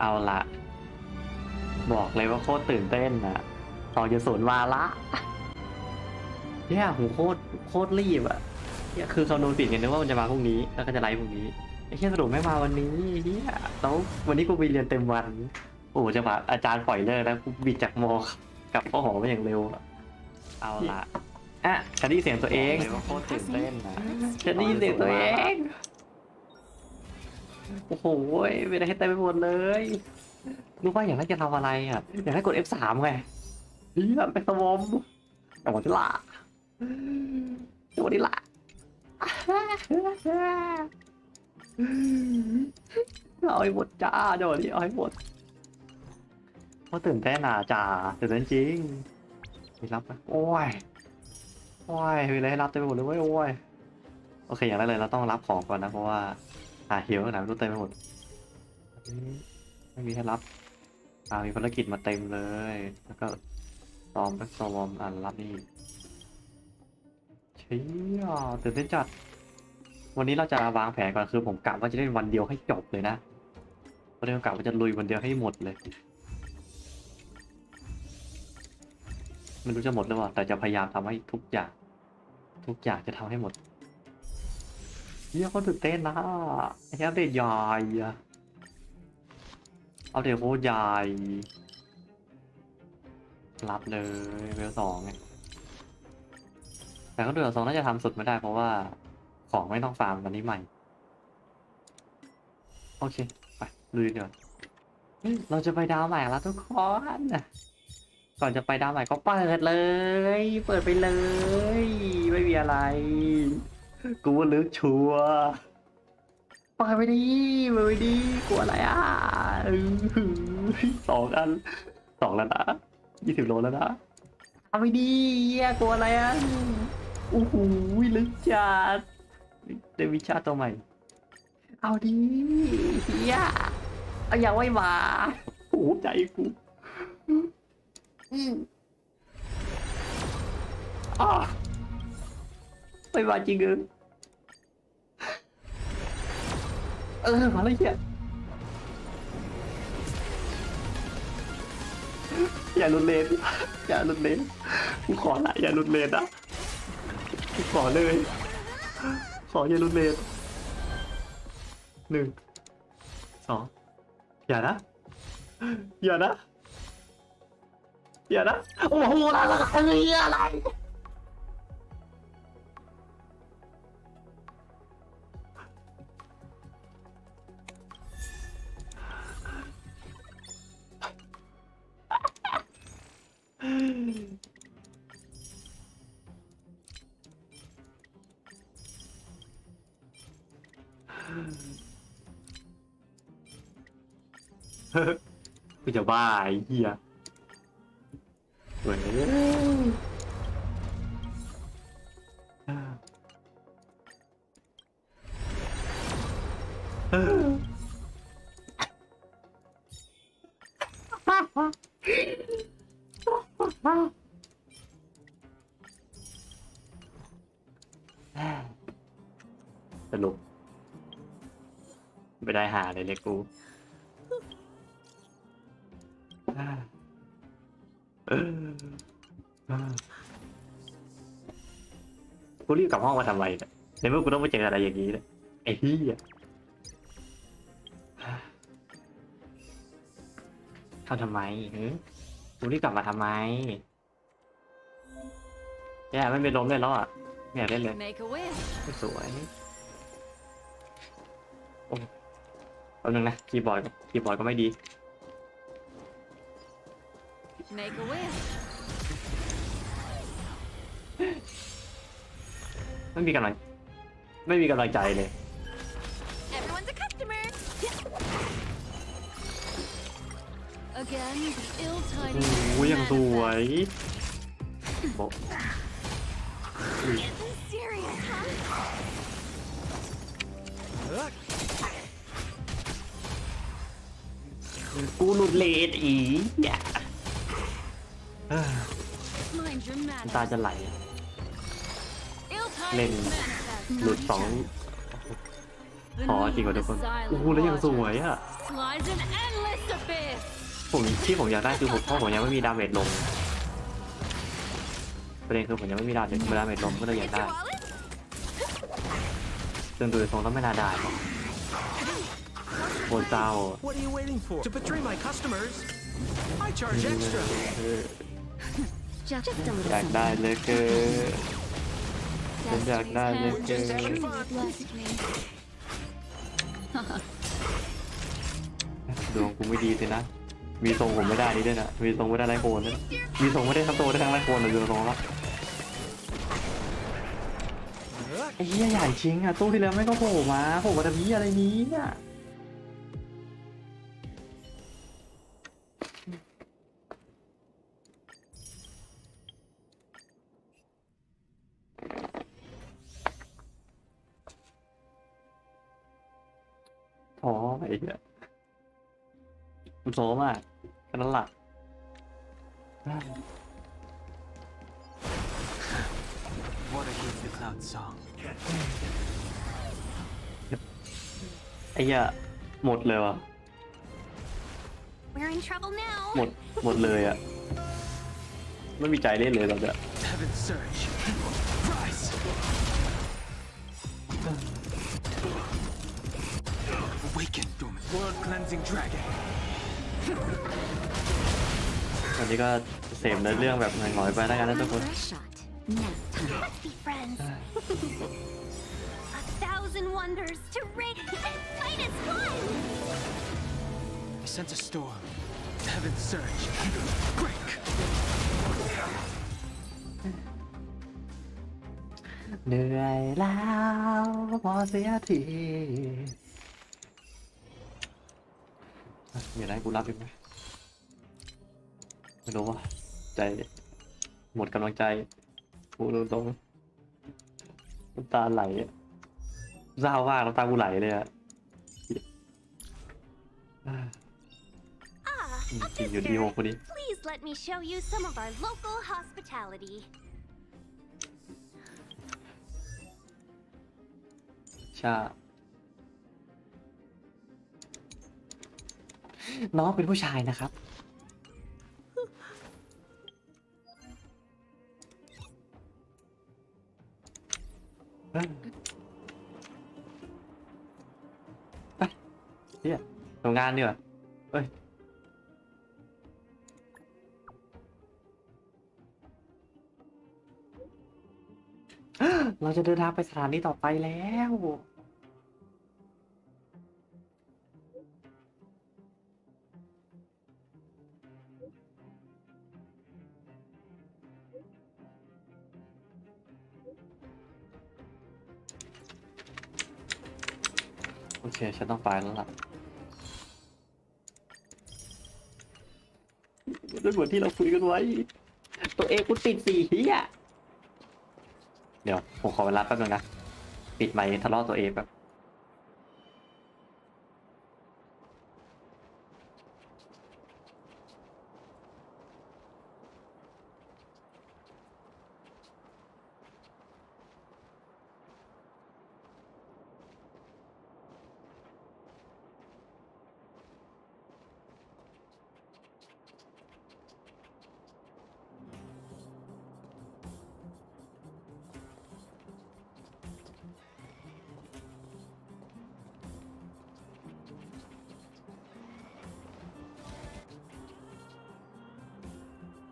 เอาละบอกเลยว่าโคตรตื่นเต้นอ่ะ2.0มาละเนี่ยโหโคตรรีบอ่ะเนี่ยคือคำนวณผิดกันนึกว่ามันจะมาพรุ่งนี้แล้วก็จะไลฟ์พรุ่งนี้ไอ้เหี้ยสรุปไม่มาวันนี้เนี่ยแล้ววันนี้กูไปเรียนเต็มวันโอ้จะมาอาจารย์ปล่อยเลิกแล้วกูบิดจากมอกลับเข้าหอมาอย่างเร็วอะเอาละอ่ะฉันได้ยินเสียงตัวเองเลยว่าโคตรตื่นเต้นนะฉันได้ยินเสียงตัวเองโอ้โหไม่ได้ให้เต็มไปหมดเลยรู้ว่าอยากให้จะทำอะไรอ่ะอยากให้กด F3 ไงเฮียไปสวอมจังหวะที่ละจังหวะที่ละเอาให้หมดจ้าจังหวะนี้เอาให้หมดเพราะตื่นเต้นอ่ะจ้าตื่นเต้นจริงมีรับไหมโอ้ยมีอะไรให้รับเต็มไปหมดเลยเว้ยโอ้ยโอเคอย่างแรกเลยเราต้องรับของก่อนนะเพราะว่าหาเฮียวขนาดไม่รู้เต็มไปหมดไม่มีให้รับมีภารกิจมาเต็มเลยแล้วก็ตอมแบ็กซอมรับนี่เชี่ยตื่นเต้นจัดวันนี้เราจะวางแผนก่อนคือผมกะว่าจะเล่นวันเดียวให้จบเลยนะวันนี้ผมกะว่าจะลุยวันเดียวให้หมดเลยไม่รู้จะหมดหรือเปล่าแต่จะพยายามทำให้ทุกอย่างจะทำให้หมดเฮียเขาตื่นเต้นนะไอ้อัปเดตใหญ่อัปเดตโคตรใหญ่รับเลยเวล2ไงแต่ก็เดือด2น่าจะทำสุดไม่ได้เพราะว่าของไม่ต้องฟาร์มวันนี้ใหม่โอเคไปลุยเดี๋ยวเราจะไปดาวใหม่แล้วทุกคนก่อนจะไปดาวใหม่ก็เปิดเลยเปิดไปเลยไม่มีอะไรกูว่าลึกชัวร์เปิดไปดิกลัวอะไรอ่ะ2 อัน2แล้วนะ20 โลแล้วนะเอาไปดิกลัวอะไรอ่ะโอ้โหลึกจัดได้วิชาตัวใหม่เอาดิเฮียเอาอย่าไว้มาโอ้ใจกูไม่มาจริงมาเลยเฮียอย่าหลุดเลนกูขอละอย่าหลุดเลนนะกูขอเลยอย่าหลุดเลน1 2อย่านะโอ้โหอะไรกูจะบ้าไอ้เหี้ยเว้ยสรุปไม่ได้หาเลยกูกูรีบกลับห้องมาทำไมเนี่ยในเมื่อกูต้องไปเจออะไรอย่างนี้เนี่ยไอ้เหี้ยทำไมกูรีบกลับมาทำไมแย่ไม่เป็นลมเลยแล้วอ่ะไม่อยากเล่นเลยไม่สวยโอ้แป๊บนึงนะคีย์บอร์ดก็ไม่ดีไม่มีกำลังใจเลยโอ้ยยังสวยบอกกูหลุดเลนอีอย่าตาจะไหลเล่นหลุด อ๋อจริงกว่าทุกคนโอ้โหแล้วยังสวยอ่ะผมอยากได้คือเพราะผมยังไม่มีดาเมจลงประเด็นคือผมยังไม่มีดาเมจลงก็เลยอยากได้ซึ่งดูทรงแล้วไม่น่าได้โคตรเจ้าอยากได้เลยเกินฉันอยากได้เลยเกินดวงกูไม่ดีสินะมีทรงผมไม่ได้นี่ด้วยนะมีทรงไม่ได้ไรโคนนะมีทรงไม่ได้ทั้งโตได้ทั้งไรโคนเลยดูทรงแล้วไอ้เหี้ยใหญ่จริงอ่ะตู้ที่แล้วไม่ก็โผล่มาทำเหี้ยอะไรนี้เนี่ยท้อไอ้เหี้ยมันโซมากแค่นั้นแหละไอ้เหี้ยหมดเลยวะหมดเลยอ่ะไม่มีใจเล่นเลยตอนเนี้ยวันนี้ก็เสพในเรื่องแบบหน่อยๆไปแล้วกันนะทุกคนเหนื่อยแล้วพอเสียทีมีอะไรกูรับอีกไหมไม่รู้ว่าใจหมดกำลังใจพูดตรงๆน้ำตาไหลเศร้ามากน้ำตากูไหลเลยอะอยู่ดีโอคนนี้ชาน้องเป็นผู้ชายนะครับไปเฮียทำงานดีกว่าเฮ้ยเราจะเดินทางไปสถานีต่อไปแล้วโอเคฉันต้องไปแล้วล่ะด้วยเหมือนที่เราคุยกันไว้ตัวเองกูติด4เฮียเดี๋ยวผมขอเวลาแป๊บนึงนะปิดไมค์ทะเลาะตัวเองแบบ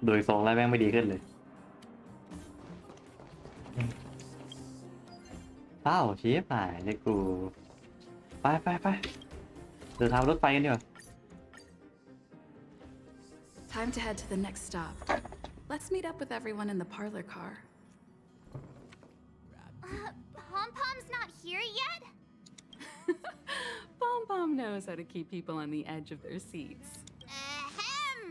โดยทรงแล้วแม่งไม่ดีขึ้นเลยเอ้าชี้หายเลยกูไปเดินทางรถไฟกันดีกว่า Time to head to the next stop. Let's meet up with everyone in the parlor car. Pom-Pom's not here yet? Pom-Pom knows how to keep people on the edge of their seats. Ahem!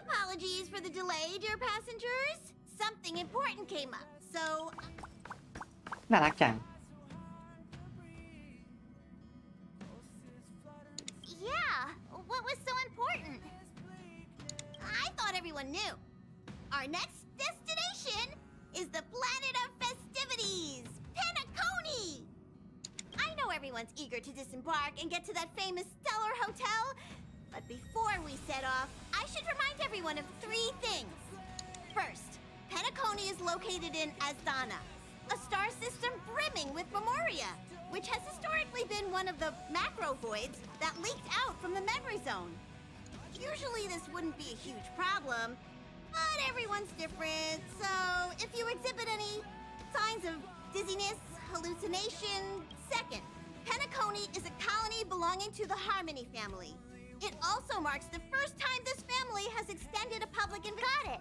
Apologies for the delay, dear passengers. Something important came up, so... น่ารักจัง Yeah, what was so important? I thought everyone knew. Our next destination is the planet of festivities, Penacony! I know everyone's eager to disembark and get to that famous Stellar Hotel. But before we set off, I should remind everyone of 3 things. First, Penacony is located in Asdana, a star system brimming with memoria, which has historically been one of the macro voids that leaked out from the memory zone. Usually this wouldn't be a huge problem, but everyone's different, so if you exhibit any signs of dizziness, hallucination. Second, Penacony is a colony belonging to the Harmony family. It also marks the first time this family has extended a public invitation. Got it.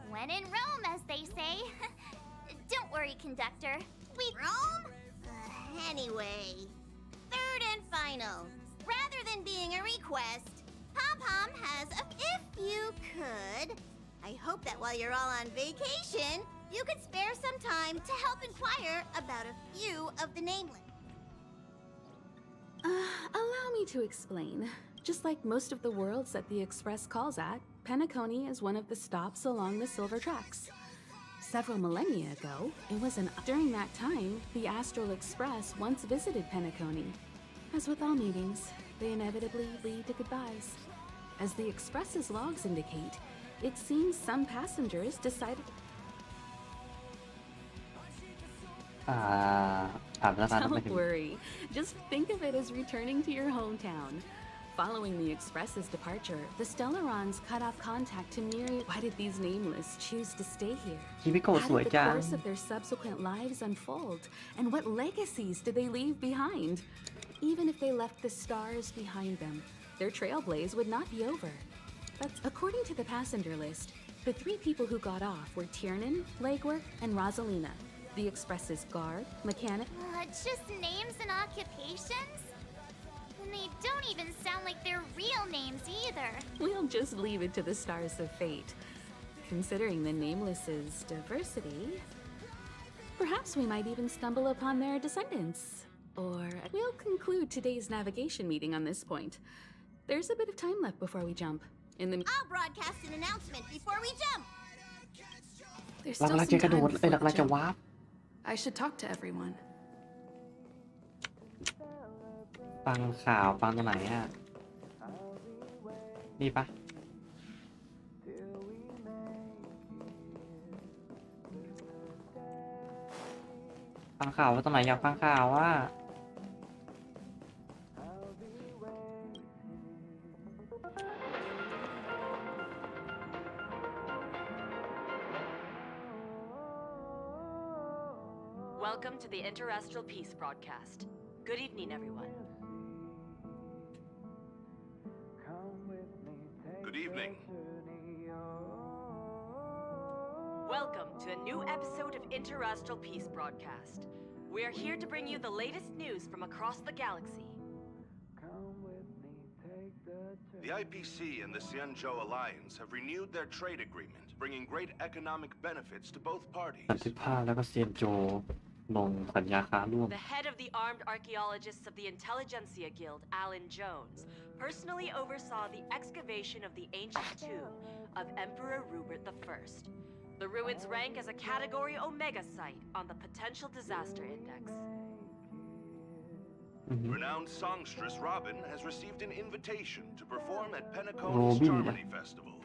When in Rome, as they say. Don't worry, conductor. We... Rome? Anyway, third and final. Rather than being a request, Pom-Pom has a... If you could, I hope that while you're all on vacation, you could spare some time to help inquire about a few of the nameless. Allow me to explain. Just like most of the worlds that the Express calls at, Penacony is one of the stops along the Silver Tracks. Several millennia ago, during that time, the Astral Express once visited Penacony. As with all meetings, they inevitably lead to goodbyes. As the Express's logs indicate, it seems some passengers decided... ถามสถานไม่ถึ Don't ง worry. Just think of it as returning to your hometown. Following the Express's departure, the Stellarons cut off contact to myriad... Why did these nameless choose to stay here? คิมิโกะ How สวย did the จัง course of their subsequent lives unfold? And what legacies did they leave behind? Even if they left the stars behind them, their trailblaze would not be over. But according to the passenger list, the 3 people who got off were Tiernan, Legwork, and Rosalina, the Express's guard, mechanic... Just names and occupations? And they don't even sound like their real names either. We'll just leave it to the stars of fate. Considering the Nameless's diversity, perhaps we might even stumble upon their descendants. Or we'll conclude today's navigation meeting on this point. There's a bit of time left before we jump. In the I'll broadcast an announcement before we jump. There's เรา still กำลัง some จะกระโด time ด before เรา the กำลังจะ jump. วาร์ป I should talk to everyone. ฟังข่าวฟังตรงไหนอ่ะนี่ปะฟังข่าวว่าตรงไหนอยากฟังข่าวว่า Welcome to the Interastral Peace broadcast. Good evening, everyone. Good evening. Welcome to a new episode of Interastral Peace broadcast. We are here to bring you the latest news from across the galaxy. The IPC and the Xianzhou Alliance have renewed their trade agreement, bringing great economic benefits to both สัน parties. ติภาพแล้วก็เซียนโจลงสัญญาค้าร่วม The head of the armed archaeologists of the Intelligentsia Guild, Alan Jones, personally oversaw the excavation of the ancient tomb of Emperor Rupert I. The ruins rank as a Category Omega site on the Potential Disaster Index. Renowned songstress Robin has received an invitation to perform at Penacony's Robin. Germany Festival.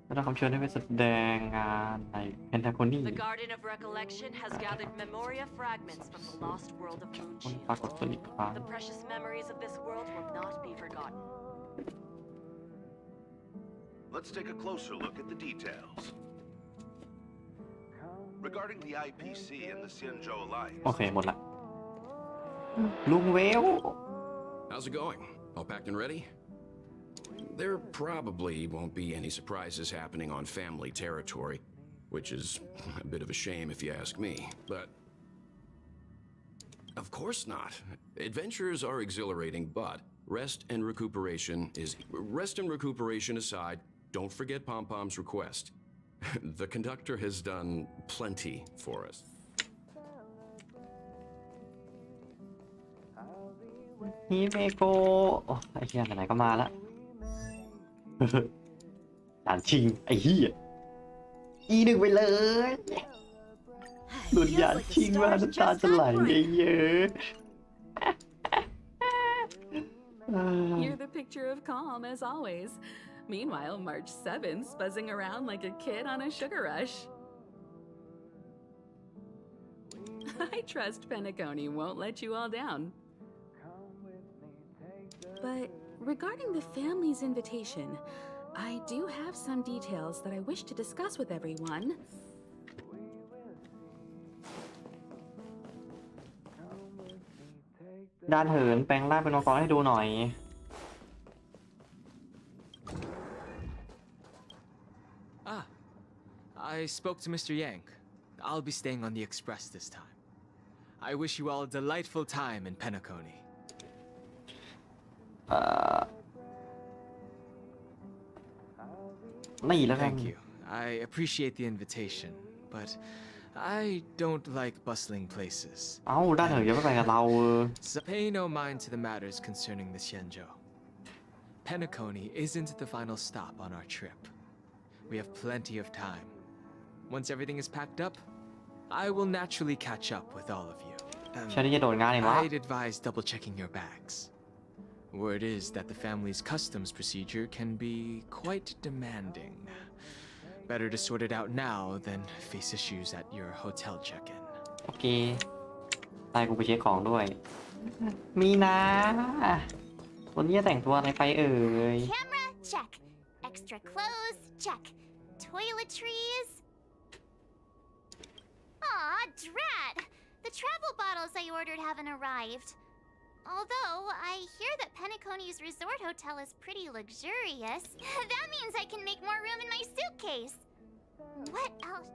ได้รับคำเชิญให้ไปแสดงงานในเพนทาโกนี The Garden of Recollection has gathered memoria fragments from the lost world of คนปรากฏ Moonshield. ตัวอีกครั้ง The precious memories of this world will not be forgotten. Let's take a closer look at the details. Regarding the IPC and the Xianzhou โอ Alliance, เคหมดละลุงเวล How's it going? All packed and ready? There probably won't be any surprises happening on family territory, which is a bit of a shame if you ask me, but... Of course not. Adventures are exhilarating, but rest and recuperation aside, don't forget Pom-Pom's request. The conductor has done plenty for us. ฮิเมโกโอ้ไอ้เหี้ยไหนๆก็มาละด่านชิงไอ้เหี้ยE1ไปเลยหลุดด่านชิงมาน้ำตาจะไหลไอ้เหี้ย You're the picture of calm as always. Meanwhile, March 7th's buzzing around like a kid on a sugar rush. I trust Penacony won't let you all down. But regarding the family's invitation, I do have some details that I wish to discuss with everyone. ด้านเหินแปลงร่างเป็นมังกรให้ดูหน่อย I spoke to Mr. Yang. I'll be staying on the express this time. I wish you all a delightful time in Penacony. นี่แล้วกัน Thank you. I appreciate the invitation, but I don't like bustling places. เอ้าด้านเหินยังไม่ไปกับเรา So pay no mind to the matters concerning the Xianzhou. Penacony isn't the final stop on our trip. We have plenty of time. Once everything is packed up, I will naturally catch up with all of you. ฉันนี่จะโดนงานเองวะ I'd advise double-checking your bags. Word is that the family's customs procedure can be quite demanding. Better to sort it out now than face issues at your hotel check-in. โอเคตายกูไปเช็คของด้วย มีนะวันนี้จะแต่งตัวอะไรไปเอ่ย Camera, check. Extra clothes, check. Toiletries. Aw, drat! The travel bottles I ordered haven't arrived. Although, I hear that Penacony's resort hotel is pretty luxurious. That means I can make more room in my suitcase. What else?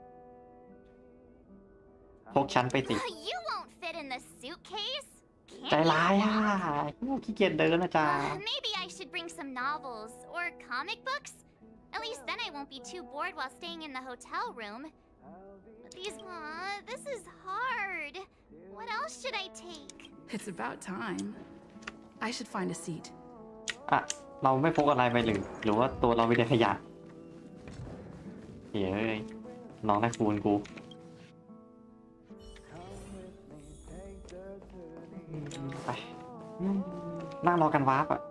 พกฉันไปสิ You won't fit in the suitcase. ใจร้ายอ่ะขี้เกียจเดินนะจ๊ะ Maybe I should bring some novels or comic books. At least then I won't be too bored while staying in the hotel room. But this is hard. What else should I take? It's about time. I should find a seat. อ่ะเราไม่พกอะไรไปหรือว่าตัวเราไม่ได้ขยะเฮ้ยน้องได้คูณกูไปนั่งรอกันวาร์ปอ่ะ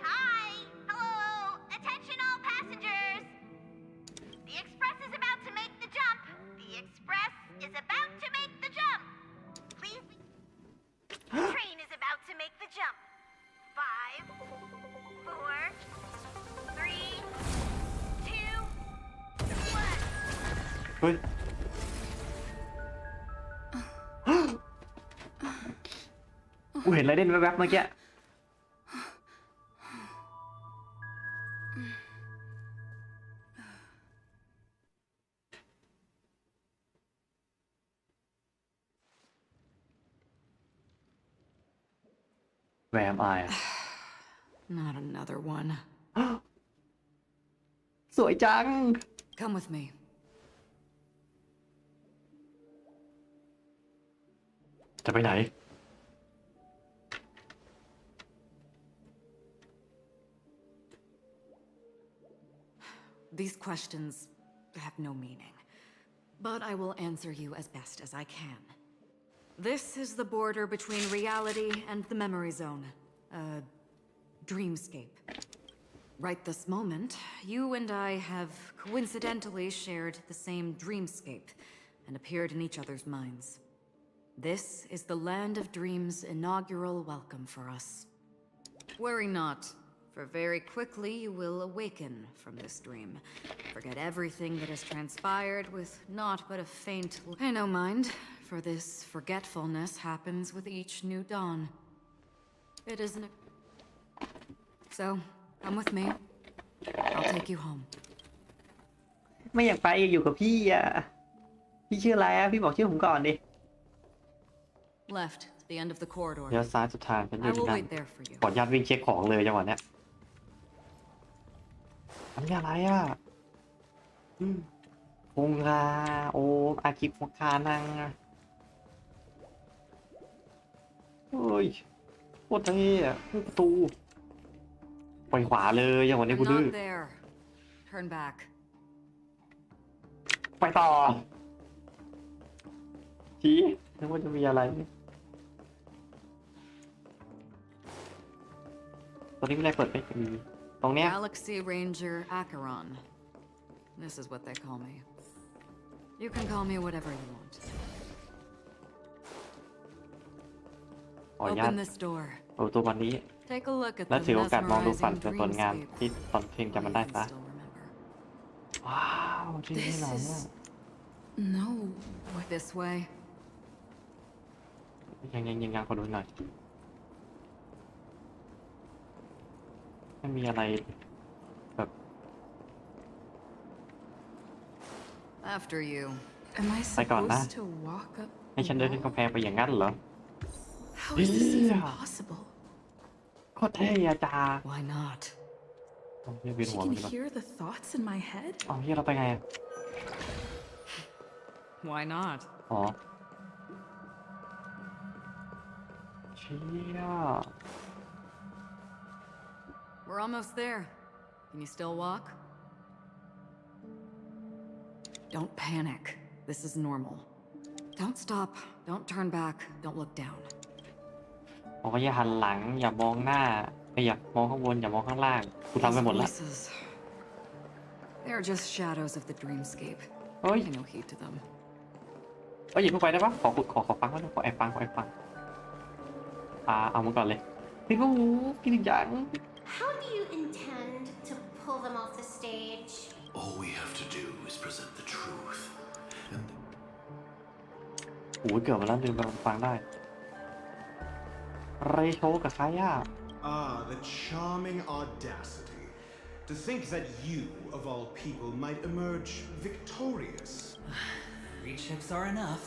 Hi! Hello! Attention all passengers! The express is about to make the jump! The express is about to make the jump! Please... The train is about to make the jump. 5, 4, 3, 2, 1. เฮ้ย กูเห็นอะไรเด่นแวบๆเมื่อกี้ Where am I? Not another one. สวยจัง Come with me.จะไปไหน These questions have no meaning, but I will answer you as best as I can. This is the border between reality and the memory zone, a dreamscape. Right this moment, you and I have coincidentally shared the same dreamscape and appeared in each other's minds. This is the Land of Dreams' inaugural welcome for us. Worry not, for very quickly you will awaken from this dream. Forget everything that has transpired with naught but a faint... Pay no mind, for this forgetfulness happens with each new dawn. It isn't... So, come with me. I'll take you home. ไม่อยากไปอยู่กับพี่อ่ะ พี่ชื่ออะไรอ่ะ พี่บอกชื่อผมก่อนดิ Left, the end of the corridor. เดี๋ยวซ้ายสุดทางฉันอ I ยู่ที่ will นั่น wait there for you. ขออนุญาตวิ่งเช็คของเลยจังหวะเนี้ยอันนี้อะไรอ่ะคงคาโออากิคงคานังเฮ้ยโคตรเท่อะประตูไปขวาเลยจังหวะนี้ I'm กูดื้อ not there. Turn back. ไปต่อชี้นึกว่าจะมีอะไร นี้ไม่ได้เปิดไม่มีตรงเนี้ย Galaxy Ranger Acheron. This is what they call me. You can call me whatever you want. ขออนุญาต Open this door. เปิดตัววันนี้ Take a look at และ the ถือโอกาสมองดูฝัน mesmerizing ส่วนงาน dreamscape ที่ตอนเพลงจำมันได้ you ซะ can still remember. ว้าวที่นี่ This เหรอ is no. This way. ยังขอดูหน่อยไม่มีอะไรแบบ After you. Am I ไปก่อนนะ supposed to walk up? ให้ฉันเดินขึ้นกำแพงไปอย่างนั้นเหรอ How is this even Yeah. possible? โคตรเท่อะจ้า Why not? เอาเฮียบิน She หัว can มันดีกว่า hear the thoughts in my head. เอาเฮียเราไปไงอะ Why not? อ๋อเชี่ย We're almost there. Can you still walk? Don't panic. This is normal. Don't stop. Don't turn back. Don't look down. บอกว่าอย่าหันหลังอย่ามองหน้าไม่อยากมองข้างบนอย่ามองข้างล่างกูทำไปหมดแล้ว voices. They are just shadows of the dreamscape. เฮ้ย Pay no heed to them. เอ้ยอย่าเพิ่งไปได้ปะขอฟังไว้หน่อยขอแอบฟังเอามาก่อนเลยพี่กูกินอย่าง How do you intend to pull them off the stage? All we have to do is present the truth. And โอ้ยเกือบมาแล้วลืมไปฟังได้เรโชกับใครอ่ะ Ah, the charming audacity. To think that you, of all people, might emerge victorious. 3 chips are enough.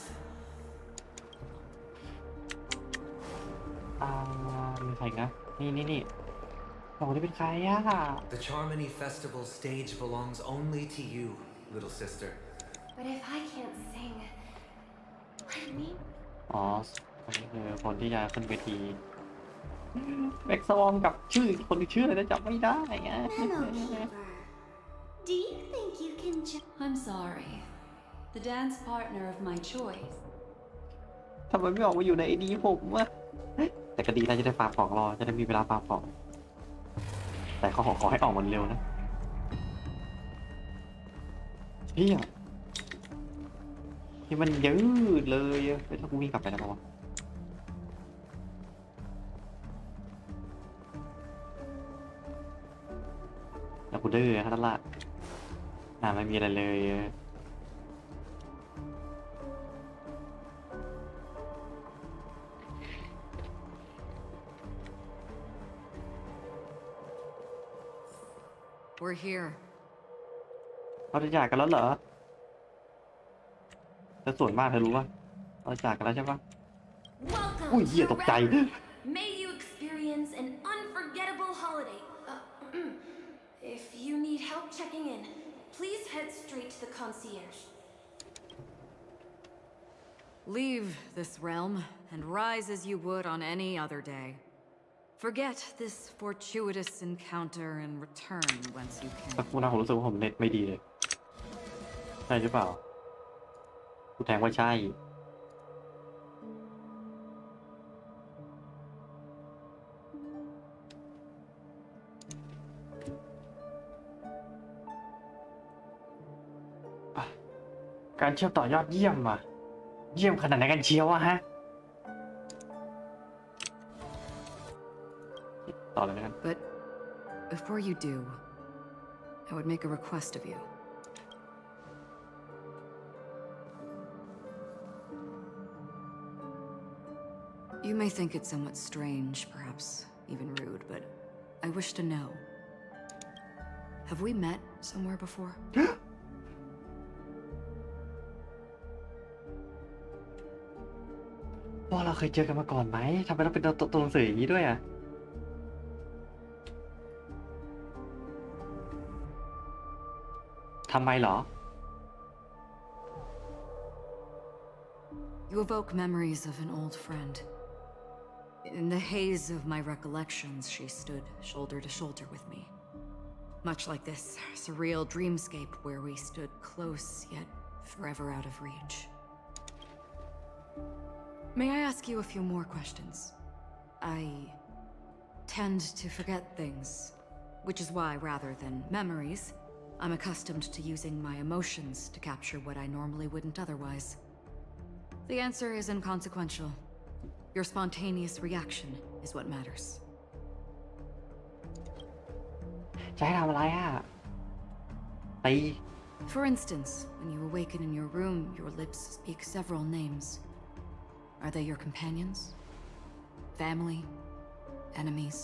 มีใครอีกนะนี่สองคนนี้เป็นใครอ่ะ The Charmony Festival stage belongs only to you, little sister. But if I can't sing, let me. อ๋อคนนี้คือคนที่จะขึ้นเวทีแบ็กซองกับชื่อคนที่ชื่ออะไรนะจำไม่ได้ไง Do you think you can just. I'm sorry. The dance partner of my choice. ทำไมไม่ออกมาอยู่ในไอดีผมวะแต่ก็ดีนะจะได้ฟาร์มของรอจะได้มีเวลาฟาร์มของแต่เขาขอให้ออกมันเร็วนะเฮียที่มันยืดเลยถ้ากูวิ่งกลับไปได้ปะวะแล้วกูดื้อครับนั่นละไม่มีอะไรเลย We're here. เราจะจากกันแล้วเหรอจะสวยมากเธอรู้ป่ะเราจากกันแล้วใช่ปะ Welcome อุ้ยเหี้ยตกใจ May you experience an unforgettable holiday. If you need help checking in, please head straight to the concierge. Leave this realm and rise as you would on any other day. Forget this fortuitous encounter and return whence you สัก came. ครู่นะผมรู้สึกว่าผมเน็ตไม่ดีเลยใช่หรือเปล่ากูแทงว่าใช่การเชื่อมต่อยอดเยี่ยมอ่ะเยี่ยมขนาดไหนกันเชียวอะฮะต่อเลยนะกัน But before you do, I would make a request of you. You may think it somewhat strange, perhaps even rude, but I wish to know. Have we met somewhere before? ว่าเราเคยเจอกันมาก่อนไหมทำไมต้องเป็นตัวหนังสืออย่างนี้ด้วยอ่ะทำไมเหรอ You evoke memories of an old friend. In the haze of my recollections, she stood shoulder to shoulder with me. Much like this surreal dreamscape where we stood close yet forever out of reach. May I ask you a few more questions? I tend to forget things, which is why, rather than memories, I'm accustomed to using my emotions to capture what I normally wouldn't otherwise. The answer is inconsequential. Your spontaneous reaction is what matters. จะให้ทำอะไรอ่ะตี For instance, when you awaken in your room, your lips speak several names. Are they your companions? Family? Enemies?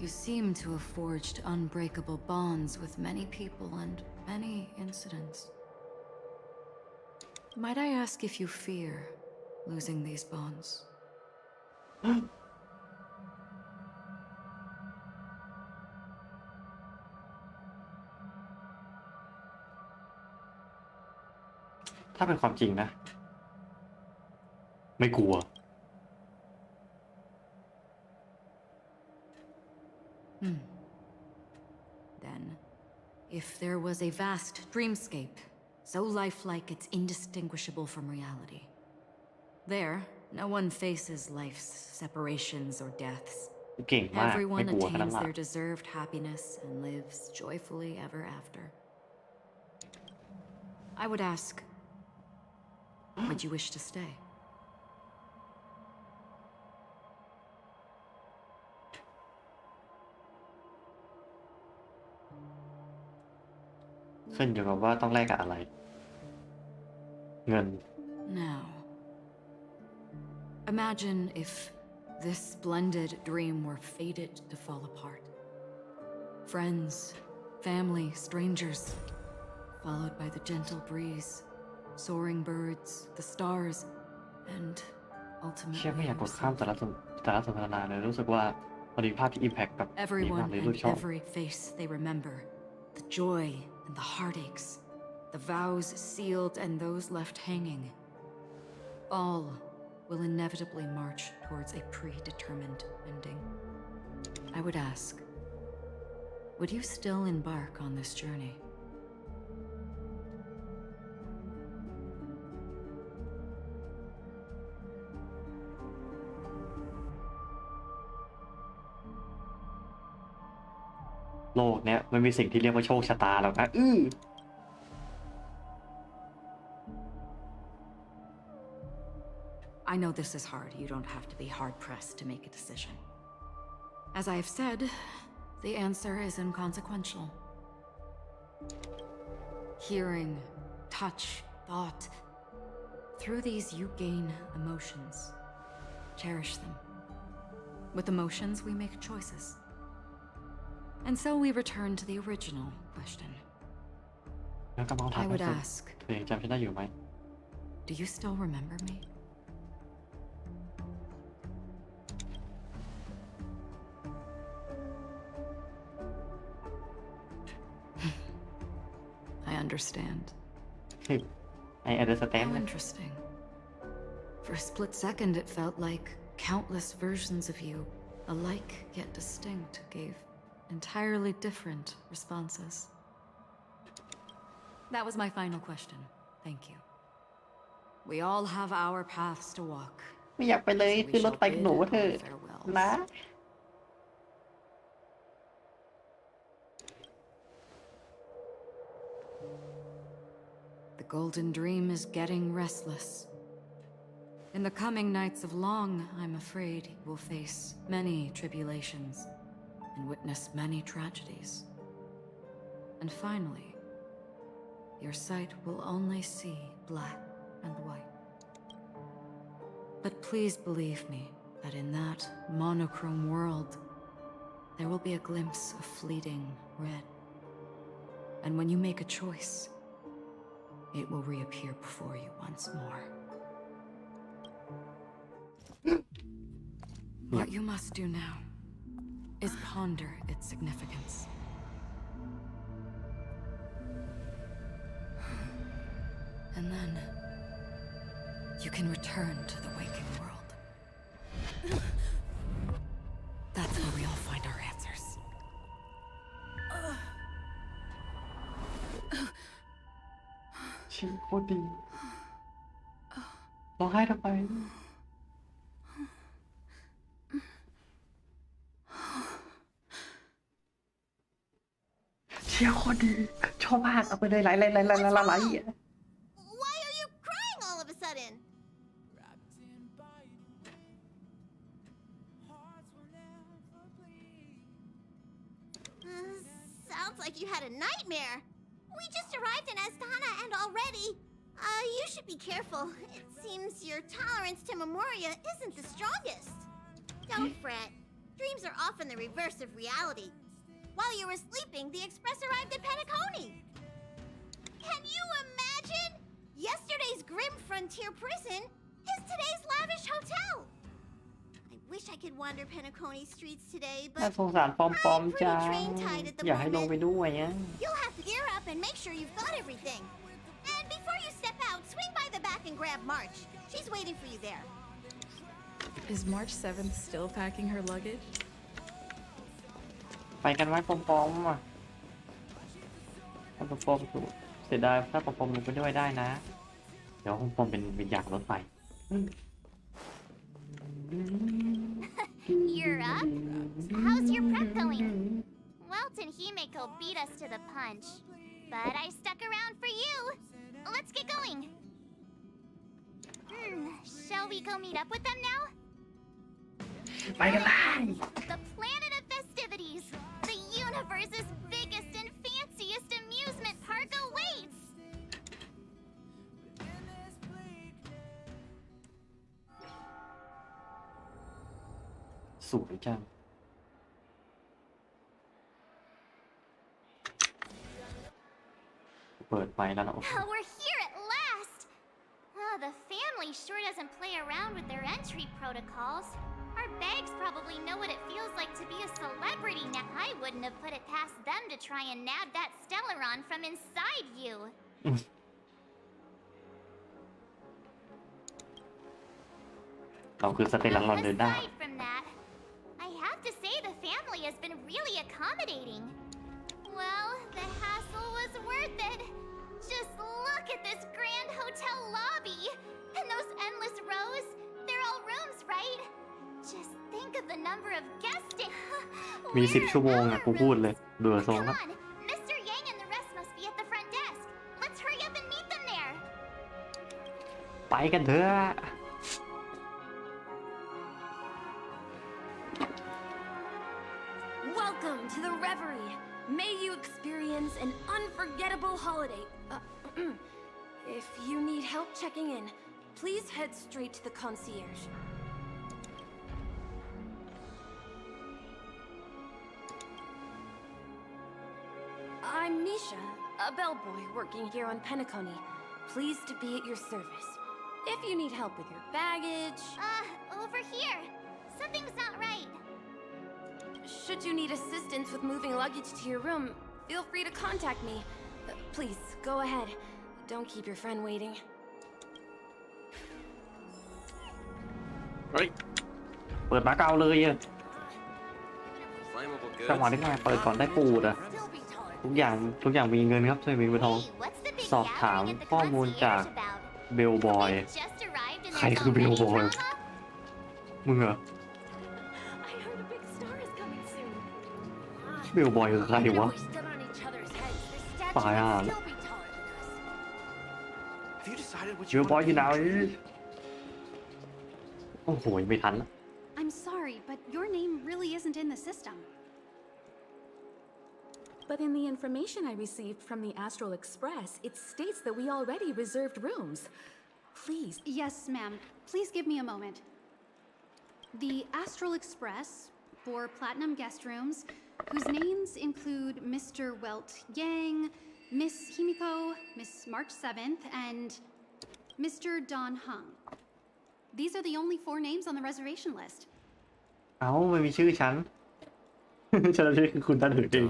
You seem to have forged unbreakable bonds with many people and many incidents. Might I ask if you fear losing these bonds? ถ้าเป็นความจริงนะ ไม่กลัว Then, if there was a vast dreamscape, so lifelike it's indistinguishable from reality. There, no one faces life's separations or deaths. เก่งมาก ไม่ Everyone กลัวขนาด attains นั้น their deserved happiness and lives joyfully ever after. I would ask, would you wish to stay? ขึ้นอยู่กับว่าต้องแลกกับอะไร เงิน Now, imagine if this splendid dream were fated to fall apart. Friends, family, strangers, followed by the gentle breeze, soaring birds, the stars, and เชื่อ ultimately ไม่อยากกดข้าม ourselves. แต่ละสนทนาเลยรู้สึกว่าพอดีภาพที่ impact แบบดีมาก Everyone เลยรูป and ชอบ every face they remember, the joy and the heartaches, the vows sealed and those left hanging, all will inevitably march towards a predetermined ending. I would ask, would you still embark on this journey? โลกเนี้ยมันมีสิ่งที่เรียกว่าโชคชะตาหรอกนะI know this is hard. You don't have to be hard-pressed to make a decision. As I have said, the answer is inconsequential. Hearing, touch, thought. Through these you gain emotions. Cherish them. With emotions, we make choices. And so we return to the original question. แล้วก็มองถาม I ว่า would ask, ตัวเองจำฉันได้อยู่ไหม do you still remember me? I understand. I understand How interesting. For a split second, it felt like countless versions of you, alike yet distinct, gave entirely different responses. That was my final question. Thank you. We all have our paths to walk. ไม่อยากไปเลยขึ้นรถไปหนูเถอะนะ The golden dream is getting restless. In the coming nights of long, I'm afraid you will face many tribulations and witness many tragedies. And finally, your sight will only see black and white. But please believe me that in that monochrome world, there will be a glimpse of fleeting red. And when you make a choice, it will reappear before you once more. What you must do now is ponder its significance. And then you can return to the waking world. That's where we all find our answers. ชีวิตโคตรดีร้องไห้ทำไม ชี่ยโคตรดีชอบมากเอาไปเลยไล่ Why are you crying all of a sudden? Sounds like you had a nightmare. We just arrived in Astana and already... you should be careful. It seems your tolerance to Memoria isn't the strongest. Don't fret. Dreams are often the reverse of reality. While you were sleeping, the express arrived at Penacony. Can you imagine? Yesterday's grim frontier prison is today's lavish hotel. I wish I could wander Penacony streets today, น่า but สงสารปอมจัง train tied at the อยากให้ลง moment. ไปด้วยอ่ะ You'll have to gear up and make sure you've got everything. And before you step out, swing by the back and grab March. She's waiting for you there. Is March 7th still packing her luggage? ไปกันไหมปอมอ่ะถ้าปอมถูกเสียดายถ้าปอมลงไปด้วยได้นะเดี๋ยวปอมเป็นวิญญาณรถไฟ You're up? How's your prep going? Welt and Himeko beat us to the punch, but I stuck around for you. Let's get going. Shall we go meet up with them now? ไปกันเลย The planet of festivities, the universe's biggest and fanciest amusement park awaits. สวยจังเปิดไฟแล้วนะ We're here at last. Oh, the family sure doesn't play around with their entry protocols. Our bags probably know what it feels like to be a celebrity now. I wouldn't have put it past them to try and nab that Stellaron from inside you. เราคือสเตลลอนเดินได้ Aside from that, I have to say the family has been really accommodating. Well, the hassle was worth it. Just look at this grand hotel lobby. And those endless rows. They're all rooms, right? Just think of the number of guests. มี10 ชั่วโมงอ่ะกูพูดเลยเบื่อทรง Come ครับ on, Mr. Yang and the rest must be at the front desk. Let's hurry up and meet them there. ไปกันเถอะ Welcome to the Reverie. May you experience an unforgettable holiday. If you need help checking in, please head straight to the concierge. I'm Misha, a bellboy working here on Penacony. Pleased to be at your service. If you need help with your baggage... Over here. Something's not right. Should you need assistance with moving luggage to your room, feel free to contact me. Please, go ahead. Don't keep your friend waiting. เฮ้ยเปิดมาเกาเลยอ่ะจังหวะที่มาเปิดก่อนได้ปูดอ่ะทุกอย่างมีเงินครับช่วยมีเงินทอง Hey, what's the big สอบถาม gathering at the ข้อมูลจาก concierge about? เบลบอย We've just arrived and ใคร there's คือเบล already บอย drama? มึงเหรอ I heard a big star is coming soon. เบลบอยคือใครวะ If we stood on each other's heads, this statue ตายอ่ะ would still be taller than us. Have you decided what เบ you ลบอย want อยู่ to ไหน be? โอ้โหไม่ทันละ I'm sorry, but your name really isn't in the system. But in the information I received from the Astral Express, it states that we already reserved rooms. Please. Yes, ma'am. Please give me a moment. The Astral Express for Platinum guest rooms, whose names include Mr. Welt Yang, Miss Himiko, Miss March 7th, and Mr. Don Hung. These are the only 4 names on the reservation list. เอ้าไม่มีชื่อฉัน ฉันชื่อคือคุณตันหือจริง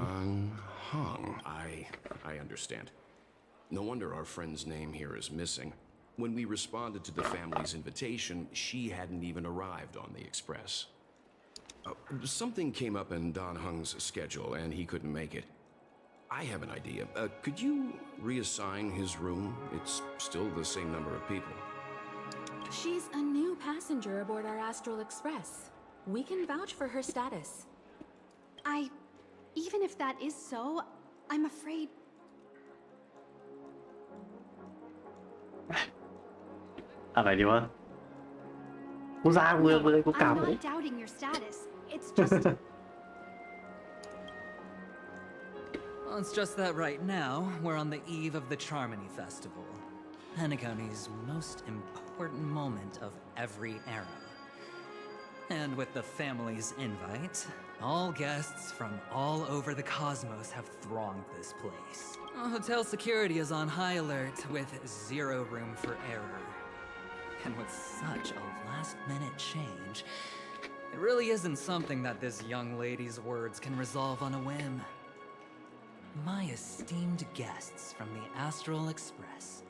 Hung. I understand. No wonder our friend's name here is missing. When we responded to the family's invitation, she hadn't even arrived on the express. Something came up in Don Hung's schedule, and he couldn't make it. I have an idea. Could you reassign his room? It's still the same number of people. She's a new passenger aboard our Astral Express. We can vouch for her status. Even if that is so, I'm afraid. อะไรดีวะกูสร้างเมืองเลยกูกลับ I'm not doubting your status. It's just. Well, it's just that right now, we're on the eve of the Charmony Festival, Penacony's most important moment of every era. And with the family's invite, all guests from all over the cosmos have thronged this place. Hotel security is on high alert with zero room for error. And with such a last-minute change, it really isn't something that this young lady's words can resolve on a whim. My esteemed guests from the Astral Express,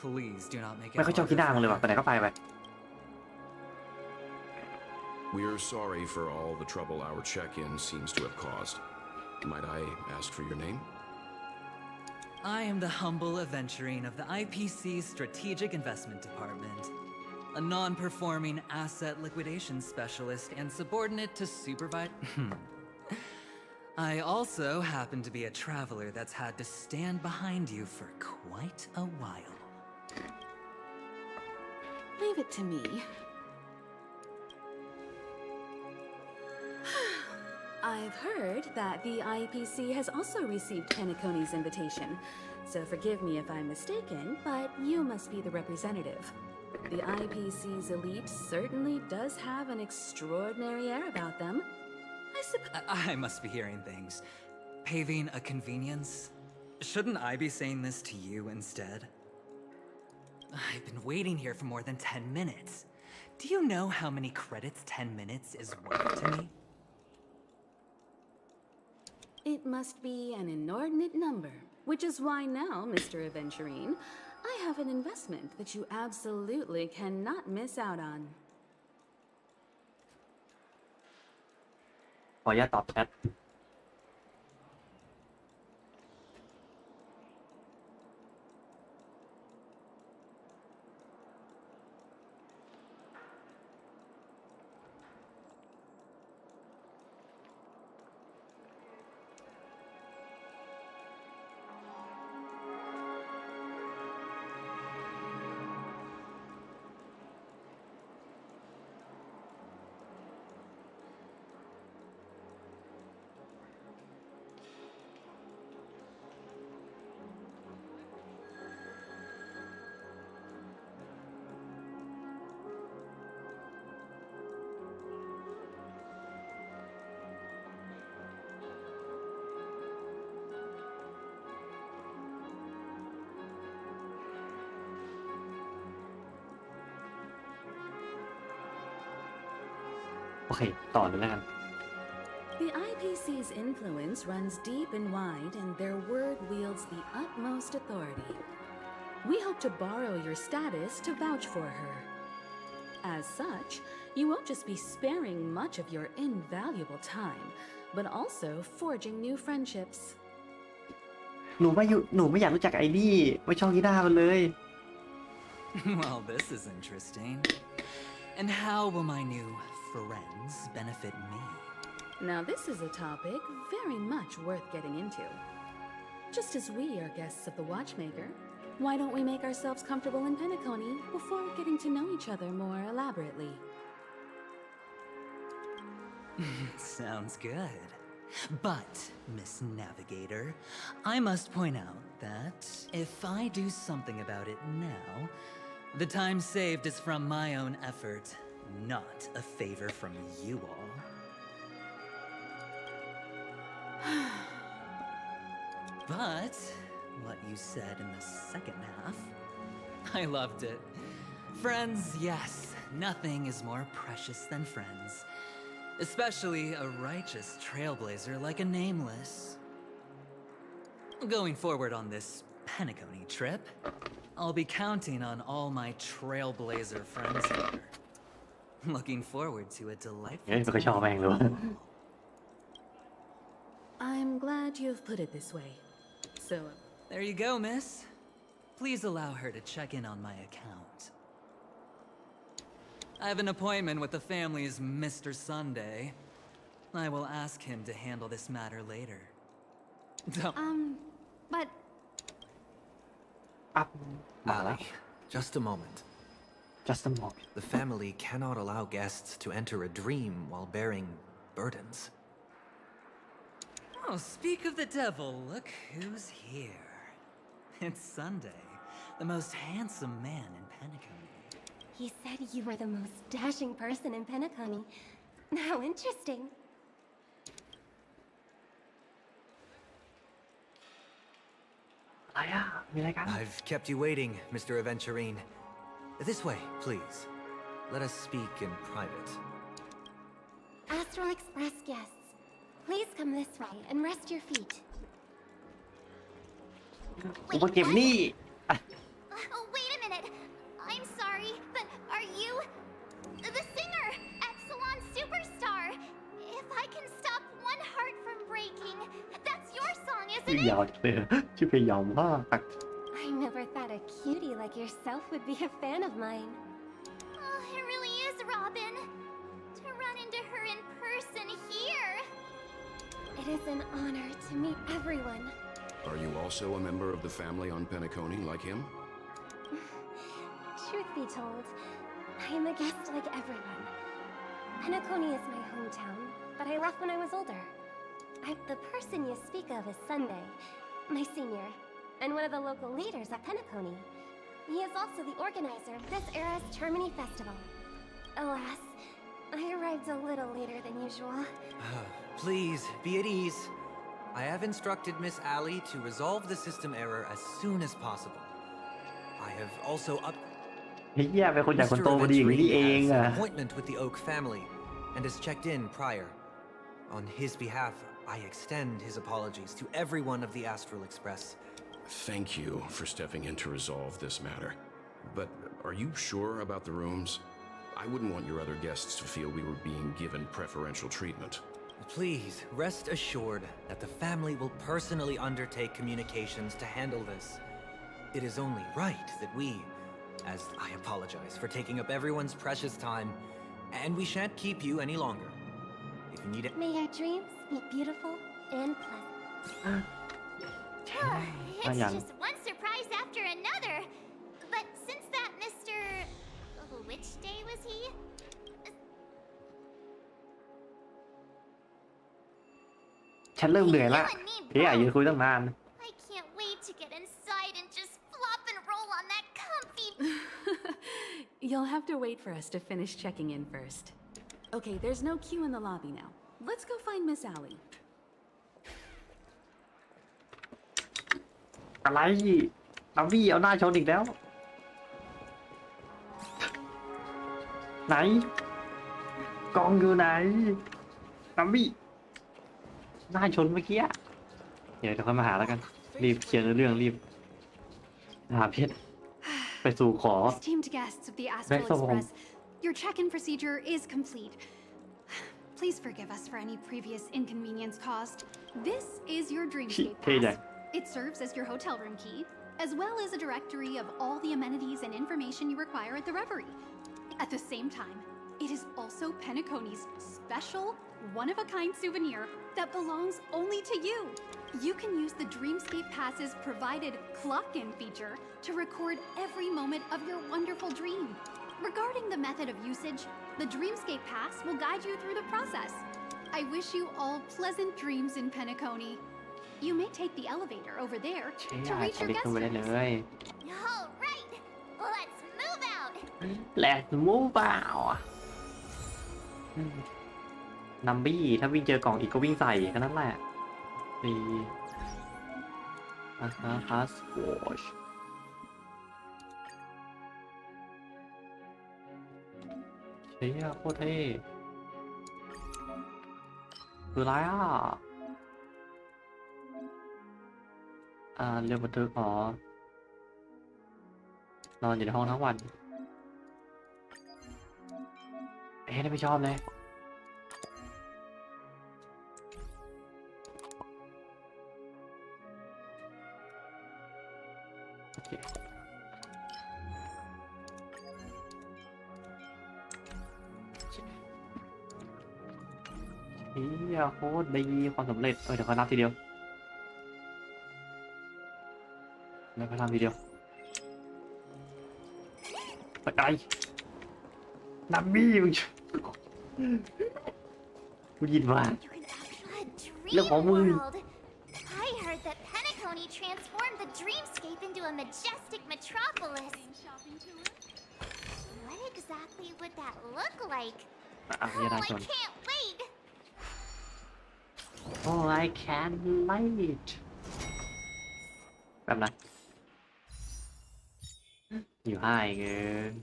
please do not make it ไม่ค่อยชอบกินหน้ามึงเลยว่ะไปไหนก็ไป We're sorry for all the trouble our check-in seems to have caused. Might I ask for your name? I am the humble aventurine of the IPC's Strategic Investment Department, a non-performing asset liquidation specialist and subordinate to supervise. I also happen to be a traveler that's had to stand behind you for quite a while. Leave it to me. I've heard that the IPC has also received Penacony's invitation, so forgive me if I'm mistaken, but you must be the representative. The IPC's elite certainly does have an extraordinary air about them. I must be hearing things. Paving a convenience? Shouldn't I be saying this to you instead? I've been waiting here for more than 10 minutes. Do you know how many credits 10 minutes is worth to me? It must be an inordinate number, which is why now, Mr. Aventurine, I have an investment that you absolutely cannot miss out on. ขออนุญาตตอบแชท โอเคต่อเลยแล้วกัน The IPC's influence runs deep and wide, and their word wields the utmost authority. We hope to borrow your status to vouch for her. As such, you won't just be sparing much of your invaluable time, but also forging new friendships. หนูไม่อยากรู้จักไอ้นี่ไม่ชอบกีฬามันเลย Well, this is interesting. And how will my new friends benefit me? Now this is a topic very much worth getting into. Just as we are guests of the Watchmaker, why don't we make ourselves comfortable in Penacony before getting to know each other more elaborately? Sounds good. But, Miss Navigator, I must point out that if I do something about it now, the time saved is from my own effort, not a favor from you all. But, what you said in the second half, I loved it. Friends, yes, nothing is more precious than friends. Especially a righteous trailblazer like a Nameless. Going forward on this Penacony trip, I'll be counting on all my trailblazer friends here. Looking forward to a delightful time. I'm glad you've put it this way. So, there you go, miss. Please allow her to check in on my account. I have an appointment with the family's Mr. Sunday. I will ask him to handle this matter later. But Ali, just a moment. just a moment The family cannot allow guests to enter a dream while bearing burdens. Oh, speak of the devil, look who's here. It's Sunday, the most handsome man in Penacony. He said you were the most dashing person in Penacony. How interesting. อะไรอ่ะมีอะไรกัน I've kept you waiting, Mr. Aventurine. This way, please. Let us speak in private. Astral Express guests, please come this way and rest your feet. กูมาเก็บหนี้ Oh, wait a minute. I'm sorry, but are you the singer, Epsilon Superstar? If I can stop one heart from breaking, that's your song, ชื่อ isn't ยาว it? จังเลยชื่อเพลงยาวมาก I never thought a cutie like yourself would be a fan of mine. Oh, it really is Robin. To run into her in person here. It is an honor to meet everyone. Are you also a member of the family on Penacony like him? Truth be told, I am a guest like everyone. Penacony is my hometown, but I left when I was older. The person you speak of is Sunday, my senior, and one of the local leaders at Penacony. He is also the organizer of this era's Charmony Festival. Alas, I arrived a little later than usual. Please, be at ease. I have instructed Miss Ali to resolve the system error as soon as possible. I have also up... เฮียเป็นคนใหญ่คน Mr. โตพอดีอย่างนี้นี่เอง Aventurine อ่ะ has an appointment with the Oak family and has checked in prior. On his behalf, I extend his apologies to everyone of the Astral Express. Thank you for stepping in to resolve this matter. But are you sure about the rooms? I wouldn't want your other guests to feel we were being given preferential treatment. Please, rest assured that the family will personally undertake communications to handle this. It is only right that we, as I apologize for taking up everyone's precious time, and we shan't keep you any longer. If you need it... May your dreams be beautiful and pleasant. It's just one surprise after another. But since that Mr. Which day was he? ฉันเริ่มเหนื่อยละเฮียยืนคุยตั้งนาน I can't wait to get inside and just flop and roll on that comfy. You'll have to wait for us to finish checking in first. Okay, there's no queue in the lobby now. Let's go find Miss Allie. อะไรดับบี้เอาหน้าชนอีกแล้ว ไหนกองอยู่ไหนดับบี้หน้าชนเมื่อกี้เดี๋ยวค่อยมาหาแล้วกันรีบเคลียร์เรื่องรีบหาเพชรไปสู่ขอ esteemed guests of the Astral Express, your check-in procedure is complete. Please forgive us for any previous inconvenience caused. This is your Dreamscape Pass. It serves as your hotel room key, as well as a directory of all the amenities and information you require at the Reverie. At the same time, it is also Penacony's special, one-of-a-kind souvenir that belongs only to you. You can use the Dreamscape Pass's provided clock-in feature to record every moment of your wonderful dream. Regarding the method of usage, the Dreamscape Pass will guide you through the process. I wish you all pleasant dreams in Penacony. You may take the elevator over there to reach your guest rooms. All right, let's move out. Let's move out. นัมบี้ถ้าวิ่งเจอกล่องอีกก็วิ่งใส่แค่นั้นแหละนี่พาสวอชเชี่ยโคตรเท่คืออะไรเรื่องบันทึกขอนอนอยู่ในห้องทั้งวันไม่ชอบเลยโอเคโคตรดีความสำเร็จเดี๋ยวขอนับทีเดียว แล้วก็ทำทีเดียวไปไกลนับบี้มึงกูยินว่า A dream world. I heard that Penacony transformed the dreamscape into a majestic metropolis. What exactly would that look like? Oh, I can't wait! Oh, I can't wait แบบนั้นอยู่ให้เงิน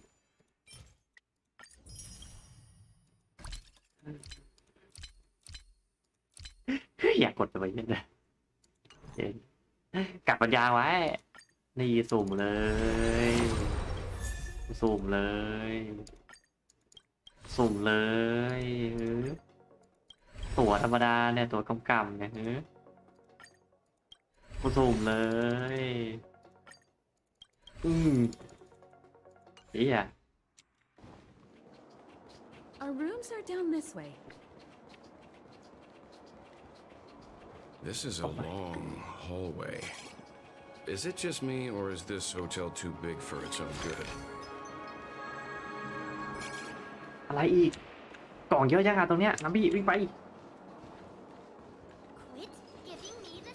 อยากกดไปเยอะเลยกลับปัญญาไว้นี่สุ่มเลยสุ่มเลยสุ่มเลยตัวธรรมดาเนี่ยตัวกำๆเนี่ยกูสุ่มเลยเฮีย Our rooms are down this way. This is a long hallway. Is it just me, or is this hotel too big for its own good? อะไรอีกกล่องเยอะจังอะตรงเนี้ยน้ำบี้วิ่งไป Quit giving me the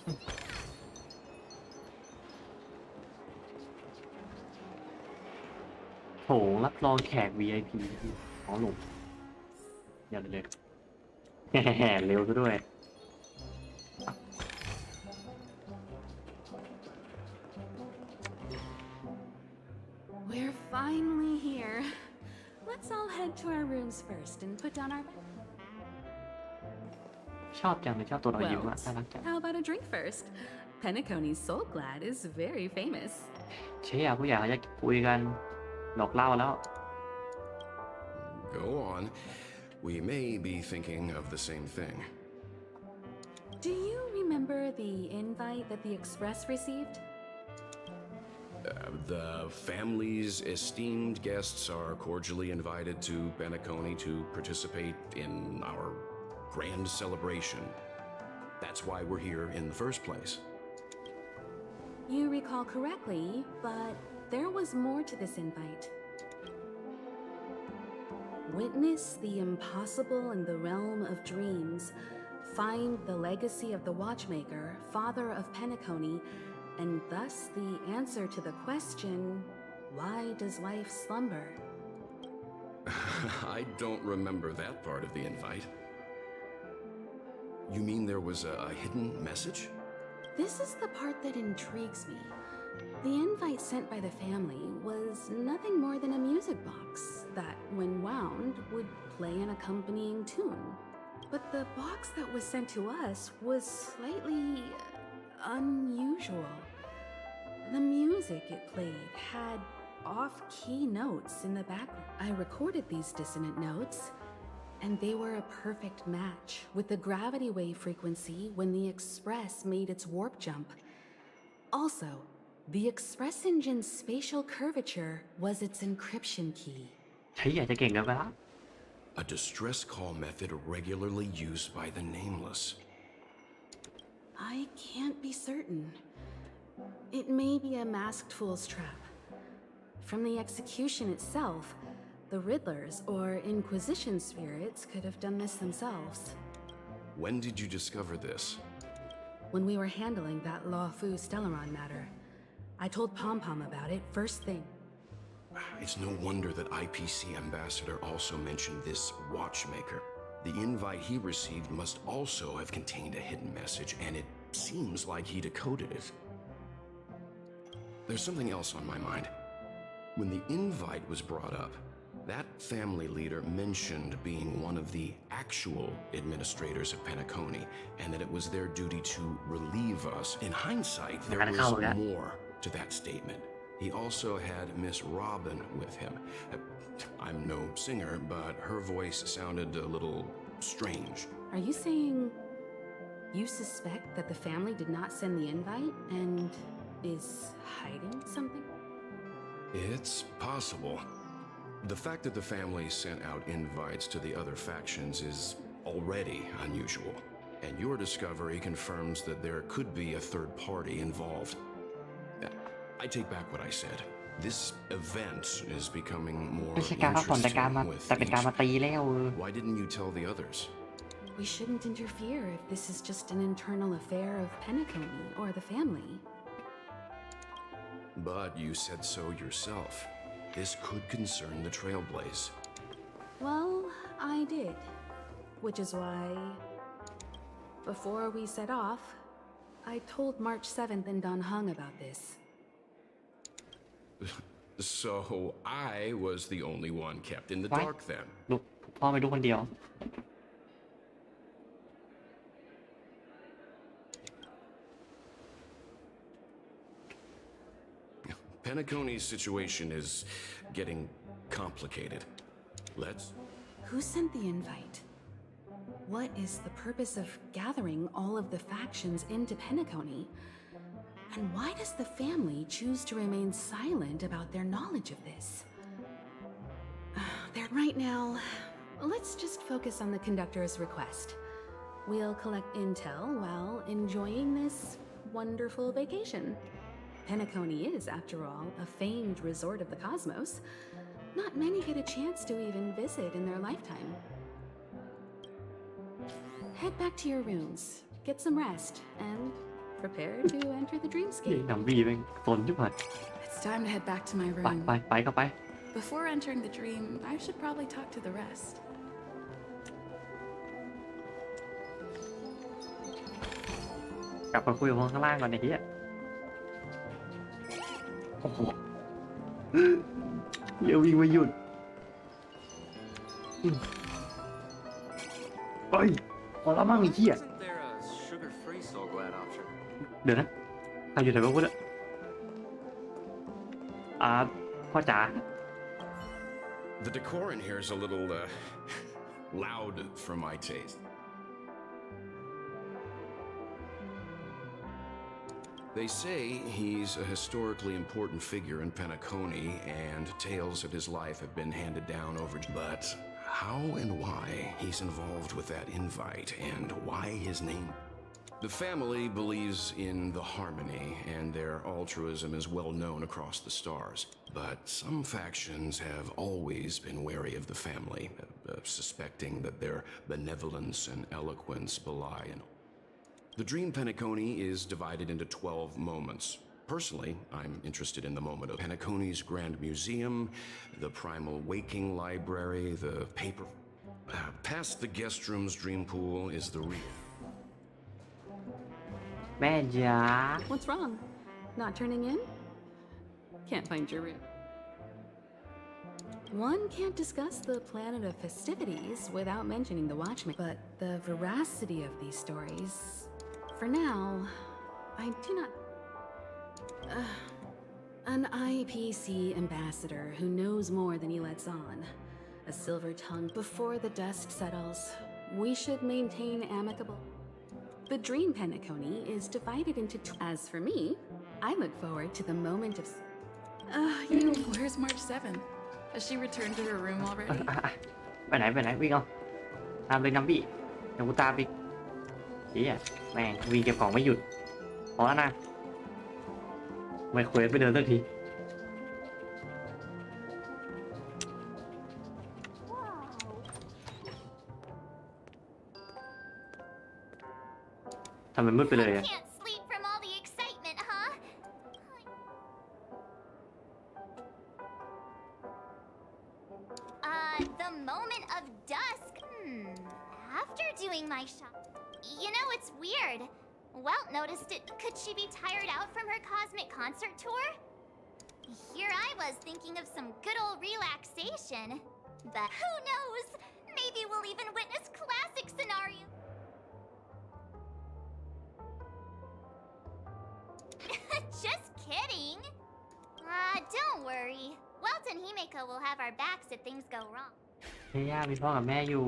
โถงรับรองแขก VIP อ๋อหนุ่มอย่าเลยแห่เร็วซะด้วย We're finally here. Let's all head to our rooms first and put down our bed. ชอบจังเลยชอบตัวเรายิ้มอะน่ารักจัง How about a drink first? Penacony's Soul Glad is very famous. เชี่ยผู้ใหญ่เขาจะคุยกันหลอกเล่าแล้ว Go on. We may be thinking of the same thing. Do you remember the invite that the Express received? The family's esteemed guests are cordially invited to Penacony to participate in our grand celebration. That's why we're here in the first place. You recall correctly, but there was more to this invite. Witness the impossible in the realm of dreams. Find the legacy of the watchmaker, father of Penacony, and thus the answer to the question, why does life slumber? I don't remember that part of the invite. You mean there was a hidden message? This is the part that intrigues me. The invite sent by the family was nothing more than a music box that, when wound, would play an accompanying tune. But the box that was sent to us was slightly unusual. The music it played had off-key notes in the background. I recorded these dissonant notes, and they were a perfect match with the gravity wave frequency when the Express made its warp jump. Also, the Express engine's spatial curvature was its encryption key. ใช่อยากจะเก่งกันไปแล้ว A distress call method regularly used by the Nameless. I can't be certain. It may be a masked fool's trap. From the execution itself, the Riddlers or Inquisition spirits could have done this themselves. When did you discover this? When we were handling that Law Fu Stellaron matter, I told Pom Pom about it first thing. It's no wonder that IPC Ambassador also mentioned this watchmaker. The invite he received must also have contained a hidden message, and it seems like he decoded it. There's something else on my mind. When the invite was brought up, that family leader mentioned being one of the actual administrators of Penacony, and that it was their duty to relieve us. In hindsight, there was more to that statement. He also had Miss Robin with him. I'm no singer, but her voice sounded a little strange. Are you saying you suspect that the family did not send the invite and is hiding something? It's possible. The fact that the family sent out invites to the other factions is already unusual, and your discovery confirms that there could be a third party involved. I take back what I said. This event is becoming more ไม่ใช่การพักผ่อนแต่การมา interesting แต่เป็นการมา with ตีแล้ว Why didn't you tell the others? We shouldn't interfere if this is just an internal affair of Penacony or the family. But you said so yourself. This could concern the Trailblaze. Well, I did. Which is why, before we set off, I told March 7th and Don Hung about this. So I was the only one kept in the Why? dark then. ลูกพ่อไปดูคนเดียว Penacony's situation is getting complicated. Let's... Who sent the invite? What is the purpose of gathering all of the factions into Penacony? And why does the family choose to remain silent about their knowledge of this? Right now, let's just focus on the conductor's request. We'll collect intel while enjoying this wonderful vacation. Penacony is, after all, a famed resort of the cosmos. Not many get a chance to even visit in their lifetime. Head back to your rooms, get some rest, and prepare to enter the เฮ้ย dreamscape. หนังบีแม่งสนชิบหาย It's time to head back to my ไป room. ไปเข้าไป Before entering the dream, I should probably talk to the rest. กลับไปคุยกับคนข้างล่างก่อนไอ้เหี้ยโอ้โหเดี๋ยววิ่งไม่หยุดเฮ้ยพอแล้วมั่งไอ้เหี้ย Isn't there a sugar-free Soul Glad option? เดี๋ยวนะใครอยู่แถวบ้านกูเนี่ยพ่อจ๋า The decor in here is a little, loud for my taste. They say he's a historically important figure in Penacony, and tales of his life have been handed down over... But how and why he's involved with that invite, and why his name... The family believes in the harmony, and their altruism is well known across the stars. But some factions have always been wary of the family, suspecting that their benevolence and eloquence belie an... The Dream Penacony is divided into 12 moments. Personally, I'm interested in the moment of Penacony's Grand Museum, the Primal Waking Library, the paper... past the guest room's dream pool is the real... แม่จ๋า What's wrong? Not turning in? Can't find your room. One can't discuss the planet of festivities without mentioning the Watchmen, but the veracity of these stories... For now, I do not... An IPC ambassador who knows more than he lets on. A silver tongue before the dust settles. We should maintain amicable... The Dream Penacony is divided into As for me, I look forward to the moment of... where's March 7th? Has she returned to her room already? ไปไหนวิ่งเอาตามเลยน้ำบี้เดี๋ยวกูตามไปเฮียแม่งวิ่งเก็บของไม่หยุดพอแล้วนะไม่คุยไปเดินสักทีทำไมมืดไปเลยอะ Can't sleep from all the excitement, huh? The moment of dusk. After doing my shop... You know, it's weird. Welt noticed it. Could she be tired out from her cosmic concert tour? Here I was thinking of some good old relaxation. But who knows? Maybe we'll even witness classic scenario. Just kidding. Don't worry. Welt and Himeko will have our backs if things go wrong. เฮียมีพ่อกับแม่อยู่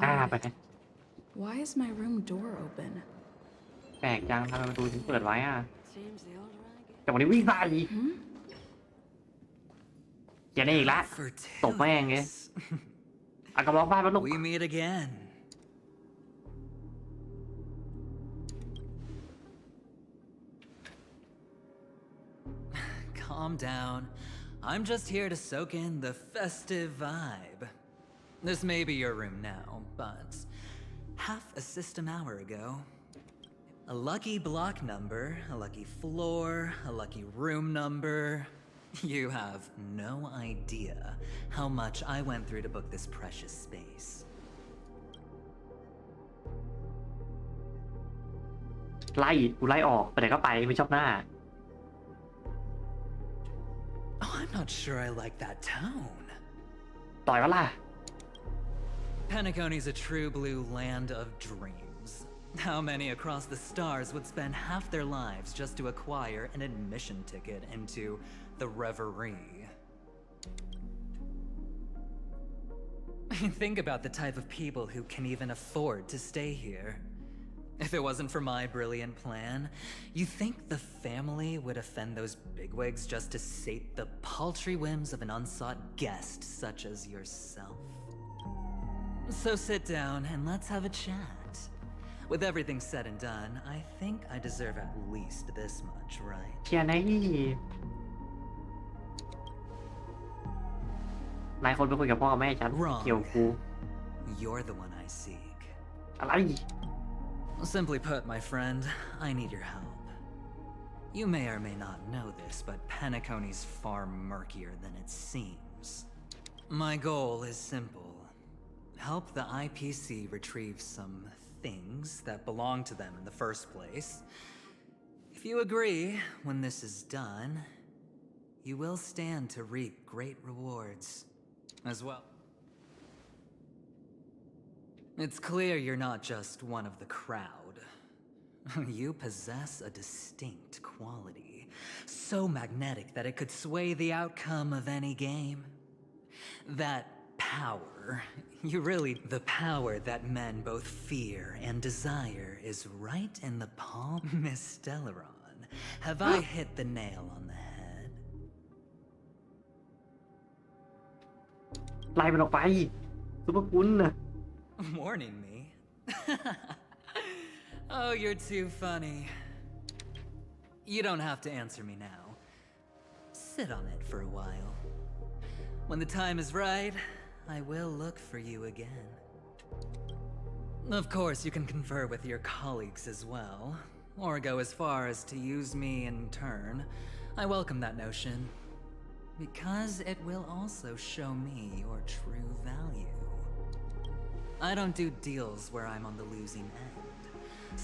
ไป Why is my room door open? แปลกจังทำไมประตูถึงเปิดไว้อ่ะแต่วันนี้วิ่งใส่อย่าได้อีกละตบแม่งไงกระบอกบ้านมันลูก We meet again. calm down. I'm just here to soak in the festive vibe. This may be your room now, but half a system hour ago, a lucky block number, a lucky floor, a lucky room number. You have no idea how much I went through to book this precious space. กูไล่ออกไปไหนก็ไปไม่ชอบหน้า Oh, I'm not sure I like that tone. ต่อยวะล่ะ Penacony's a true blue land of dreams. How many across the stars would spend half their lives just to acquire an admission ticket into the reverie? Think about the type of people who can even afford to stay here. If it wasn't for my brilliant plan, you think the family would offend those bigwigs just to sate the paltry whims of an unsought guest such as yourself? So sit down and let's have a chat. With everything said and done, I think I deserve at least this much, right? เชียร์นี่นายคนไปคุยกับพ่อกับแม่ฉัน Wrong. เกี่ยวกู You're the one I seek. อะไร Simply put, my friend, I need your help. You may or may not know this, but Penacony's far murkier than it seems. My goal is simple. Help the IPC retrieve some things that belong to them in the first place. If you agree, when this is done, you will stand to reap great rewards as well. It's clear you're not just one of the crowd. You possess a distinct quality, so magnetic that it could sway the outcome of any game. That power, the power that men both fear and desire is right in the palm. Miss Stellaron, have I hit the nail on the head? ไล่มันออกไปซุปเปอร์กุนนะ Warning me? Oh, you're too funny. You don't have to answer me now. Sit on it for a while. When the time is right, I will look for you again. Of course, you can confer with your colleagues as well, or go as far as to use me in turn. I welcome that notion, because it will also show me your true value. I don't do deals where I'm on the losing end,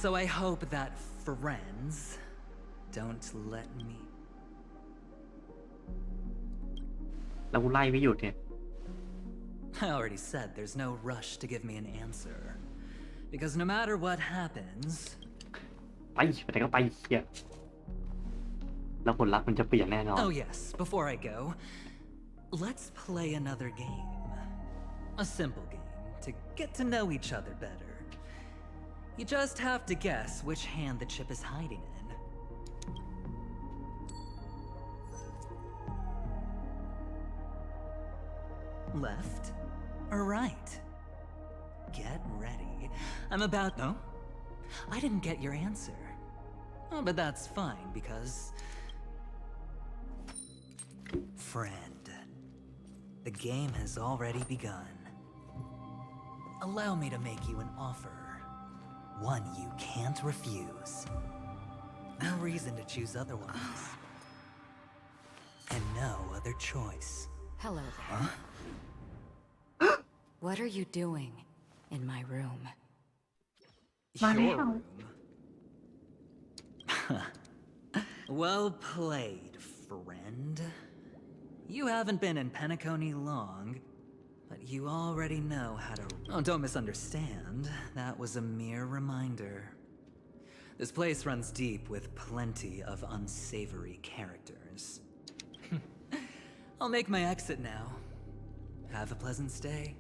so I hope that friends don't let me. แล้วกูไล่ไม่หยุดเนี่ย I already said there's no rush to give me an answer, because no matter what happens, ไปไหนก็ไปเหี้ยแล้วผลลัพธ์มันจะเปลี่ยนแน่นอน Oh yes, before I go, let's play another game. A simple game to get to know each other better. You just have to guess which hand the chip is hiding in. Left or right? Get ready. I'm about... No? I didn't get your answer. Oh, but that's fine, because... Friend, the game has already begun. Allow me to make you an offer. One you can't refuse. No reason to choose otherwise. And no other choice. Hello there. Huh? What are you doing in my room? Your room. Well played, friend. You haven't been in Penacony long, but you already know how to... Oh, don't misunderstand. That was a mere reminder. This place runs deep with plenty of unsavory characters. I'll make my exit now. Have a pleasant stay.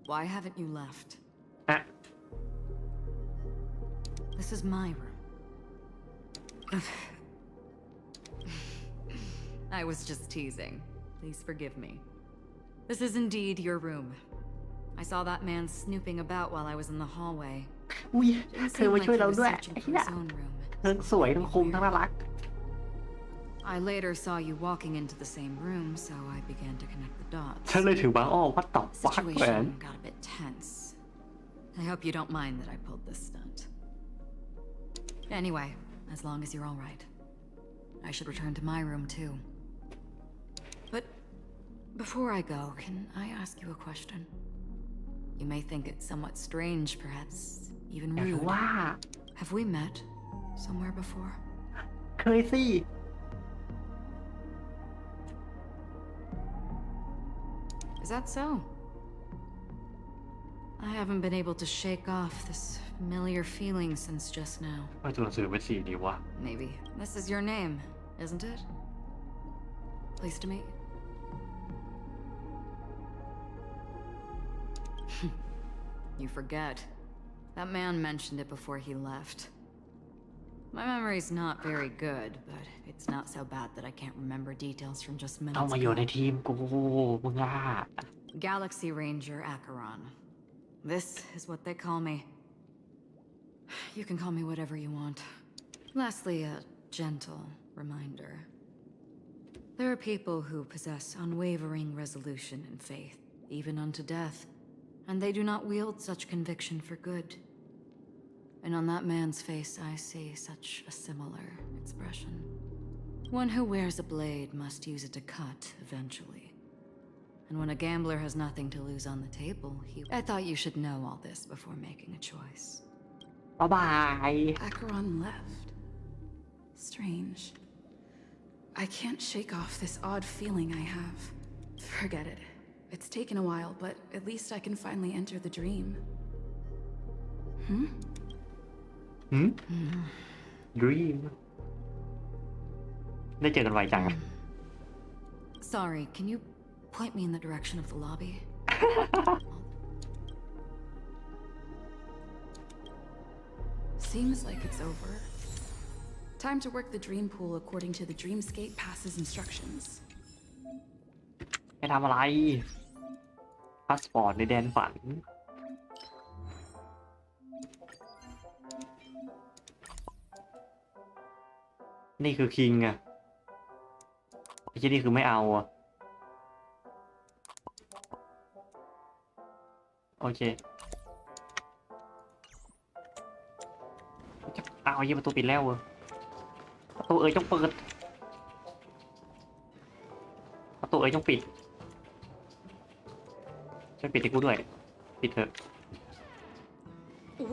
Why haven't you left? This is my room. I was just teasing. Please forgive me. This is indeed your room. I saw that man snooping about while I was in the hallway. อุ้ย Didn't เธอ seem มา like ช่วย he เรา was ด้วย searching ไอ้ for เหี้ย his own room. ทั้งสวยทั้งคมทั้งน่ารัก I later saw you walking into the same room, so I began to connect the dots. ฉันเลยถือว่าอ้อวัดตอบฟักแหวน Situation got a bit tense. I hope you don't mind that I pulled this stunt. Anyway, as long as you're all right, I should return to my room too. But before I go, can I ask you a question? You may think it somewhat strange, perhaps even แต่ rude. ว่า Have we met somewhere before? เคยสิ Is that so? I haven't been able to shake off this familiar feeling since just now. ว่าตัวหนังสือเป็นสีนี้วะ Maybe this is your name, isn't it? Pleased to meet you. You forget. That man mentioned it before he left. My memory's not very good, but it's not so bad that I can't remember details from just เอา minutes มาอยู่ใน ago. ทีมกูมึงอ่ะ Galaxy Ranger Acheron. This is what they call me. You can call me whatever you want. Lastly, a gentle reminder. There are people who possess unwavering resolution and faith, even unto death, and they do not wield such conviction for good. And on that man's face, I see such a similar expression. One who wears a blade must use it to cut eventually. And when a gambler has nothing to lose on the table, I thought you should know all this before making a choice. บ๊ายบาย Acheron left. Strange. I can't shake off this odd feeling I have. Forget it. It's taken a while, but at least I can finally enter the dream. Dream ได้เจอกันไวจัง Sorry, can you point me in the direction of the lobby? Seems like it's over. Time to work the dream pool according to the Dreamscape Pass's instructions. ไปทำอะไร พาสปอร์ตในแดนฝัน นี่คือคิงอะไอ้ที่นี่คือไม่เอาอะโอเคเอาเยี่ยประตูปิดแล้วเว้ยประตูเอ๋ยจงเปิดประตูเอ๋ยจงปิดช่วยปิดให้กูด้วยปิดเถอะ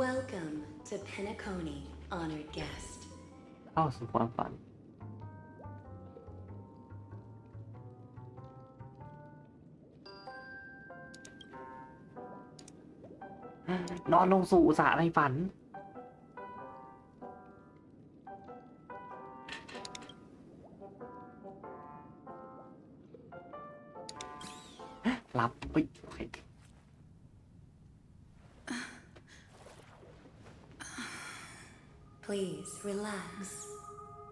Welcome to Penacony, honored guest. เข้าสู่ความฝันนอนลงสู่สระในฝันหลับเฮ้ยโอเค Please relax.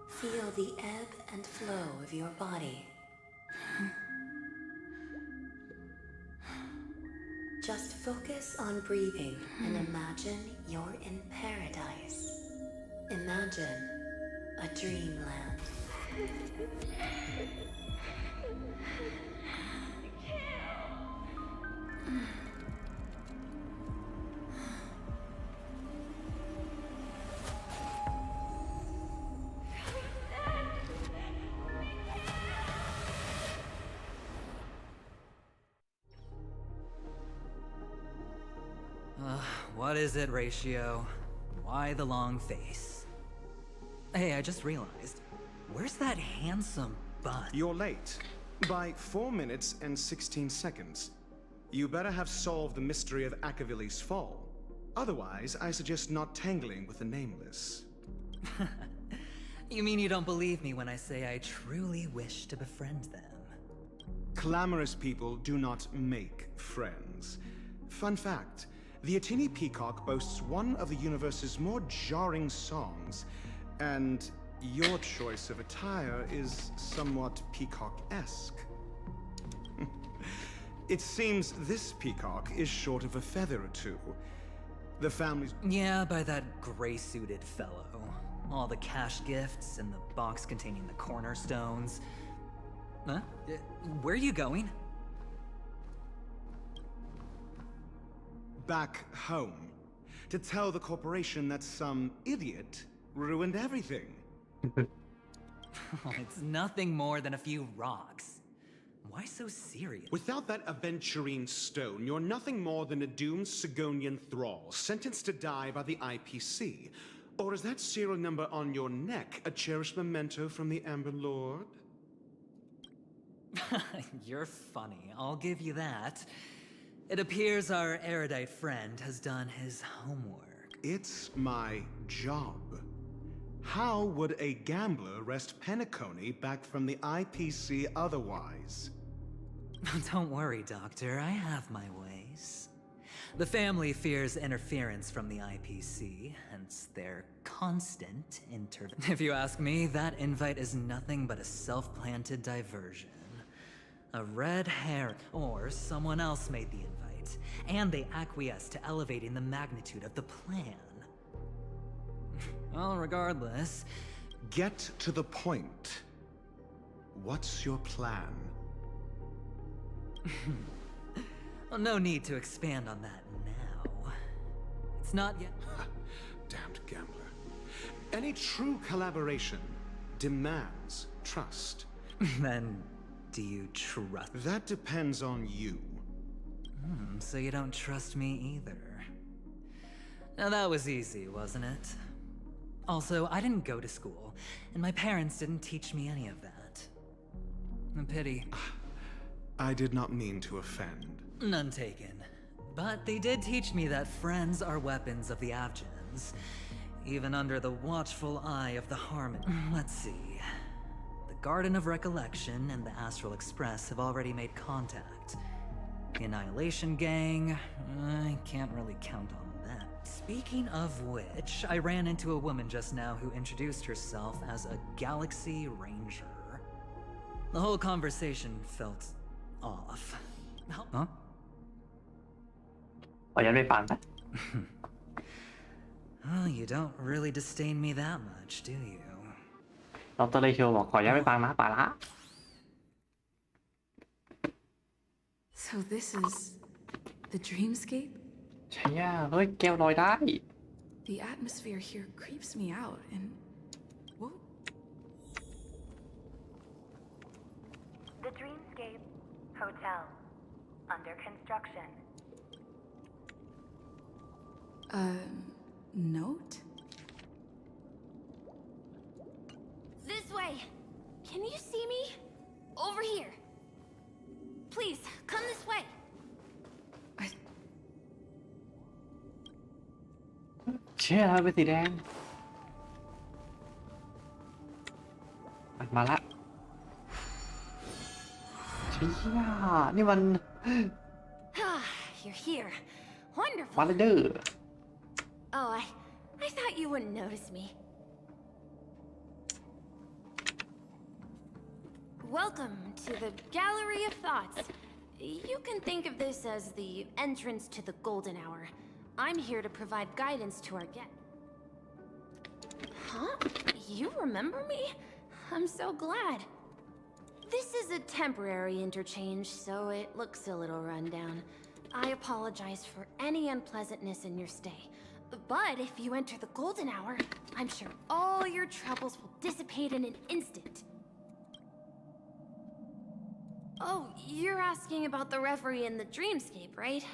Feel the ebb and flow of your body. Just focus on breathing and imagine you're in paradise. Imagine a dreamland. What is it, Ratio? Why the long face? Hey, I just realized. Where's that handsome bun? You're late. By 4 minutes and 16 seconds. You better have solved the mystery of Akavili's fall. Otherwise, I suggest not tangling with the nameless. You mean you don't believe me when I say I truly wish to befriend them? Clamorous people do not make friends. Fun fact, the Atini Peacock boasts one of the universe's more jarring songs, and your choice of attire is somewhat peacock-esque. It seems this peacock is short of a feather or two. The family's... Yeah, by that gray-suited fellow. All the cash gifts and the box containing the cornerstones. Huh? Where are you going? Back home. To tell the corporation that some idiot ruined everything. It's nothing more than a few rocks. Why so serious? Without that aventurine stone, you're nothing more than a doomed Sigonian thrall, sentenced to die by the IPC. Or is that serial number on your neck a cherished memento from the Amber Lord? You're funny, I'll give you that. It appears our erudite friend has done his homework. It's my job. How would a gambler wrest Penacony back from the IPC otherwise? Don't worry, Doctor, I have my ways. The family fears interference from the IPC, hence their constant intervention. If you ask me, that invite is nothing but a self-planted diversion. A red herring, or someone else made the invite, and they acquiesced to elevating the magnitude of the plan. Well, regardless... Get to the point. What's your plan? Well, no need to expand on that now. It's not yet... Damned gambler. Any true collaboration demands trust. Then, do you trust? That depends on you. So you don't trust me either. Now that was easy, wasn't it? Also, I didn't go to school, and my parents didn't teach me any of that. A pity. I did not mean to offend. None taken. But they did teach me that friends are weapons of the Abgens, even under the watchful eye of the Harmon. Let's see. The Garden of Recollection and the Astral Express have already made contact. The Annihilation Gang, I can't really count on that. Speaking of which, I ran into a woman just now who introduced herself as a Galaxy Ranger. The whole conversation felt off. Huh? ขอย้อนไปฟังนะ Well, you don't really disdain me that much, do you? ดร. เลโชบอกขอย้อนไปฟังนะไปละ So this is the dreamscape? ใช่ย่าเฮ้ยแก้วลอยได้ The atmosphere here creeps me out and... Whoa. The Dreamscape Hotel. Under construction. Note? This way! Can you see me? Over here. Please, come this way. เชี่ยแล้วเป็นสีแดงมาละเชี่ยนี่มัน You're here. Wonderful. วาเลเดอร์ Oh, I thought you wouldn't notice me. Welcome to the Gallery of Thoughts. You can think of this as the entrance to the Golden Hour. I'm here to provide guidance to our guests. Huh? You remember me? I'm so glad. This is a temporary interchange, so it looks a little rundown. I apologize for any unpleasantness in your stay. But if you enter the Golden Hour, I'm sure all your troubles will dissipate in an instant. Oh, you're asking about the reverie in the Dreamscape, right?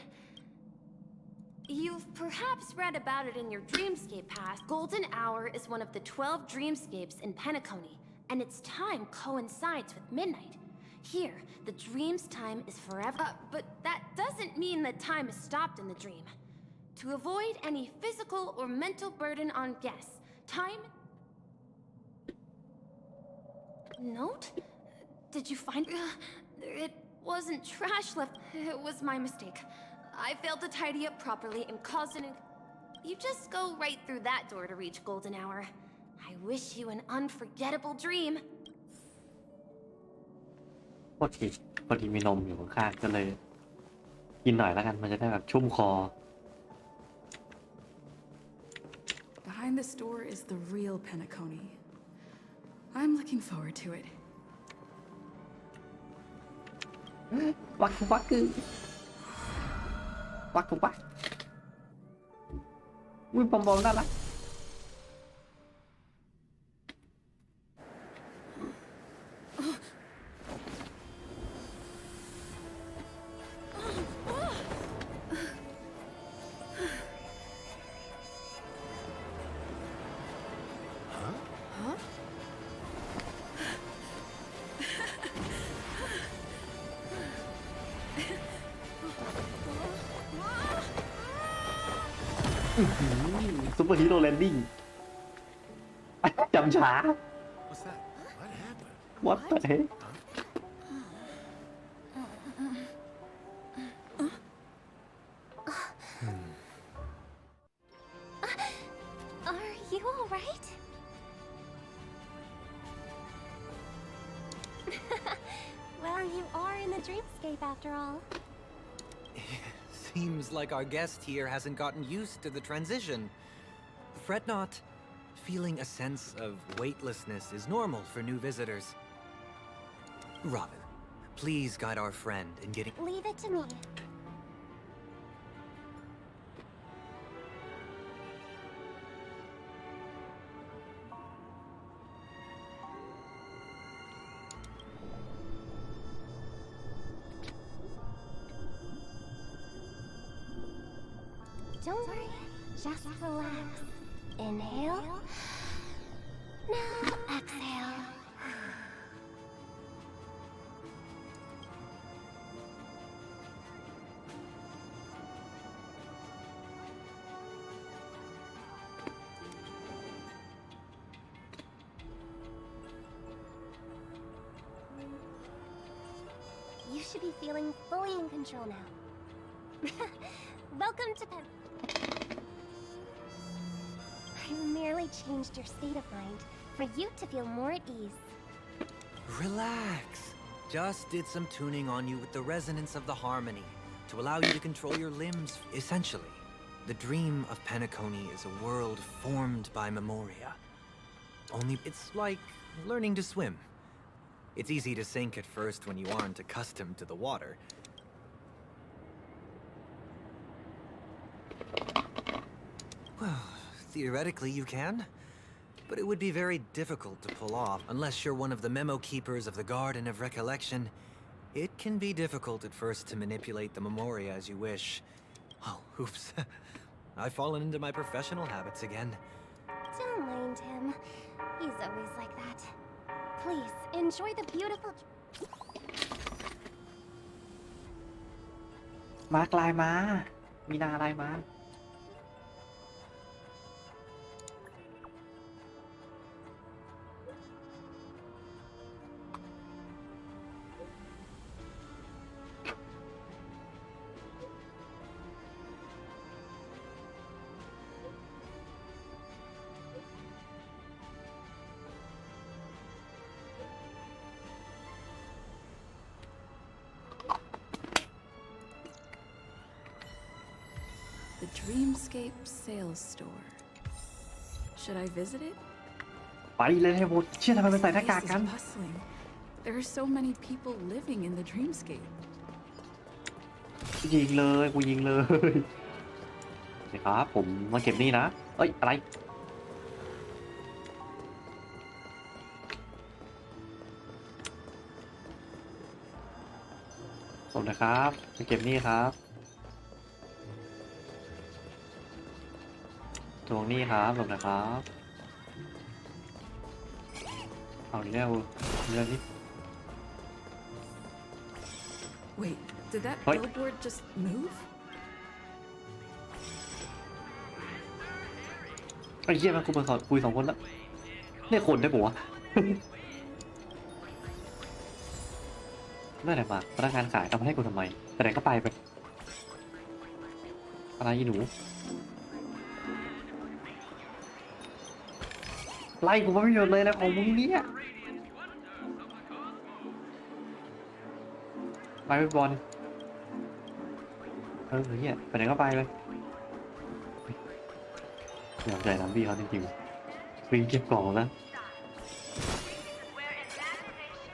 You've perhaps read about it in your Dreamscape past. Golden Hour is one of the 12 Dreamscapes in Penacony, and its time coincides with midnight. Here, the dream's time is forever. But that doesn't mean that time is stopped in the dream. To avoid any physical or mental burden on guests, time... Note? Did you find... It wasn't trash left. It was my mistake. I failed to tidy up properly and caused an... You just go right through that door to reach Golden Hour. I wish you an unforgettable dream. พอดีมีนมอยู่ข้างๆก็เลยกินหน่อยแล้วกันมันจะได้แบบชุ่มคอ behind this door is the real Penacony. I'm looking forward to it. วักวักคือวักวักอุ้ยปอมน่ารักซุปเปอร์ฮีโร่แลนดิ้งจำช้า What the heck Are you alright? Well, you are in the dreamscape after all. Seems like our guest here hasn't gotten used to the transition. Fret not. Feeling a sense of weightlessness is normal for new visitors. Robin, please guide our friend in getting... Leave it to me. Don't worry, just relax. Inhale. Now exhale. You should be feeling fully in control now. Welcome to Pen. I merely changed your state of mind for you to feel more at ease. Relax. Just did some tuning on you with the resonance of the harmony to allow you to control your limbs. Essentially, the dream of Penacony is a world formed by Memoria. Only it's like learning to swim. It's easy to sink at first when you aren't accustomed to the water. Well, theoretically you can, but it would be very difficult to pull off unless you're one of the memo keepers of the Garden of Recollection. It can be difficult at first to manipulate the Memoria as you wish. Oh, oops. I've fallen into my professional habits again. Don't mind him. He's always like that. Please, enjoy the beautiful... มากลายมามีนาอะไรมา The Dreamscape Sales Store. Should I visit it? ไปเลยให้หมดเชื่อทำไมไปใส่หน้ากาก This กัน is bustling. There are so many people living in the Dreamscape. ยิงเลยกูยิงเลยนี่ครับผมมาเก็บนี่นะเอ้ยอะไรผมนะครับมาเก็บนี่ครับตรงนี้ครับผมนะครับเอาอีกแล้วเรื่องนี้ Wait, did that What? billboard just move? ไอ้เหี้ยมันกูมาคุยสองคนแล้วเนี่ยคนได้ปะวะ ไม่ได้มาพนักงานขายทำให้กูทำไมแต่ไหนก็ไปอะไรอีหนูไล่กูไม่หยุดเลยนะของมึงเนี่ยไปบอลเฮียไปไหนก็ไปเลย อยากใจน้ำพี่เขาจริงๆวิ่งเก็บกล่องนะ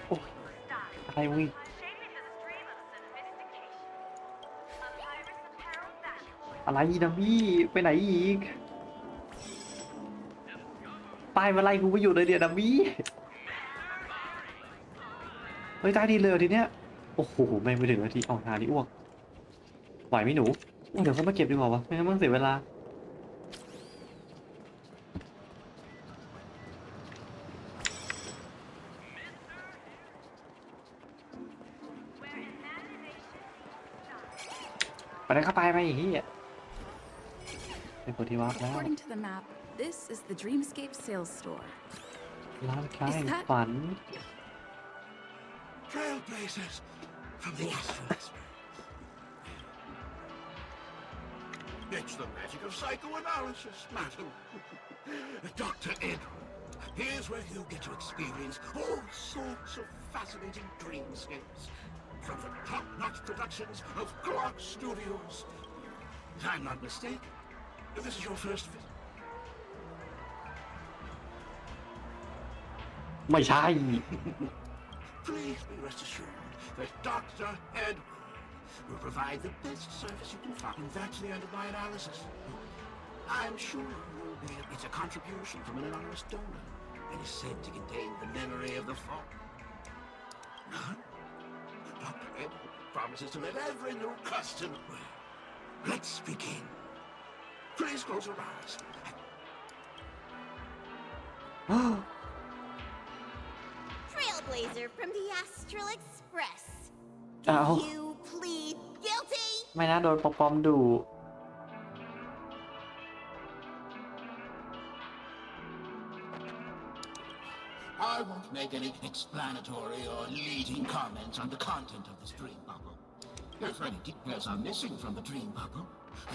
โอ้อะไรวิ่งอะไรนะพี่ไปไหนอีกป้ายมาไล่กูไปอยู่เลยเดี๋ยวนะพี่เฮ้ยตายดีเลยทีเนี้ยโอ้โหแม่งไม่ถึงนาทีออกหาดิอ้วกไหวไหมหนูเดี๋ยวเขามาเก็บดีกว่าวะไม่งั้นมันเสียเวลาไปได้เข้าไปไหมอีกที่อ่ะเป็นคนที่วาร์ปแล้ว According to the map, this is the Dreamscape sales store. ร้านค้าแห่งฝัน Trailblazers from the astral experts. It's the magic of psychoanalysis, madam. Dr. Edward, here's where you get to experience all sorts of fascinating dreamscapes. From the top-notch productions of Clark Studios. If I'm not mistaken, this is your first visit. ไม่ใช่ Please be rest assured that Dr. Edward will provide the best service you can find. And that's the end of my analysis. I'm sure you'll be. It's a contribution from an anonymous donor, and is said to contain the memory of the fall. Dr. Edward promises to let every new customer. Let's begin. Please close your eyes. Trailblazer from the Astral Express. Ow. You plead guilty? ไม่น่าโดนปอมดู I won't make any explanatory or leading comments on the content of this dream bubble. If any details are missing from the dream bubble,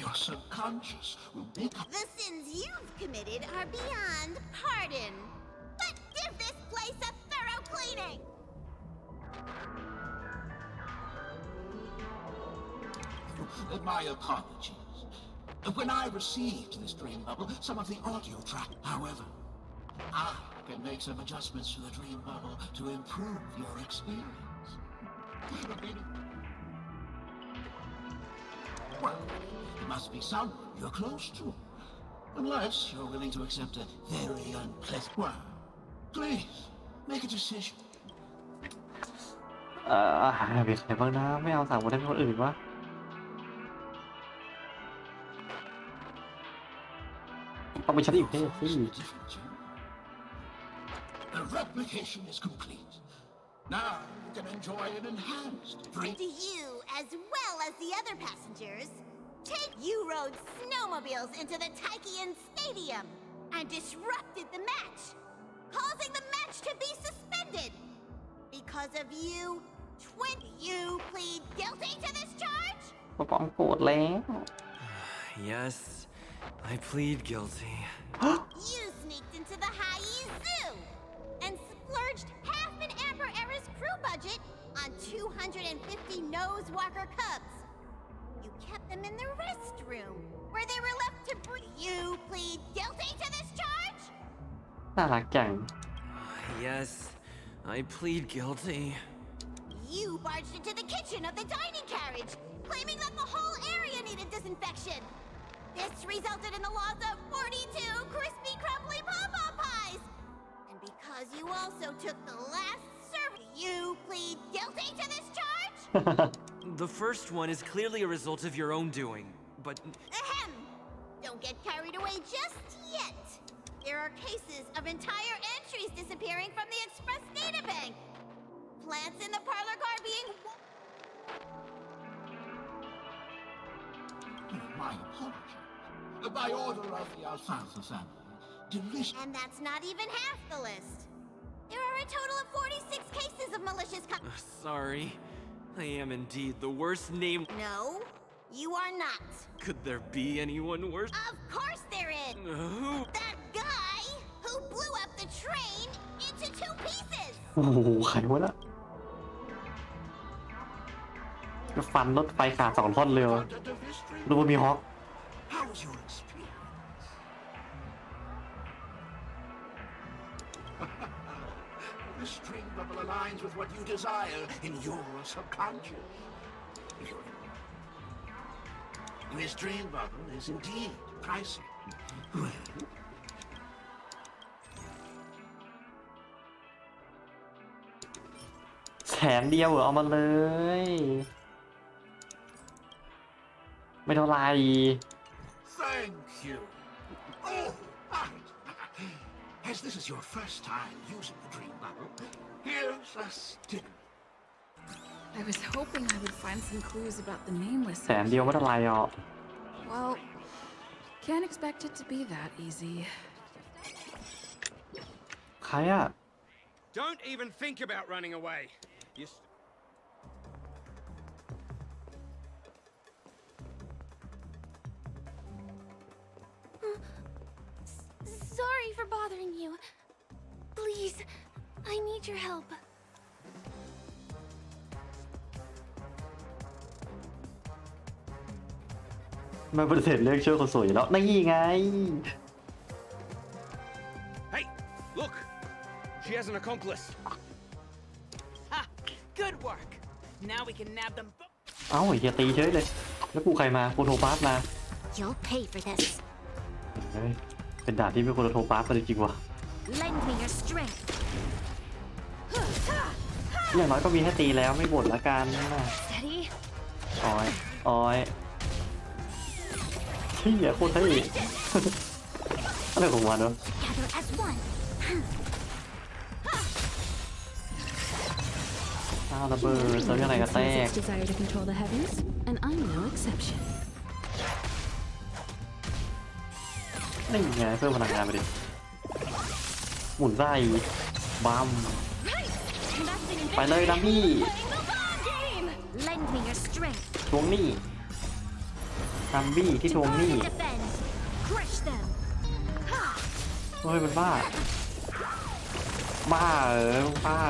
your subconscious will make up. The sins you've committed are beyond pardon. But give this place a thorough cleaning! My apologies. When I received this dream bubble, some of the audio track, however, I can make some adjustments to the dream bubble to improve your experience. Well, it must be someone you're close to. Unless you're willing to accept a very unpleasant one. Please, make a decision. มีใครบ้างนะไม่เอาสั่งมาได้เป็นคนอื่นวะต้องไปชั้นอีกเพศสิ The replication is complete. Now you can enjoy an enhanced drink. To you, as well as the other passengers, take you rode snowmobiles into the Taikian Stadium and disrupted the match, causing the match to be suspended. Because of you, you plead guilty to this charge? ปอมโกรธแล้ว Yes, I plead guilty. You sneaked into the Hai Zoo and splurged half an Amber Era's crew budget on 250 Nosewalker cubs. You kept them in the restroom, where they were left to breathe. You plead guilty to this charge? น่ารักจัง Yes, I plead guilty. You barged into the kitchen of the dining carriage, claiming that the whole area needed disinfection. This resulted in the loss of 42 crispy, crumbly pom-pom pies. And because you also took the last serving, you plead guilty to this charge? The first one is clearly a result of your own doing, but... Ahem! Don't get carried away just yet. There are cases of entire entries disappearing from the Express Data Bank. Plants in the parlor car being... My apologies. By order of the Alfalfa family, delicious. And that's not even half the list. There are a total of 46 cases of malicious... Sorry. I am indeed the worst name... No, you are not. Could there be anyone worse? Of course there is. Who? That guy who blew up the train into 2 pieces. โอ้โหใครวะน่ะฟันรถไฟขาด2 ท่อนเลยดูว่ามีฮอก How was your experience? This dream bubble aligns with what you desire in your subconscious. This dream bubble is indeed pricey. Well, แสนเดียวเหรอเอามาเลย ไม่เท่าไหร่ thank you. Oh, right. As this is your first time using the dream bubble, here's a sticker. I was hoping I would find some clues about the nameless. แสนเดียวไม่เท่าไหร่หรอก Well, can't expect it to be that easy. ใครอะ Don't even think about running away. Sorry for bothering you. Please, I need your help. ไม่ปฏิเสธเรื่องช่วยคนสวยอยู่แล้วนี่ไง Hey, look. She has an accomplice. Ha! Good work. Now we can nab them. เอ้าไอ้เหี้ยตีเฉยเลยแล้วกูใครมาโคโทปาสมา You'll pay for this. เฮ้ยเป็นด่านที่ไม่ควรจะโทรปาสมาจริงๆว่ะ Lend me your strength. อย่างน้อยก็มีให้ตีแล้วไม่บ่นละกันนะ Steady. อ้อยอ้อยเฮียโคตรเท่ อะไรของมันเนาะ Gather as one. อ้าวระเบิดเติมยังไงก็แตก Desire to control the heavens, and I'm no exception. นี่ไงเพิ่มพลังงานไปดิหมุนไส้บัมไปเลยดัมบี้ Lend me your strength. ทวงหนี้ดัมบี้ที่ทวงหนี้ Defend. Crush them. เฮ้ยมันบ้าบ้าบ้า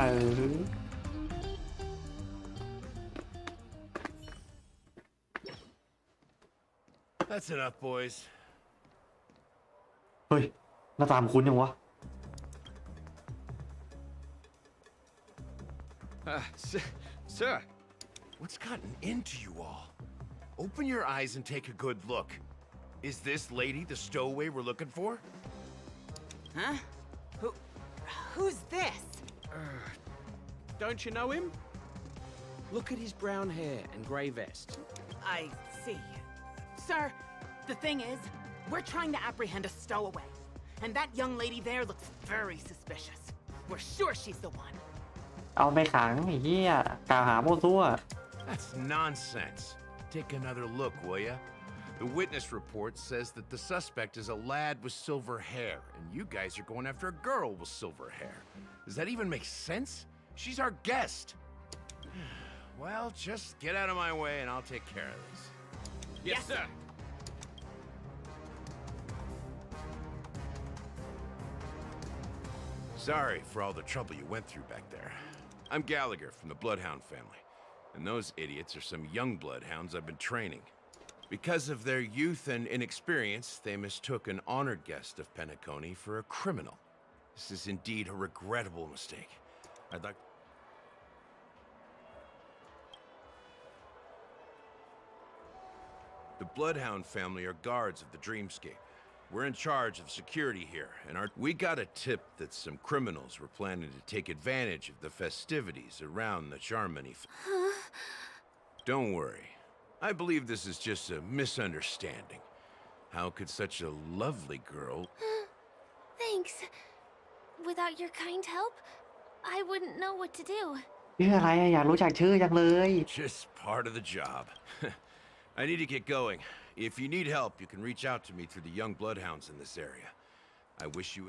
That's enough, boys. เฮ้ยหน้าตามคุ้นยังวะ Sir, what's gotten into you all? Open your eyes and take a good look. Is this lady the stowaway we're looking for? Huh? Who's this? Don't you know him? Look at his brown hair and grey vest. I see. Sir, the thing is, we're trying to apprehend a stowaway. And that young lady there looks very suspicious. We're sure she's the one. เอาไปขังไอ้เหี้ยกล่าวหาโม้ซั่ว That's nonsense. Take another look, will ya? The witness report says that the suspect is a lad with silver hair, and you guys are going after a girl with silver hair. Does that even make sense? She's our guest. Well, just get out of my way and I'll take care of this. Yes, sir. Sorry for all the trouble you went through back there. I'm Gallagher from the Bloodhound family, and those idiots are some young Bloodhounds I've been training. Because of their youth and inexperience, they mistook an honored guest of Penacony for a criminal. This is indeed a regrettable mistake. I'd like... The Bloodhound family are guards of the Dreamscape. We're in charge of security here, and we got a tip that some criminals were planning to take advantage of the festivities around the Charmony. Don't worry. I believe this is just a misunderstanding. How could such a lovely girl... Thanks. Without your kind help, I wouldn't know what to do. ชื่ออะไรอะอยากรู้จักชื่อจังเลย Just part of the job. I need to get going. If you need help, you can reach out to me through the young bloodhounds in this area. I wish you...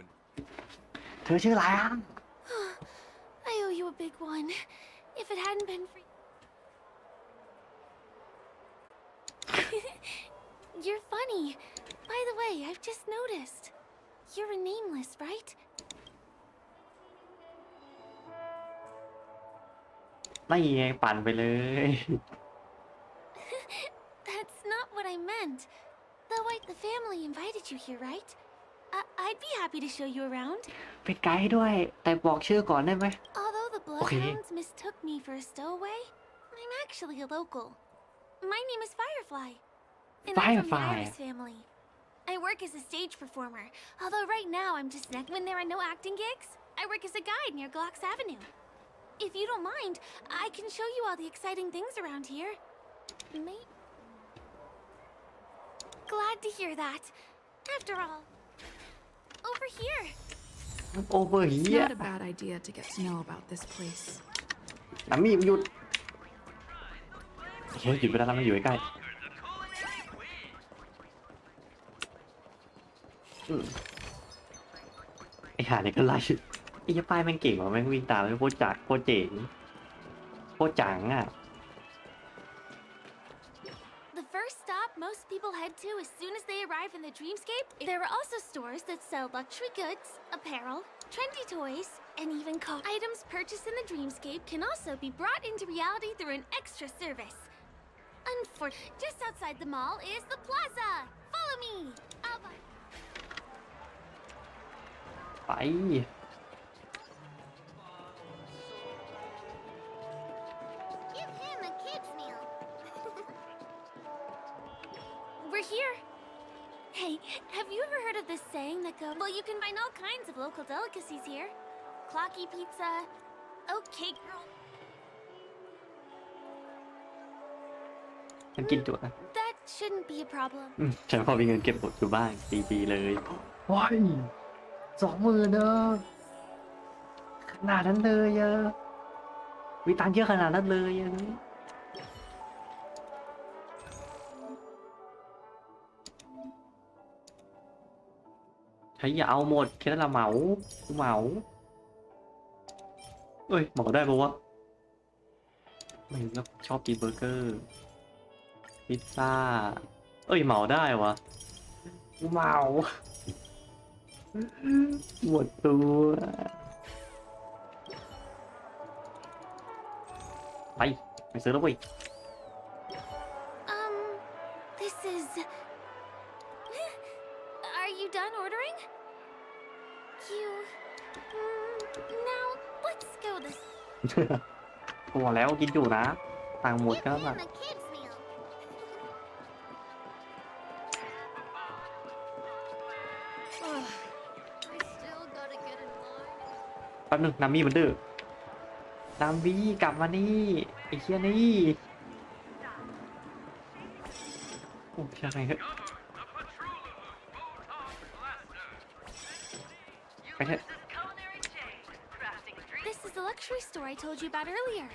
เธอชื่ออะไรอะ I owe you a big one. If it hadn't been for... You're funny. By the way, I've just noticed. You're a nameless, right? ไม่ไงปั่นไปเลย That's not what I meant. The family invited you here, right? I'd be happy happy to show you around. เป็นไกด์ด้วยแต่บอกชื่อก่อนได้ไหม Although the Okay. Bloodhounds mistook me for a stowaway, I'm actually a local. My name is Firefly, and I'm from the Firefly. Iris family. I work as a stage performer, although right now I'm just when there are no acting gigs, I work as a guide near Glocks Avenue. If you don't mind, I can show you all the exciting things around here. Glad to hear that. After all, over here. over It's here not a bad idea to get to know about this place. น้ำมีหยุดเฮ้ยหยุดไปแล้วมันอยู่ใกล้ไอ้ห่าเนี่ยก็ไล่ไอ้ป้ายแม่งเก่งว่ะแม่งวิ่งตามโคตรจักโคตรเจ๋งโคตรจังอ่ะ The first stop most people head to as soon as they arrive in the dreamscape. There are also stores that sell luxury goods, apparel, trendy toys, and even items purchased in the dreamscape can also be brought into reality through an extra service. Just outside the mall is the plaza. Follow me. ไป Give him a kid's meal. We're here. Hey, have you ever heard of this saying that goes, well, you can find all kinds of local delicacies here. Clocky pizza. Okay, girl. มันกินจุนะ That shouldn't be a problem. ฉันพอมีเงินเก็บหมดอยู่บ้างดีๆเลยว้าย20,000เนอะขนาดนั้นเลยอะมีตังค์เยอะขนาดนั้นเลยอะใช้อย่าเอาหมดแค่นั้นละเหมาเอ้ยเหมาได้ปะวะไม่รู้ชอบกินเบอร์เกอร์พิซซ่าเอ้ยเหมาได้วะเหมาหมดตัวไปซื้อแล้วเว้ย This is... Are you done ordering? Now, let's go this... พอแล้วกินอยู่นะตังค์หมดก็แล้ว Give him a kid's meal. แป๊บนึงนามี่มันดื้อนามี่กลับมานี่ไอ้เชี่ยนี่โอ้ใช่ไงเฮ้ยไปเถอะ This is the luxury store I told you about earlier.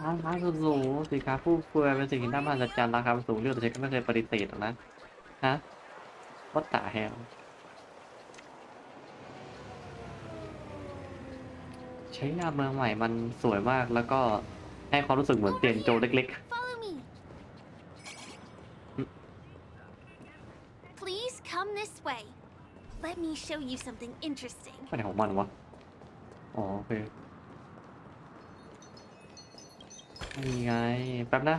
ร้านสูงสินค้าฟุ่มเฟือยเป็นสิ่งที่น่ามหัศจรรย์ราคาสูงเรื่องแต่ฉันก็ไม่เคยปฏิเสธหรอกนะฮะวัดตาแฮวใช้งานเมืองใหม่มันสวยมากแล้วก็ให้ความรู้สึกเหมือนเตียนโจเล็ก Follow me. Please come this way. Let me show you something interesting. ๆไปไหนของมันวะอ๋อโอเคนี่ไงแป๊บนะ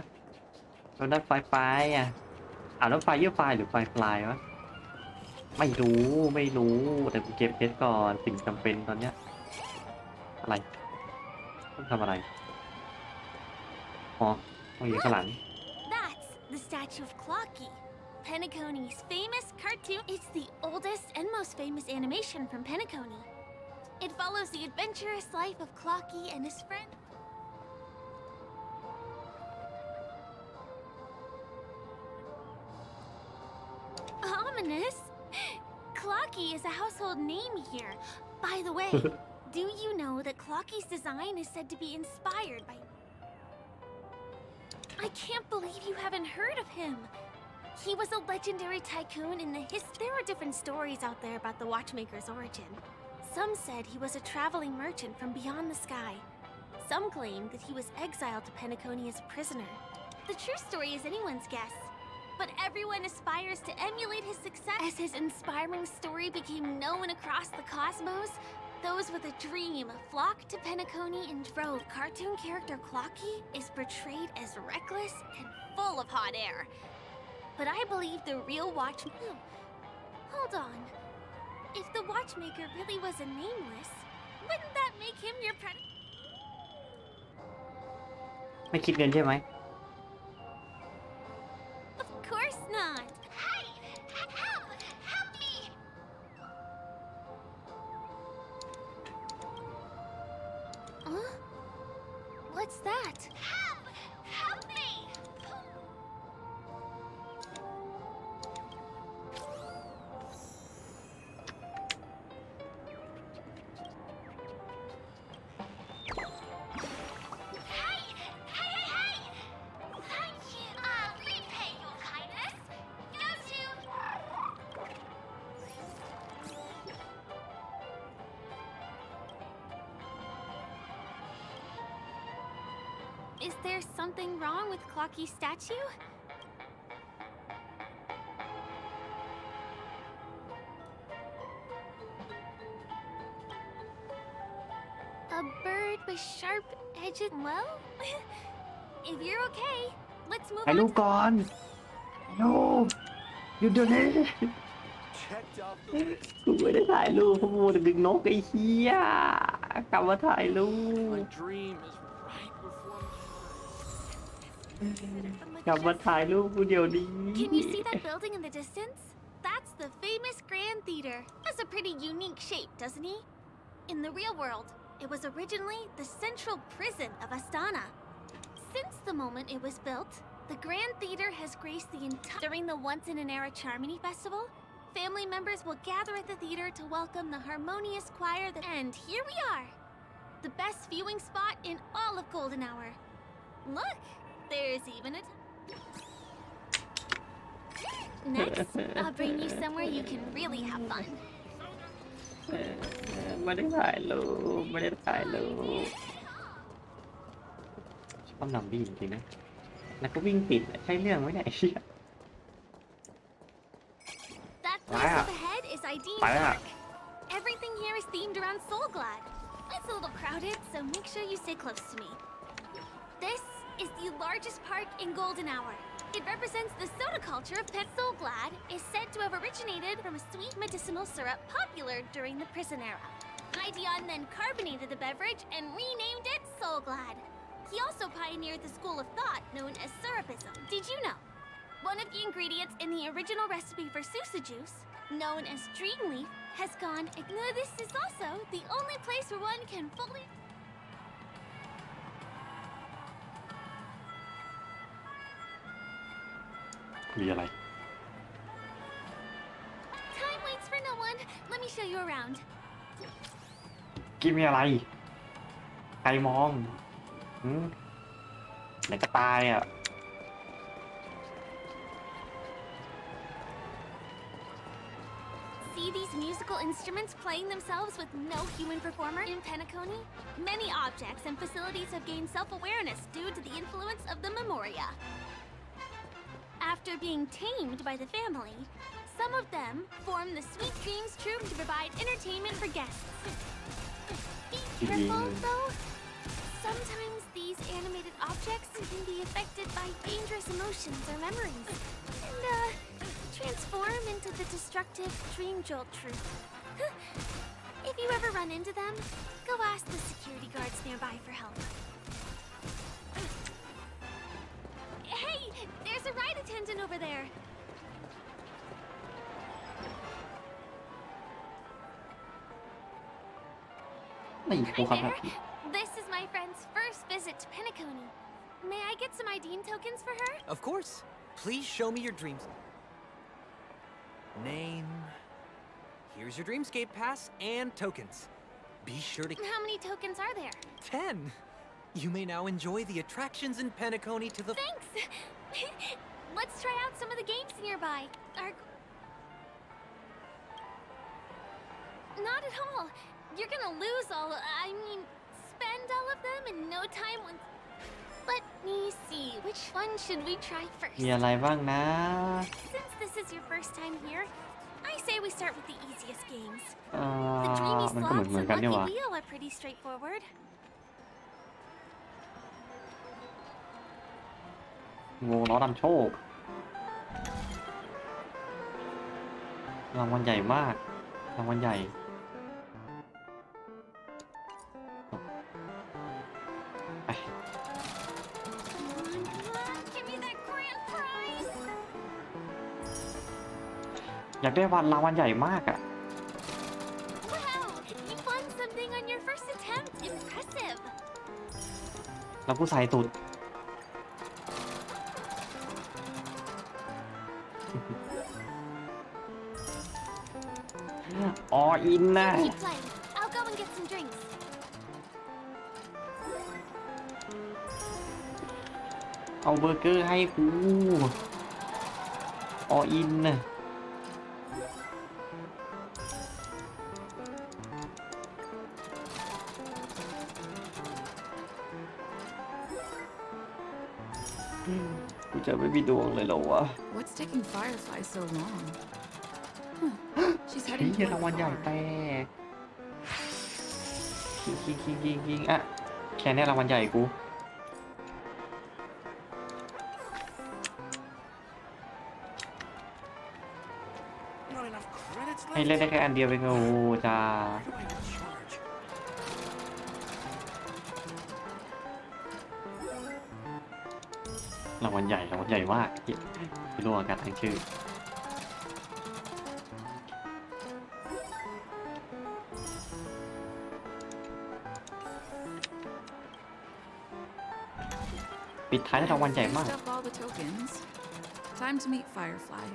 เราได้ไฟอ่ะแล้วไฟเยอะไฟหรือไฟฟลายวะไม่รู้แต่กูเก็บเพชรก่อนสิ่งจำเป็นตอนเนี้ยอะไรต้องทำอะไรอ๋อต้องอยู่ข้างหลัง That's the statue of Clocky, Penacony's famous cartoon. It's the oldest and most famous animation from Penacony. It follows the adventurous life of Clocky and his friend. Ominous? Clocky is a household name here. By the way, do you know that Clocky's design is said to be inspired by... I can't believe you haven't heard of him. He was a legendary tycoon in the There are different stories out there about the watchmaker's origin. Some said he was a traveling merchant from beyond the sky. Some claim that he was exiled to Penacony as a prisoner. The true story is anyone's guess. But everyone aspires to emulate his success. As his inspiring story became known across the cosmos, those with a dream flocked to Penacony in droves. Cartoon character Clocky is portrayed as reckless and full of hot air. But I believe the real Hold on. If the watchmaker really was a nameless, wouldn't that make him your predator? ไม่คิดเงินใช่ไหม Of course not. Hey! Help! Help me! Huh? What's that? Help! Help me! Is there something wrong with Clocky's statue? A bird with sharp edges? Well, if you're okay, let's move ถ่ายรู on. ปก่อนรูปหยุดเดี๋ยวนี้ Checked off the list. กูไม่ได้ถ่ายรูปพวกมึงดึงนกไอ้เหี้ยกลับมาถ่ายรูป My dream is right before my กลับมาถ่ายรูปกูเดี๋ยวนี้ Can you see that building in the distance? That's the famous Grand Theater. Has a pretty unique shape, doesn't he? In the real world, it was originally the central prison of Astana. Since the moment it was built, the Grand Theater has graced the entire... During the once-in-an-era Charmony Festival, family members will gather at the theater to welcome the harmonious choir that... And here we are! The best viewing spot in all of Golden Hour. Look! There's even a... Next, I'll bring you somewhere you can really have fun. ไม่ได้ถ่ายรูปไม่ได้ถ่ายรูปชอบนำวิ่งจริงนะแล้วก็วิ่งติดใช่เรื่องไหมเนี่ยไอ้เหี้ย That place up ahead is Idean Park. Everything here is themed around Soulglad. It's a little crowded, so make sure you stay close to me. This is the largest park in Golden Hour. It represents the soda culture of Pet Soulglad is said to have originated from a sweet medicinal syrup popular during the prison era. Ideon then carbonated the beverage and renamed it Soulglad. He also pioneered the school of thought known as syrupism. Did you know? One of the ingredients in the original recipe for Susa juice, known as Dreamleaf, has gone. This is also the only place where one can fully... Time waits for no one. Let me show you around. กินมีอะไรใครมองไหนก็ตายอ่ะ See these musical instruments playing themselves with no human performer? In Penacony, many objects and facilities have gained self-awareness due to the influence of the Memoria. After being tamed by the family, some of them form the Sweet Dreams Troupe to provide entertainment for guests. Be careful, though. Sometimes these animated objects can be affected by dangerous emotions or memories, and transform into the destructive Dream Jolt Troupe. If you ever run into them, go ask the security guards nearby for help. Hey, there's a ride attendant over there. Hi there. This is my friend's first visit to Penacony. May I get some ID tokens for her? Of course. Please show me your dreams. Name. Here's your Dreamscape pass and tokens. Be sure to... How many tokens are there? 10. You may now enjoy the attractions in Penacony to the... Thanks! Let's try out some of the games nearby. Not at all. You're gonna lose spend all of them in no time once... Let me see, which one should we try first? มีอะไรบ้างนะ Since this is your first time here, I say we start with the easiest games. The Dreamy มันก็เห Slots มือน and กันนี่ห Lucky ว่า Wheel are pretty straightforward. วงล้อทำโชครางวัลใหญ่มาก รางวัลใหญ่ไป Give me that grand prize! อยากได้รางวัลใหญ่มากอะ Wow! You won something on your first attempt! Impressive! แล้วผู้ชายตุด ออินนะ Keep playing. I'll go and get some drinks. เอาเบอร์เกอร์ให้กูออินนะกูจะไม่มีดวงเลยเหรอวะ What's taking Firefly so long? She's นี่ heading คือ toward รางวัล the ใหญ่ bar. แต่คิงอะแค่นี้รางวัลใหญ่กูให้เล่นได้แค่อันเดียวเองโอ้จ้ารางวัลใหญ่มากที่รู้อากาศทั้งชื่อปิดท้ายด้วยรางวัลใหญ่มาก Used up all the tokens. Time to meet Firefly.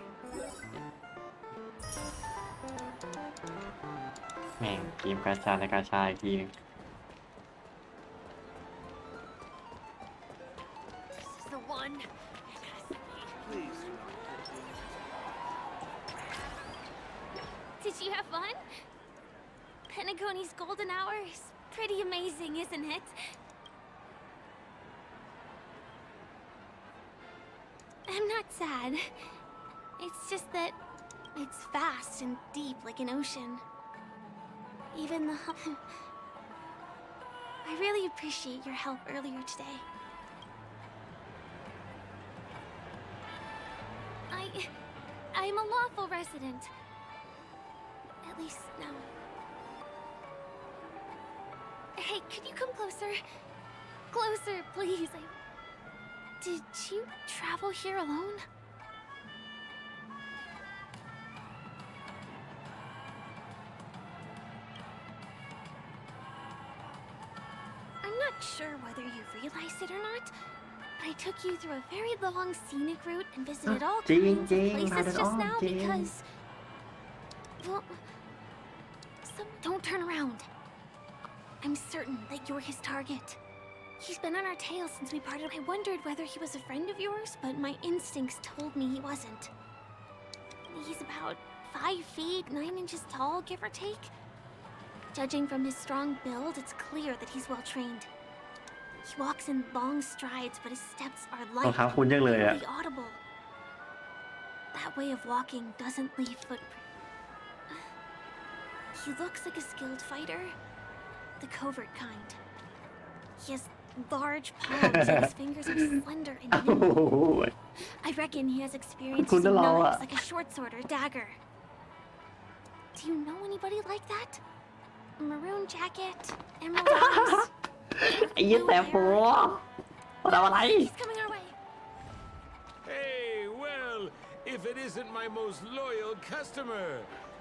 แม่งเกมกาชาในกาชาอีกทีนึง This is the one. Please. Did you have fun? Penacony's golden hour is pretty amazing, isn't it? I'm not sad. It's just that it's vast and deep like an ocean. Even the... I really appreciate your help earlier today. I'm a lawful resident. At least now. Hey, could you come closer? Closer, please. Did you travel here alone? I'm not sure whether you realized it or not, but I took you through a very long scenic route and visited all kinds of places just now because... Well... Don't turn around. I'm certain that you're his target. He's been on our tail since we parted. I wondered whether he was a friend of yours, but my instincts told me he wasn't. He's about 5 feet, 9 inches tall, give or take. Judging from his strong build, it's clear that he's well trained. He walks in long strides, but his steps are light and barely audible. That way of walking doesn't leave footprints. He looks like a skilled fighter, the covert kind. He has large palms and his fingers are slender and nimble. I reckon he has experience using knives like a short sword or dagger. Do you know anybody like that? Maroon jacket, emerald eyes. ไอ้ยี่แต่โฟทำอะไร He's coming our way. Hey, well, if it isn't my most loyal customer,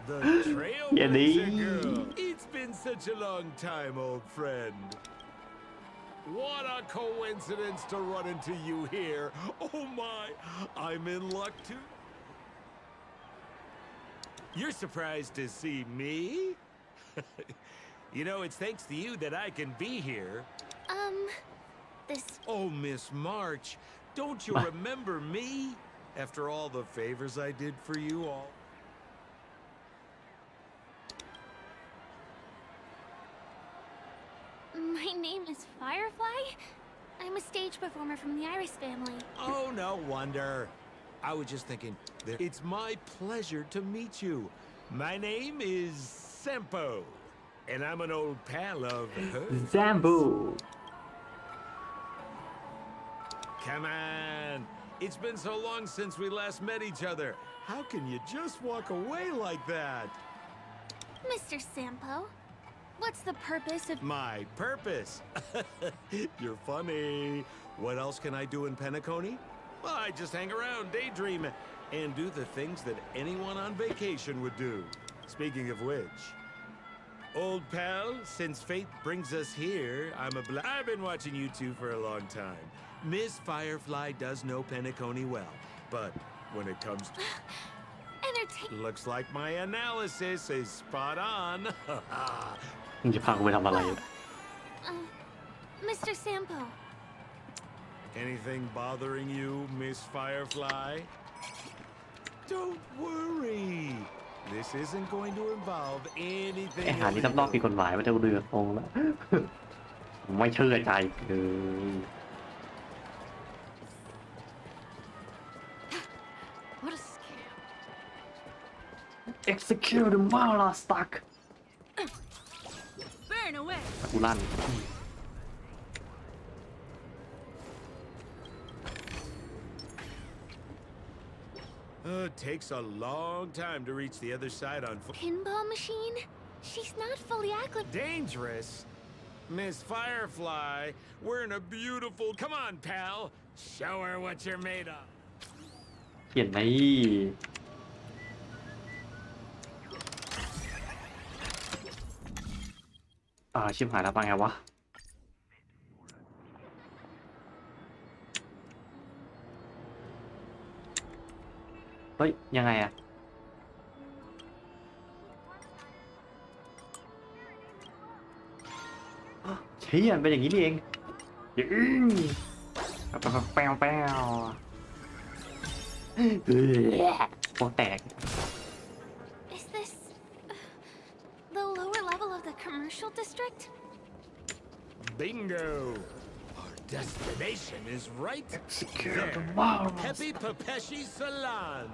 the Trailblazer girl. It's been such a long time, old friend. What a coincidence to run into you here. Oh my, I'm in luck too. You're surprised to see me? You know, it's thanks to you that I can be here. This... Oh, Miss March, don't you remember me? After all the favors I did for you all. My name is Firefly. I'm a stage performer from the Iris family. Oh, no wonder. I was just thinking, it's my pleasure to meet you. My name is Sempo, and I'm an old pal of hers. Zambu. Come on. It's been so long since we last met each other. How can you just walk away like that? Mr. Sampo, what's the purpose of— My purpose? You're funny. What else can I do in Penacony? Well, I just hang around, daydream, and do the things that anyone on vacation would do. Speaking of which, old pal, since fate brings us here, I've been watching you two for a long time. Miss Firefly does know Penacony well, but when it comes to... Looks like my analysis is spot on. มึงจะพากูไปทำอะไร Mr. Sampo. Anything bothering you, Miss Firefly? Don't worry. This isn't going to involve anything. ไอหานี่ต้องผิดกฎหมายมาเท่าเรือตรงแล้ว ไม่เชื่อใจWhat a scam. Execute the Mala stuck. Burn away. กูลั่น It takes a long time to reach the other side on foot. Pinball machine? She's not fully acclimated. Dangerous? Miss Firefly, we're in a beautiful... Come on, pal. Show her what you're made of. เขียนในชิบหายแล้วไปไงวะเฮ้ยยังไงอะเชี่ยเป็นอย่างนี้นี่เองแป้วแป้วโคตรแตก Is this the lower level of the commercial district? Bingo! Our destination is right Execute the there. marvelous. Pepe Pepeshi Salon.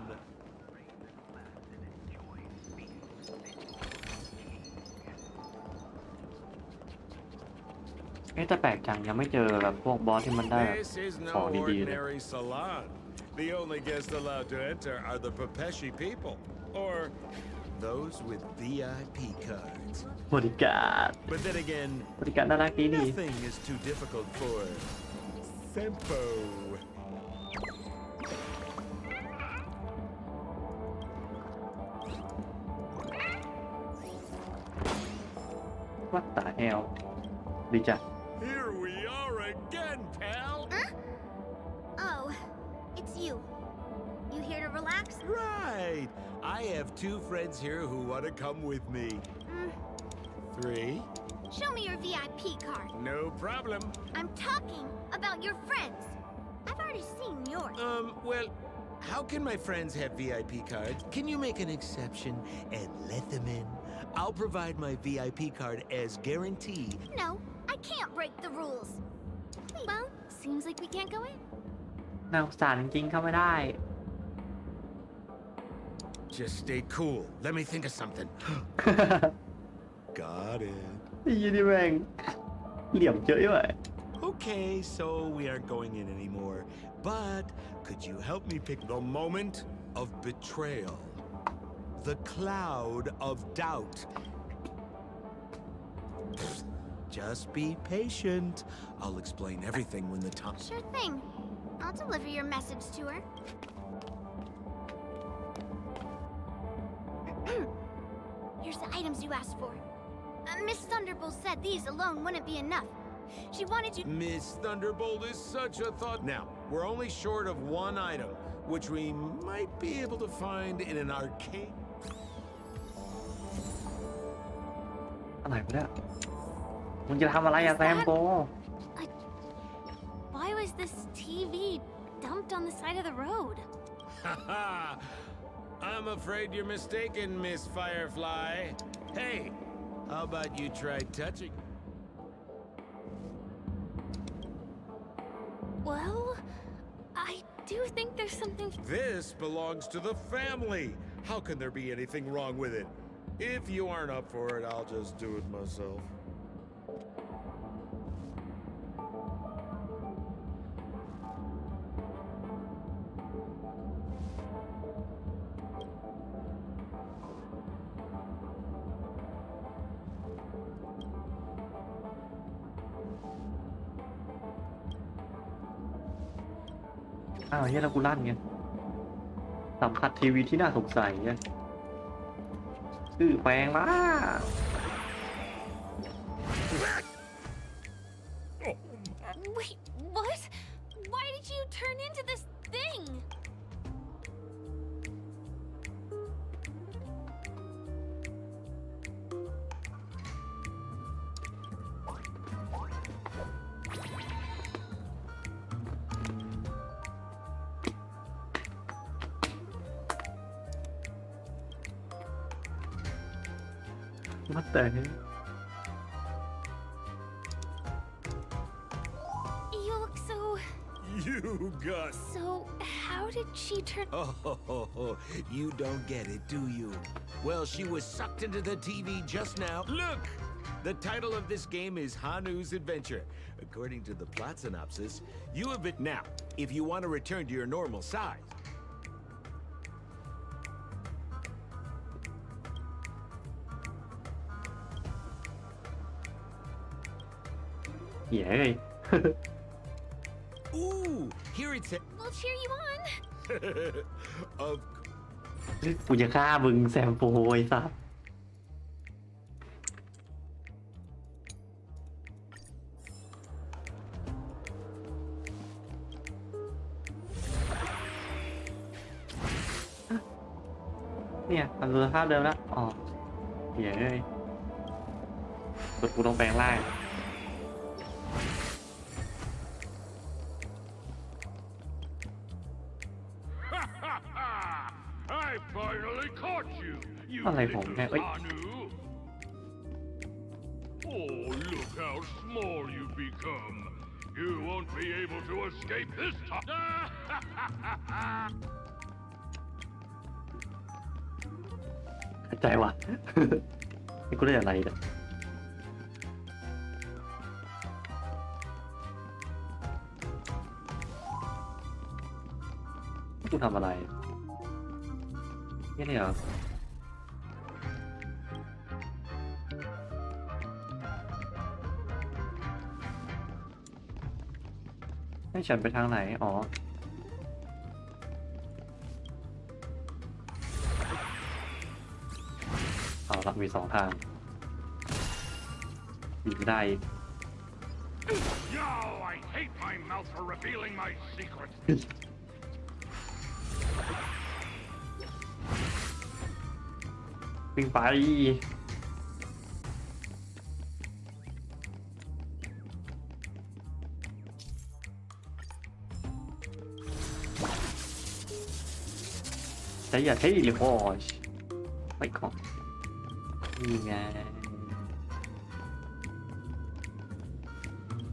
แต่แปลกจังยังไม่เจอแบบพวกบอสที่มันได้ This is ของ no ดีๆเลย ordinary salon. The only guests allowed to enter are the Pepeshi people, or those with VIP cards. บริการ But then again, บริการน่ารักดีนี่ nothing is too difficult for Sempo. วัดตาแอลดีจ้ะ Here we are again, pal. Oh, it's you. You here to relax? Right. I have two friends here who want to come with me. 3. Show me your VIP card. No problem. I'm talking about your friends. I've already seen yours. Well, how can my friends have VIP cards? Can you make an exception and let them in? I'll provide my VIP card as guaranteed. No, I can't break the rules. Well, seems like we can't go in. น่าสงสารจริงๆเข้าไม่ได้ Just stay cool. Let me think of something. Got it. ยี่นี่แม่งเหลี่ยมเยอะด้วย Okay, so we aren't going in anymore. But could you help me pick the moment of betrayal? The cloud of doubt. Just be patient. I'll explain everything when the time... Sure thing. I'll deliver your message to her. Here's the items you asked for. Miss Thunderbolt said these alone wouldn't be enough. She wanted you... Miss Thunderbolt is such a thought. Now, we're only short of one item, which we might be able to find in an arcade. อะไรวะเนี่ยมึงจะทำอะไรอะแซมโป Why was this TV dumped on the side of the road? Haha! I'm afraid you're mistaken, Miss Firefly. Hey, how about you try touching? Well, I do think there's something... This belongs to the family. How can there be anything wrong with it? If you aren't up for it, I'll just do it myself. อ้าวเฮียแล้วกูลั่นไงสัมผัสทีวีที่น่าสงสัยเนี่ยชื่อแปลงมา Wait, what? Why did you turn into this thing? What the hell? You look so... You got... So, how did she turn... Oh, you don't get it, do you? Well, she was sucked into the TV just now. Look! The title of this game is Hanu's Adventure. According to the plot synopsis, you have been... Now, if you want to return to your normal size... Yay. Ooh, here it says... We'll cheer you on. Of กูจะฆ่ามึงแซมโปไอ้สัสเนี่ยทำสภาพเดิมแล้วอ๋อเหี้ยเอ้ยกดกูต้องแปลงร่าง I finally caught you, you อะไรของแกเอ้ย Hanu. Oh, look how small you've become. You won't be able to escape this time. เข้าใจว่ะ นี่กูเล่นอะไรเนี่ยกูทำอะไรนี่เหรอให้ฉันไปทางไหนอ๋อเอาละมีสองทางบีบไม่ได้ Yo, I hate my mouth for revealing my secret. วิ่งไปแต่อย่าเท่เลยพอไปก่อนนี่ไง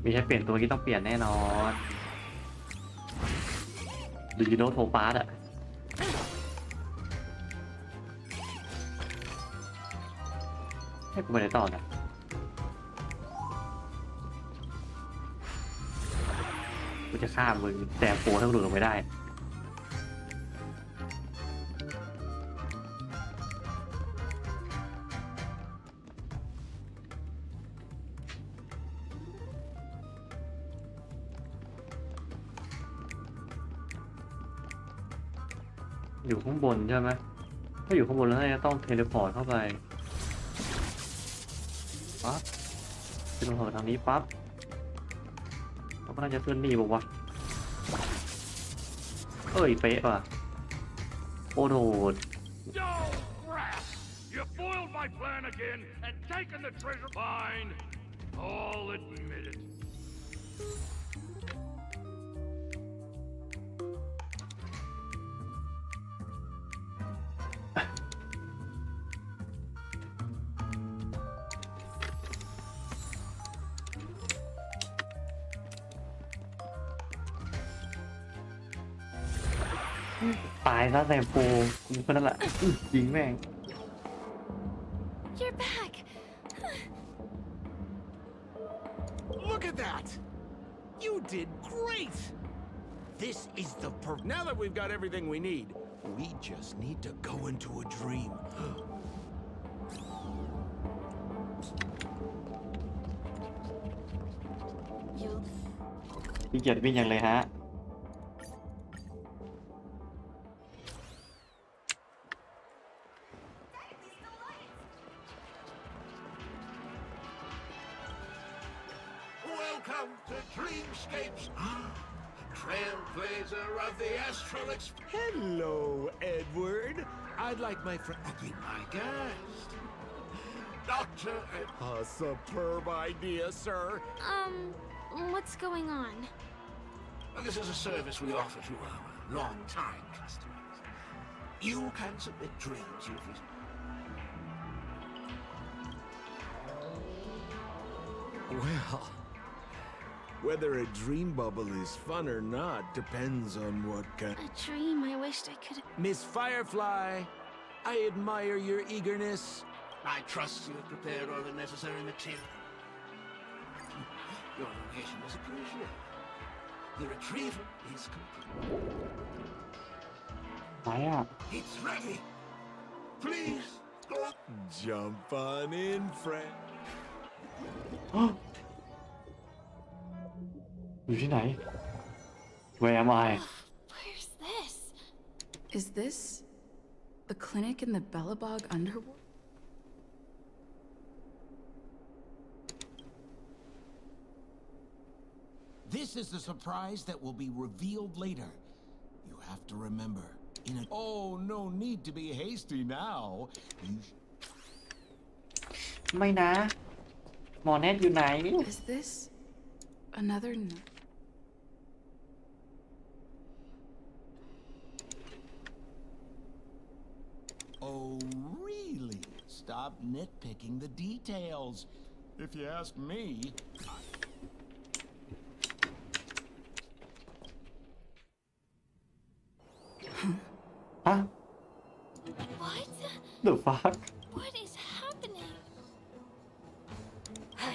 มีใช้เปลี่ยนตัวที่ต้องเปลี่ยนแน่นอนดูยูโนโทปาร์ตอะให้กูไปไหนต่อนะกูจะฆ่ามึงแต่โฟถ้ากูหลุดลงไปได้อยู่ข้างบนใช่ไหมถ้าอยู่ข้างบนแล้วจะต้องเทเลพอร์ตเข้าไปปั๊บเทเลพอร์ตทางนี้ปั๊บเราก็น่าจะขึ้นนี่บอกว่าเอ้ยเป๊ะว่ะโอ้โห Yo, rat! You foiled my plan again and taken the treasure. Fine. I'll admit it. ตายซะแซมโปกูคนนั้นแหละยิงแม่ง You're back. Look at that! You did great! This is the Now that we've got everything we need, we just need to go into a dream. พี่เกียรติวิ่งอย่างเลยฮะ Welcome to Dreamscapes, trailblazer of the Astral Express. Hello, Edward. I'd like my friend. Be my guest. Dr. A superb idea, sir. What's going on? This is a service we offer to our long-time customers. You can submit dreams you've written. Well, whether a dream bubble is fun or not depends on what kind. A dream I wished I could. Miss Firefly, I admire your eagerness. I trust you have prepared all the necessary material. Your donation is appreciated. The retrieval is complete. ไหนอ่ะ It's ready. Please go. Jump on in, friend. อยู่ที่ไหน Where am I? Where's this? Is this the clinic in the Bellabog underworld? This is the surprise that will be revealed later. You have to remember, Oh, no need to be hasty now. ไม่นะ หมอแนทอยู่ไหน Is this another Oh, really? Stop nitpicking the details. If you ask me... Huh? What? The fuck? What is happening? I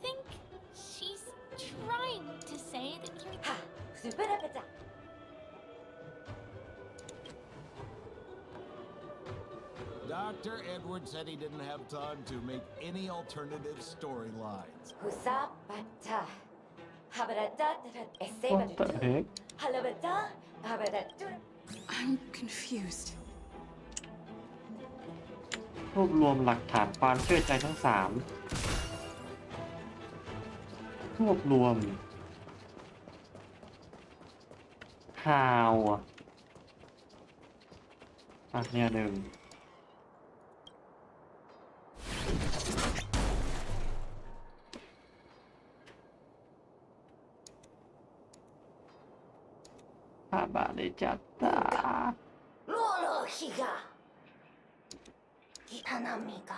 think she's trying to say that you're. Dr. Edward said he didn't have time to make any alternative storylines. What the heck? I'm confused. รวบรวมหลักฐานความเชื่อใจทั้ง3รวบรวม How อ่ะเนี่ยหนึ่งบาได้จัดตาローローヒガギタナミが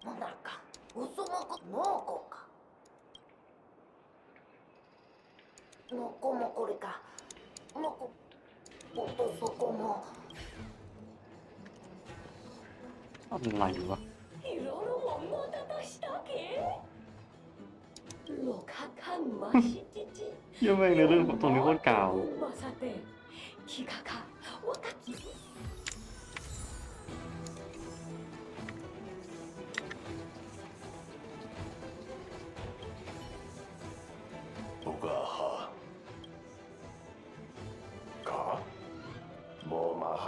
モナカウソモコモコかモコモコリかモコおとそこもอะไรวะいろいろもんのたたしたけロカカンマシチチ เยอะมากในเรื่องตรงนี้โคตรเก่า小川かもうマハ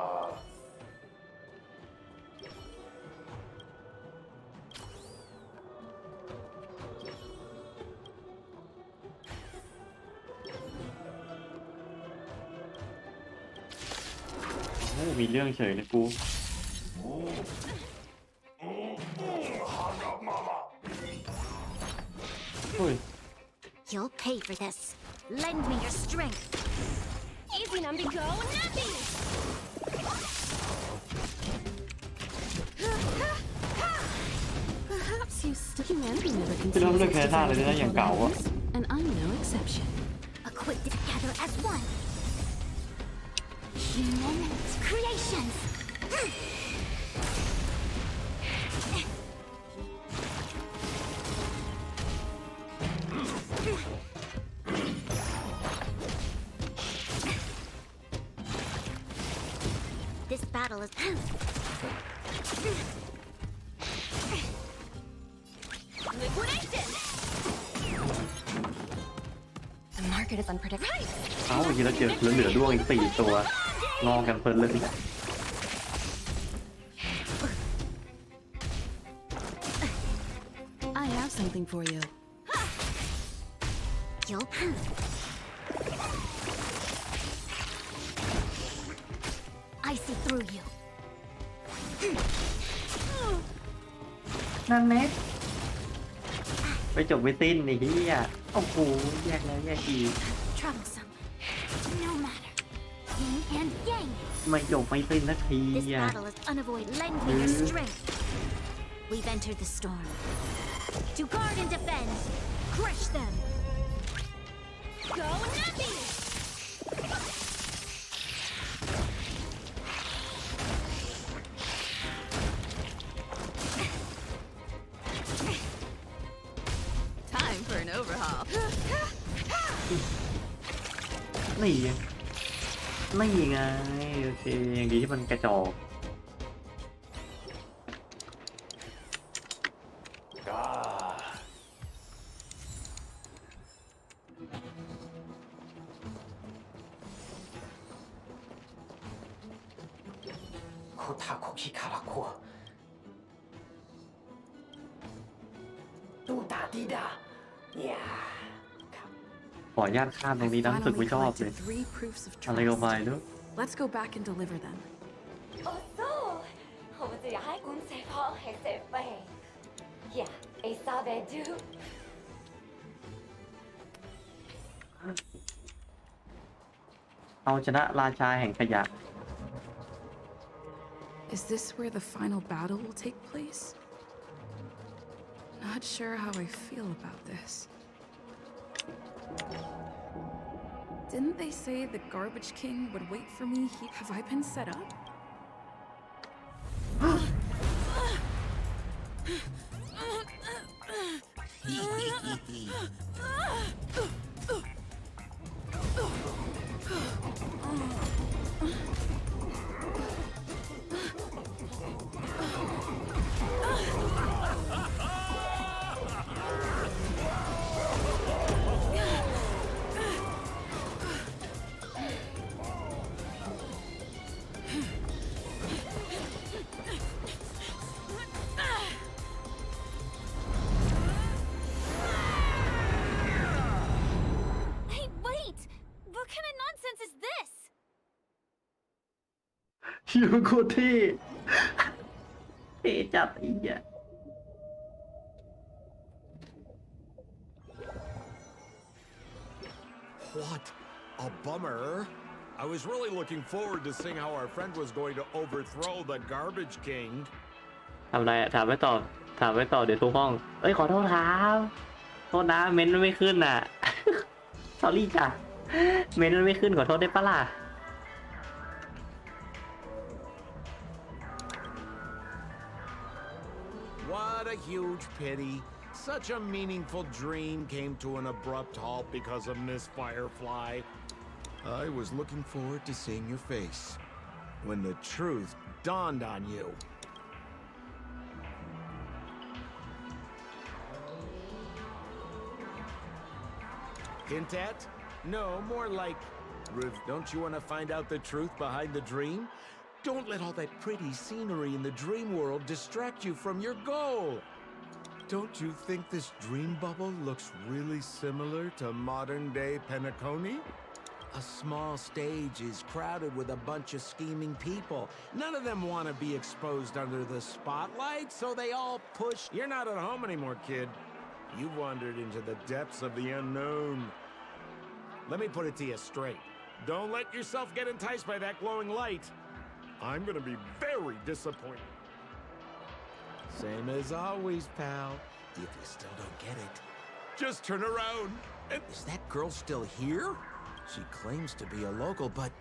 มีเรื่องเฉยเลยกู You'll pay for this. Lend me your strength. Easy, Numby, go, Numby! Perhaps you still Numby never ที่เราเลือกแค่ท่าเลยนะอย่างเก่าอ่ะ and I'm no exception. Equipped together as one. Humans, creations. battle is. Liquidation! The market is unpredictable. เอ้าทีละเจอเหลือด้วงอีก4 ตัวงอกันเพลินเลย I have something for you. You'll. I see through you. นั่นแน่ไปจบไม่สิ้นไอ้เหี้ยโอ้โหแยกแล้วแยกอีก Troublesome. No matter. Yin and yang. ไม่จบไม่สิ้นสักที This อ่ะ battle is unavoidable. Lend me your strength. We've entered the storm. To guard and defend. Crush them. Go happy! Time for an overhaul. นี่ไงนี่ไงโอเคอย่างดีที่มันกระจอก 코타코 키카라코 뚜다디다 야 ขออนุญาตข้ามตรงนี้นะรู้สึก Finally ไม่ชอบเลย collected 3 proofs of อะไรก็ trust. ไปด้วย Let's go back and deliver them. 어서! 어머들이 하이군 세퍼 해세페. 야, 에사베두. เอาชนะราชาแห่งขยะ Is this where the final battle will take place? Not sure how I feel about this. Didn't they say the Garbage King would wait for me? Have I been set up? Hey, wait! What kind of nonsense is this? อยู่โคตรเท่เท่จัดไอ้เหี้ย What a bummer. I was really looking forward to seeing how our friend was going to overthrow the Garbage King. ทำไรอะถามไว้ต่อเดี๋ยวทุกห้องเอ้ยขอโทษครับโทษนะเม้นต์ไม่ขึ้นอ่ะ sorry จ้ะเม้นต์ไม่ขึ้นขอโทษได้ปะล่ะ What a huge pity. Such a meaningful dream came to an abrupt halt because of Miss Firefly. I was looking forward to seeing your face when the truth dawned on you. Hint at? No, more like, don't you want to find out the truth behind the dream? Don't let all that pretty scenery in the dream world distract you from your goal. Don't you think this dream bubble looks really similar to modern-day Penacony? A small stage is crowded with a bunch of scheming people. None of them want to be exposed under the spotlight, so they all push. You're not at home anymore, kid. You've wandered into the depths of the unknown. Let me put it to you straight. Don't let yourself get enticed by that glowing light. I'm gonna be very disappointed. Same as always, pal. If you still don't get it, just turn around. And is that girl still here? She claims to be a local, but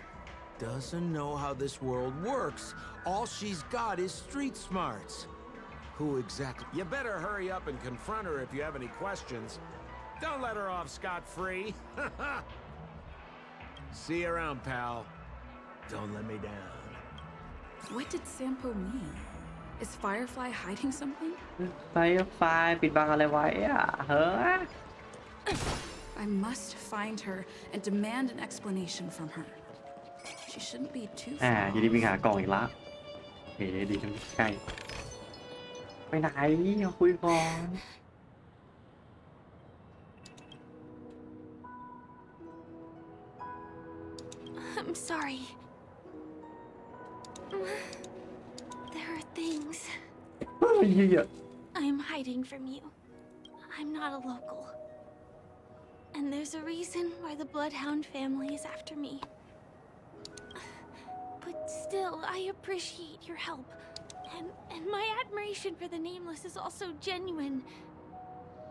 doesn't know how this world works. All she's got is street smarts. Who exactly? You better hurry up and confront her if you have any questions. Don't let her off scot-free. See you around, pal. Don't let me down. What did Sampo mean? Is Firefly hiding something? ไฟปิดบังอะไรไว้อ่ะเฮ้ย I must find her and demand an explanation from her. She shouldn't be too อยู่ดีมีหากล่องอีกแล้วเฮ้ยดีจังใกล้ไปไหนคุยก่อน I'm sorry. There are things I'm hiding from you. I'm not a local. And there's a reason why the Bloodhound family is after me. But still, I appreciate your help. And my admiration for the Nameless is also genuine.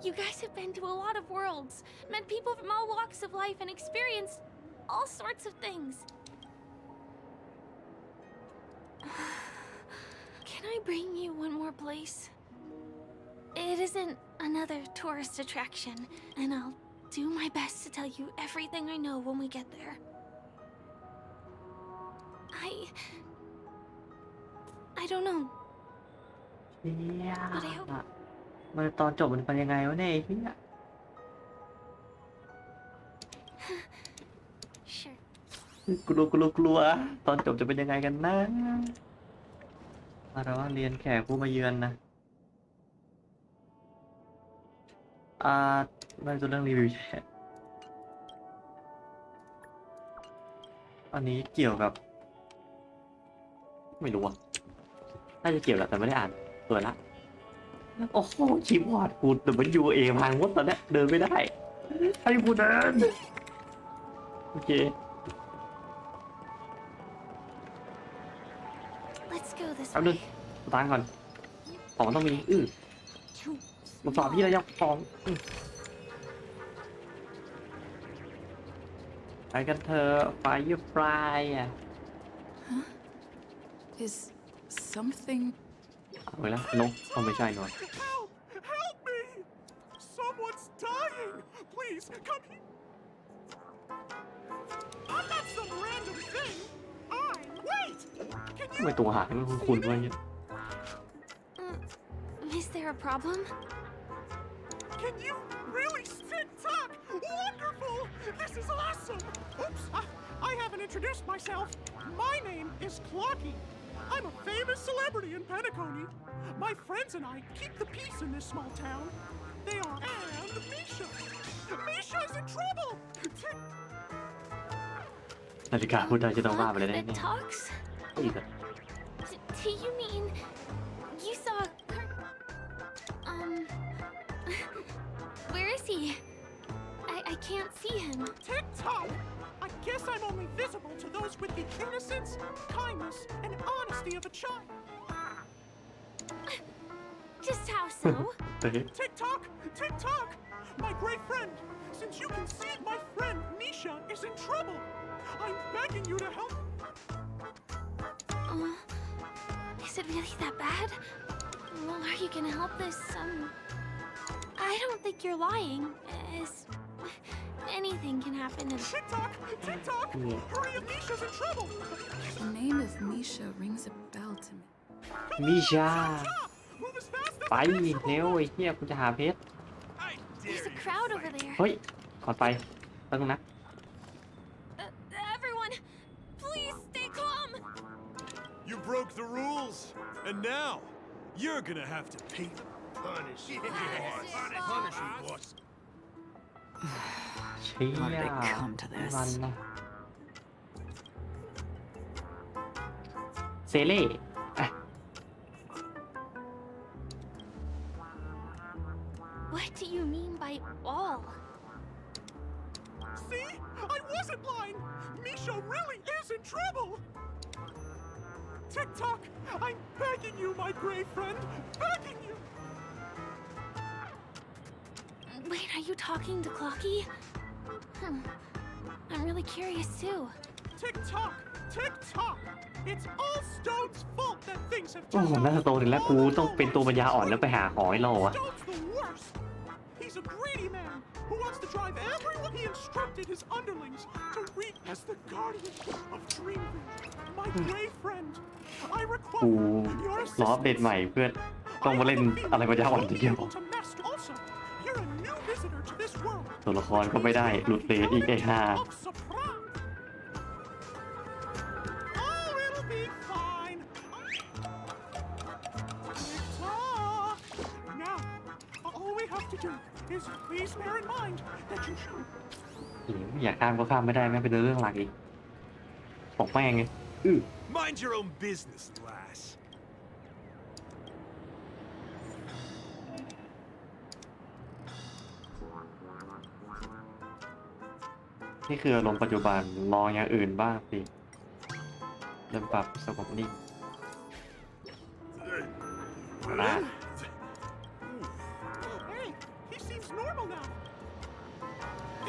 You guys have been to a lot of worlds, met people from all walks of life, and experienced all sorts of things. Can I bring you one more place? It isn't another tourist attraction, and I'll do my best to tell you everything I know when we get there. I don't know. มันตอนจบมันเป็นยังไงวะเนี่ยพี่อะกลัวตอนจบจะเป็นยังไงกันนะเราว่าเรียนแขกผู้มาเยือนนะไม่ตัวเรื่องรีวิวแชทอันนี้เกี่ยวกับไม่รู้อ่ะน่าจะเกี่ยวแหละแต่ไม่ได้อ่านตัวละโอ้โหคีย์บอร์ดกูWA พังหมดตอนนี้เดินไม่ได้ให้กูเดินโอเค เอาหนึ่งตังก่อนของต้องมีมาสอบพี่ระยะของไปกันเถอะไฟฟลายอ่ะ Is something เอาไปแล้วนกต้องไม่ใช่หน่อย Help me! Someone's dying! Please, come here! I'm not some random thing! Wait! Can ทำไมตัวหายมันคุ้นๆวะเนี่ย Is there a problem? Can you really tick-tock? Wonderful! This is awesome! Oops, I haven't introduced myself. My name is Clocky. I'm a famous celebrity in Penacony. My friends and I keep the peace in this small town. They are and Misha. Misha is in trouble. นาฬิกาพูดได้จะต้องว่าไปเลยแน่ Talks? อีก Do you mean you saw where is he? I can't see him. Tick-tock! I guess I'm only visible to those with the innocence, kindness, and honesty of a child. Just how so? Tick-tock! Tick-tock! My great friend, since you can see my friend Misha is in trouble, I'm begging you to help. Is it really that bad? Well, are you gonna help this, I don't think you're lying, as anything can happen and... Tick-tock! Tick-tock! Hurry up, Misha's in trouble! The name of Misha rings a bell to me. มิชาไปเร็วไอ้เหี้ยกูจะหาเพชร There's a crowd over there. เฮ้ยก่อนไปแป๊บนึงนะ Everyone, please stay calm. You broke the rules, and now you're gonna have to pay the punish. Punish him, boss. เชี่ยมันนะเซเล่อ่ะ What do you mean by all? See? I wasn't lying! Misha really is in trouble! Tick-tock! I'm begging you, my brave friend! Begging you! Wait, are you talking to Clocky? I'm really curious too. Tick-tock! Tick-tock! It's all Stone's fault that things have โอ้โหน่าจะโตถึงแล้วกูต้องเป็นตัวปัญญาอ่อนแล้วไปหาของให้เราอะ Stone's the worst! He's a greedy man who who wants to drive everyone. He instructed his underlings to reach as the guardian of Dreamville. My brave friend, I กู require your ล้ออัปเดต assistance. ใหม่เพื่อต้องมาเล่นอะไรปัญญาอ่อนทีเดียว Able to mask also. You're a new visitor to this world. ตัวละครก็ไม่ได้หลุดเลนอีกไอ้ห่า Of surprise. Oh, it'll be fine. Tick-tock. Now, all we have to do is please bear in mind that you should. อยากข้ามก็ข้ามไม่ได้แม่งเป็นเรื่องหลักอีกตกแม่งไงMind your own business, lass. นี่คืออารมณ์ปัจจุบันลองอย่างอื่นบ้างสิเริ่มปรับสงบนิ่งนะ Hey, he seems normal now.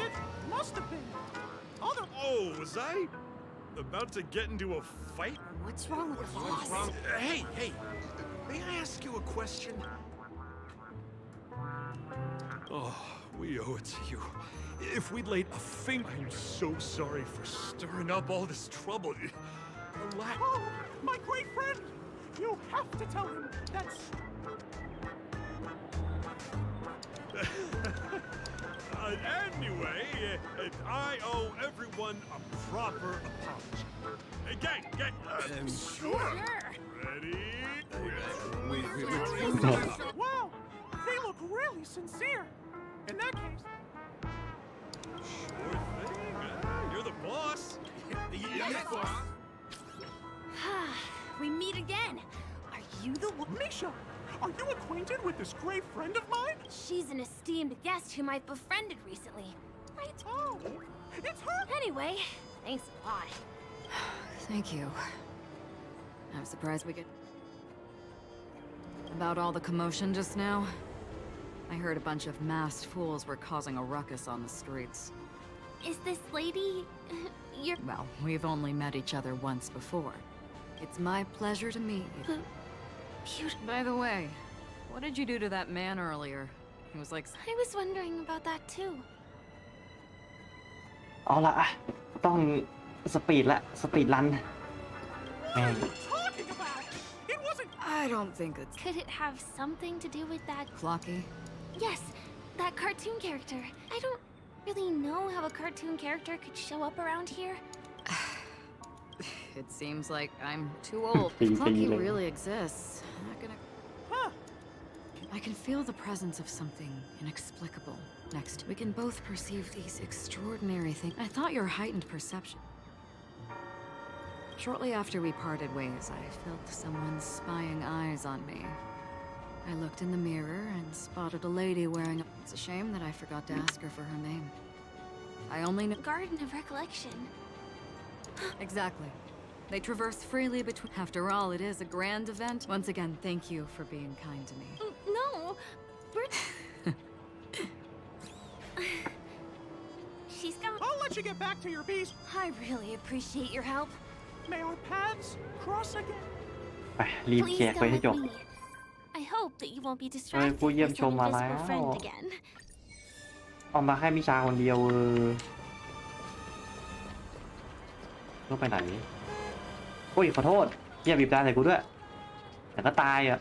It must have been. Other. Oh, was I about to get into a fight? What's wrong with the What's boss? wrong? Hey, may I ask you a question? Oh, we owe it to you. If we'd laid a finger, I'm so sorry for stirring up all this trouble. Relax. Oh, my great friend! You have to tell him that's. Anyway, I owe everyone a proper apology. Hey, gang! Sure. Ready? Wow, they look really sincere. In that case. Sure thing. You're the boss. Yes, boss. We meet again. Are you the one? Misha, are you acquainted with this great friend of mine? She's an esteemed guest whom I've befriended recently. Right? Oh, it's her. Anyway, thanks a lot. Thank you. I'm surprised we get... About all the commotion just now? I heard a bunch of masked fools were causing a ruckus on the streets. Is this lady... your... Well, we've only met each other once before. It's my pleasure to meet you. By the way, what did you do to that man earlier? He was like... I was wondering about that too. เอาละต้องสปีดละสปีดรัน What are you talking about? It wasn't. I don't think it's... Could it have something to do with that... Clocky? Yes, that cartoon character. I don't really know how a cartoon character could show up around here. It seems like I'm too old. If Clocky really exists, I'm not gonna... Huh. I can feel the presence of something inexplicable. Next, we can both perceive these extraordinary things. I thought your heightened perception. Shortly after we parted ways, I felt someone's spying eyes on me. I looked in the mirror and spotted a lady wearing a... It's a shame that I forgot to ask her for her name. I only know... Garden of Recollection. Exactly. They traverse freely between... After all, it is a grand event. Once again, thank you for being kind to me. No, we're... She's gone. I'll let you get back to your bees. I really appreciate your help. May our paths cross again. ไปรีบ Please แจก go ไปให้ with จบ me. I hope that you won't be เฮ้ย distracted ผู้เยี่ยม by ช some มมาแล้ว invisible friend again. เอามาแค่มิชาคนเดียวต้องไปไหนโอ้ยขอโทษเยี่ยบีบตาใส่กูด้วยแต่ก็ตายอ่ะ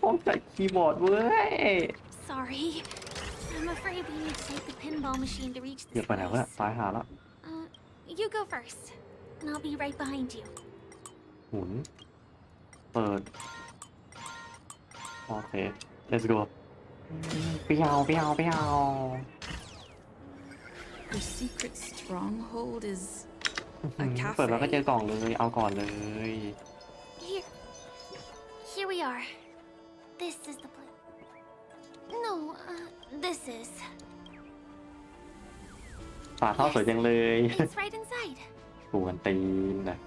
ของใส่คีย์บอร์ดเว้ย Sorry. I'm afraid we need to take the pinball machine to reach เดี๋ยว this ไปไหนวะ place. ตายหาแล้ว You go first, and I'll be right behind you. หมุนเปิดโอเค let's go ไปเอา The secret stronghold is เปิดมาก็เจอกล่องเลยเอาก่อนเลย Here we are. This is the place. No, this is. ฝาท่อสวยจังเลย It's right inside. ปวนตีนนะ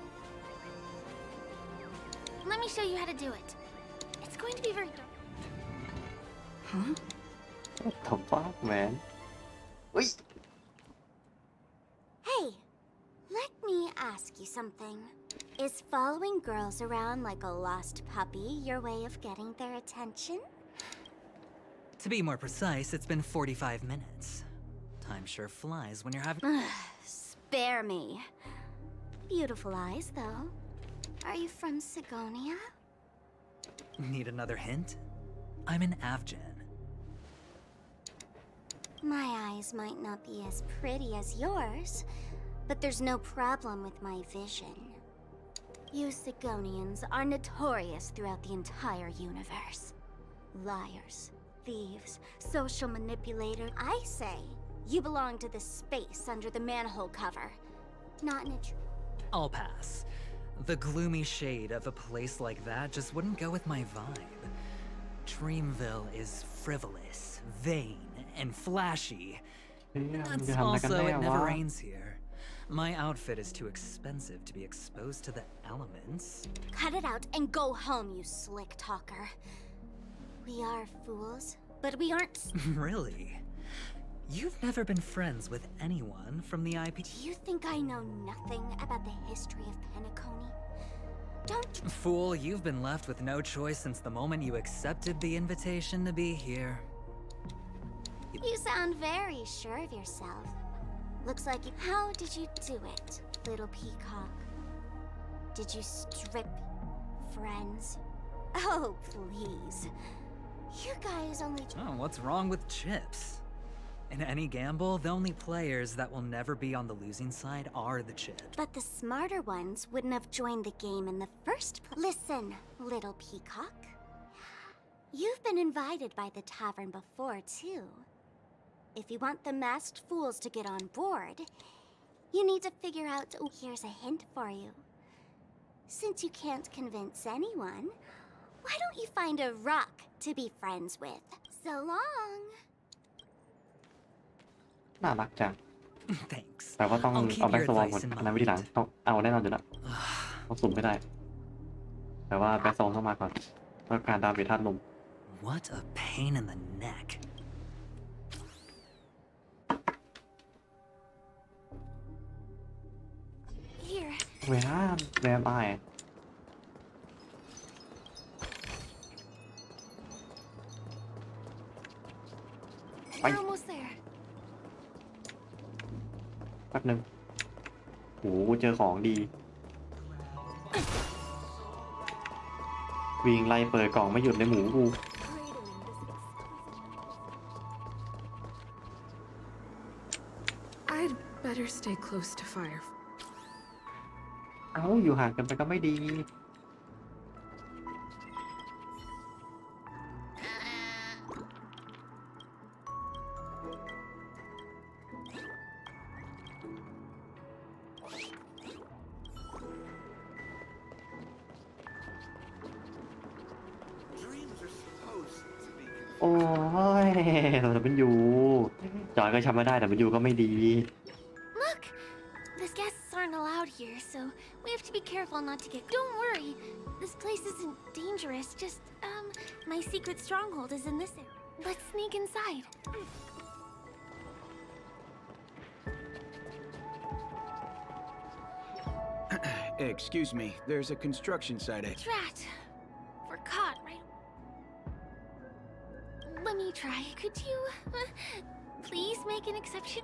Let me show you how to do it. It's going to be very dark. Huh? What the fuck, man? Wait. Hey, let me ask you something. Is following girls around like a lost puppy your way of getting their attention? To be more precise, it's been 45 minutes. Time sure flies when you're having... Spare me. Beautiful eyes, though. Are you from Sigonia? Need another hint? I'm an Avgen. My eyes might not be as pretty as yours, but there's no problem with my vision. You Sigonians are notorious throughout the entire universe. Liars, thieves, social manipulators. I say, you belong to the space under the manhole cover, not in a... I'll pass. The gloomy shade of a place like that just wouldn't go with my vibe. Dreamville is frivolous, vain, and flashy. That's also, it never rains here. My outfit is too expensive to be exposed to the elements. Cut it out and go home, you slick talker. We are fools, but we aren't... Really? You've never been friends with anyone from the IP... Do you think I know nothing about the history of Penacony? Don't... Fool, you've been left with no choice since the moment you accepted the invitation to be here. You sound very sure of yourself. Looks like you... How did you do it, little peacock? Did you strip friends? Oh, please. You guys only... Oh, what's wrong with chips? In any gamble, the only players that will never be on the losing side are the chips. But the smarter ones wouldn't have joined the game in the first place. Listen, little peacock. You've been invited by the tavern before, too. If you want the masked fools to get on board, you need to figure out... Oh, here's a hint for you. Since you can't convince anyone, why don't you find a rock to be friends with? So long. น่ารักจัง Thanks. แต่ว่าต้องเอาแบ็กสวอมก่อนอันนั้นวิธีหลังต้องเอาแน่นอนอยู่แล้วต้องสุ่มไม่ได้แต่ว่าแบ็กสวอมต้องมาก่อนต้องการดาเมจธาตุลม What a pain in the neck. Here. Where am I? We're almost there. แป๊บนึงโหเจอของดีวิ่งไล่เปิดกล่องไม่หยุดเลยหมูกู I'd better stay close to fire. เอ้าอยู่ห่างกันไปก็ไม่ดีโอ้ยแต่มันอยู่จอยก็ทำไม่ได้แต่มันอยู่ก็ไม่ดี Look! The guests aren't allowed here, so we have to be careful not to get... Don't worry! This place isn't dangerous, just, my secret stronghold is in this area. Let's sneak inside. Excuse me, there's a construction site at... Drat! We're caught, right? Let me try. Could you, please make an exception?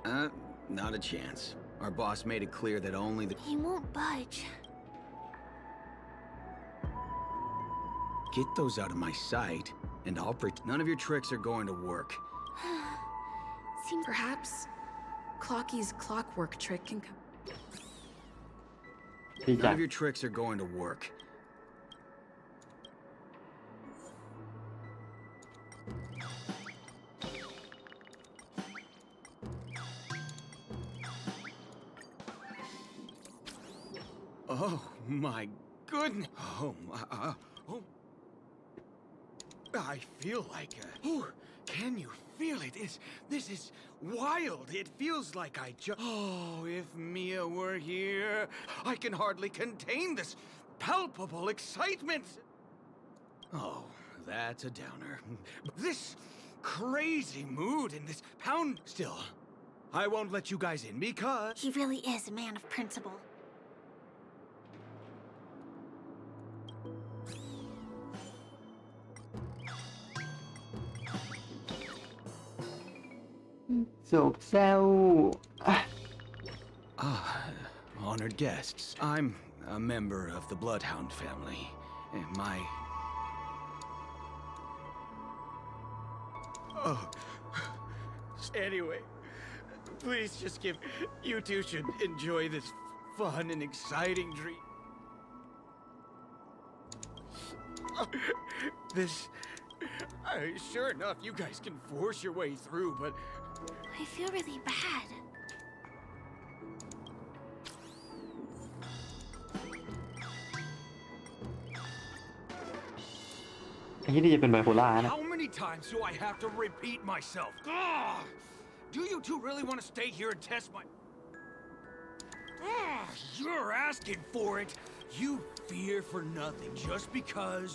Not a chance. Our boss made it clear that only the... He won't budge. Get those out of my sight, and I'll none of your tricks are going to work. Seems perhaps Clocky's clockwork trick can come. None of your tricks are going to work. Oh my goodness! Oh, oh. I feel like can you feel it? This is wild. It feels like Oh, if Mia were here, I can hardly contain this palpable excitement. Oh, that's a downer. This crazy mood and this pound... Still, I won't let you guys in because... He really is a man of principle. โศกเศร้า Honored guests. I'm a member of the Bloodhound family. And my... Oh. Anyway, please just give... You two should enjoy this fun and exciting dream. This... sure enough, you guys can force your way through, but... I feel really bad. ไอ้ที่นี่จะเป็นไบโพล่านะ How many times do I have to repeat myself? Ugh! Do you two really want to stay here and test my... Ugh, you're asking for it. You fear for nothing just because...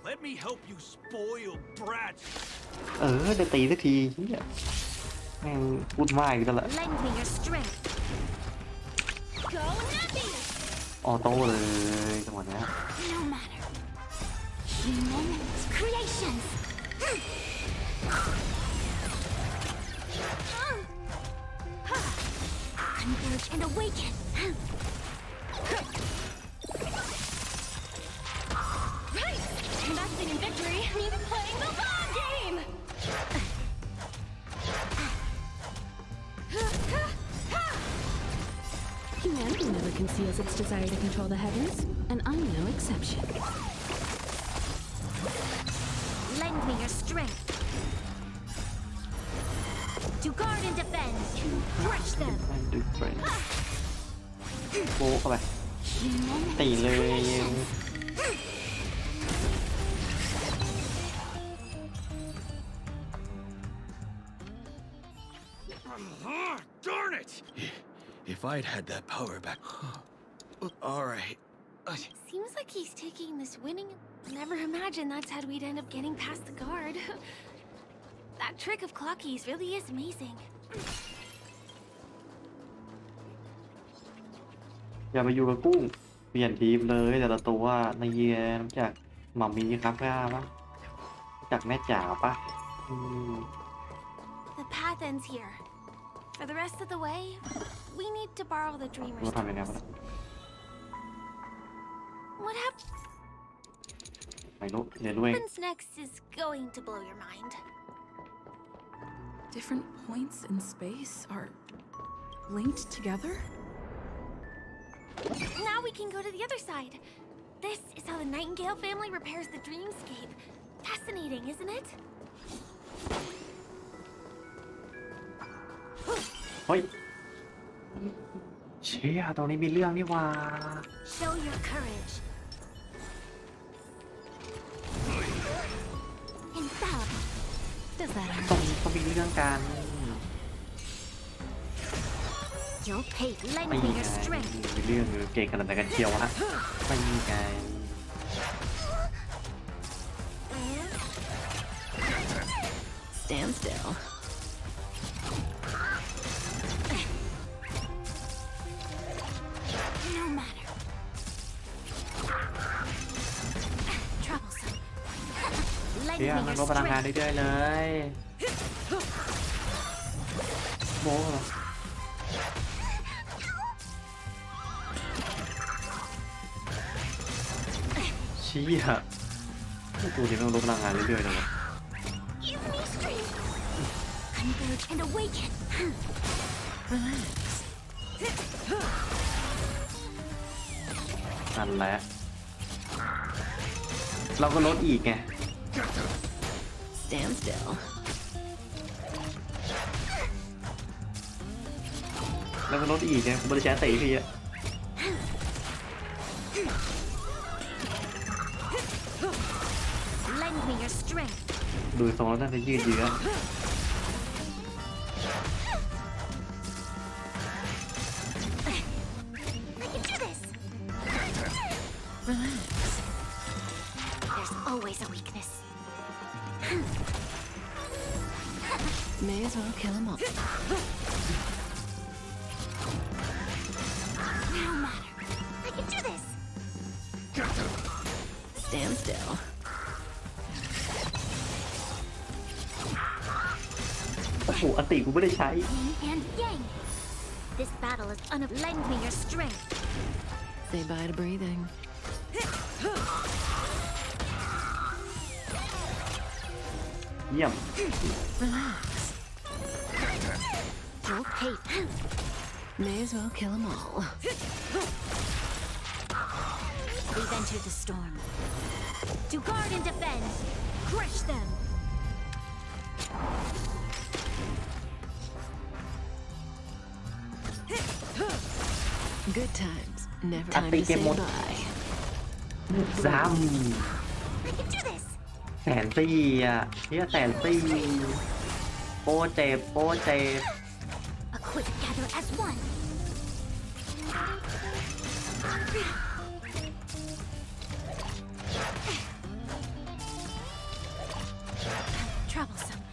Let me help you spoiled brats. ได้ตีสักทีเหี้ยแม่งพูดมากอีกแล้ว Lend me your strength. Go nothing. ออโต้เลยจังหวะนี้ No matter. Humans, creations. Converge and awaken. Right. Investing in victory means playing the long game. Humanity never conceals its desire to control the heavens, and I'm no exception. Lend me your strength. To guard and defend. To crush them. โบ๊ะเข้าไปตีเลย Darn it! If I'd had that power back... Alright. Seems like he's taking this winning. Never imagined that's how we'd end up getting past the guard. That trick of Clocky's really is amazing. อย่าไปอยู่กับกุ้งเปลี่ยนทีมเลยแต่ละตัวในเยียรู้จักหม่ามีครับก้าปะรู้จักแม่จ๋าปะ The path ends here. For the rest of the way, we need to borrow the Dreamer's รู้ทำยังไงปะ What happened? ไม่รู้เรียนรู้เอง Happens next is going to blow your mind. Different points in space are linked together? Now we can go to the other side. This is how the Nightingale family repairs the dreamscape. Fascinating, isn't it? เฮ้ยเชี่ยตรงนี้มีเรื่องนี่ว่า Show your courage. Infallible. Does that ต้องมีเรื่องกัน You'll pay. Lend ไม่ me มีไง your strength. มีเรื่องเก่งขนาดไหนกันเชียวฮะไม่มีไง Stand still. No matter. Troublesome. Lend เชี่ย me มัน your ลดพลังงาน strength. เรื่อยๆเลยโบ้เหรอเชี่ยตัวนี้มันลดพลังงานเรื่อยๆเลยวะ Give me strength. Converge and awaken. Relax. นั่นแหละเราก็ลดอีกไง Stand still. แล้วก็ลดอีกไงบริษัทตีทีอะ Lend me your strength. ดูทรงแล้วน่าจะยืดเยื้อ I can do this. Relax. There's always a weakness. May as well kill him off. No matter. I can do this. Stand still. เ โหอันติกูไม่ได้ใช้ Yin and yang. This battle is lend me your strength. Say bye to breathing. เยี่ยม Relax. Don't hate. May as well kill them all. We've entered the storm. To guard and defend. Crush them. Good times. Never อัน time ติ to เกม say หมด bye. ซ้ I can do this. ำ140,000อ่ะเฮีย140,000โปเจ็บโปเจ็บ Equip together as one. Troublesome.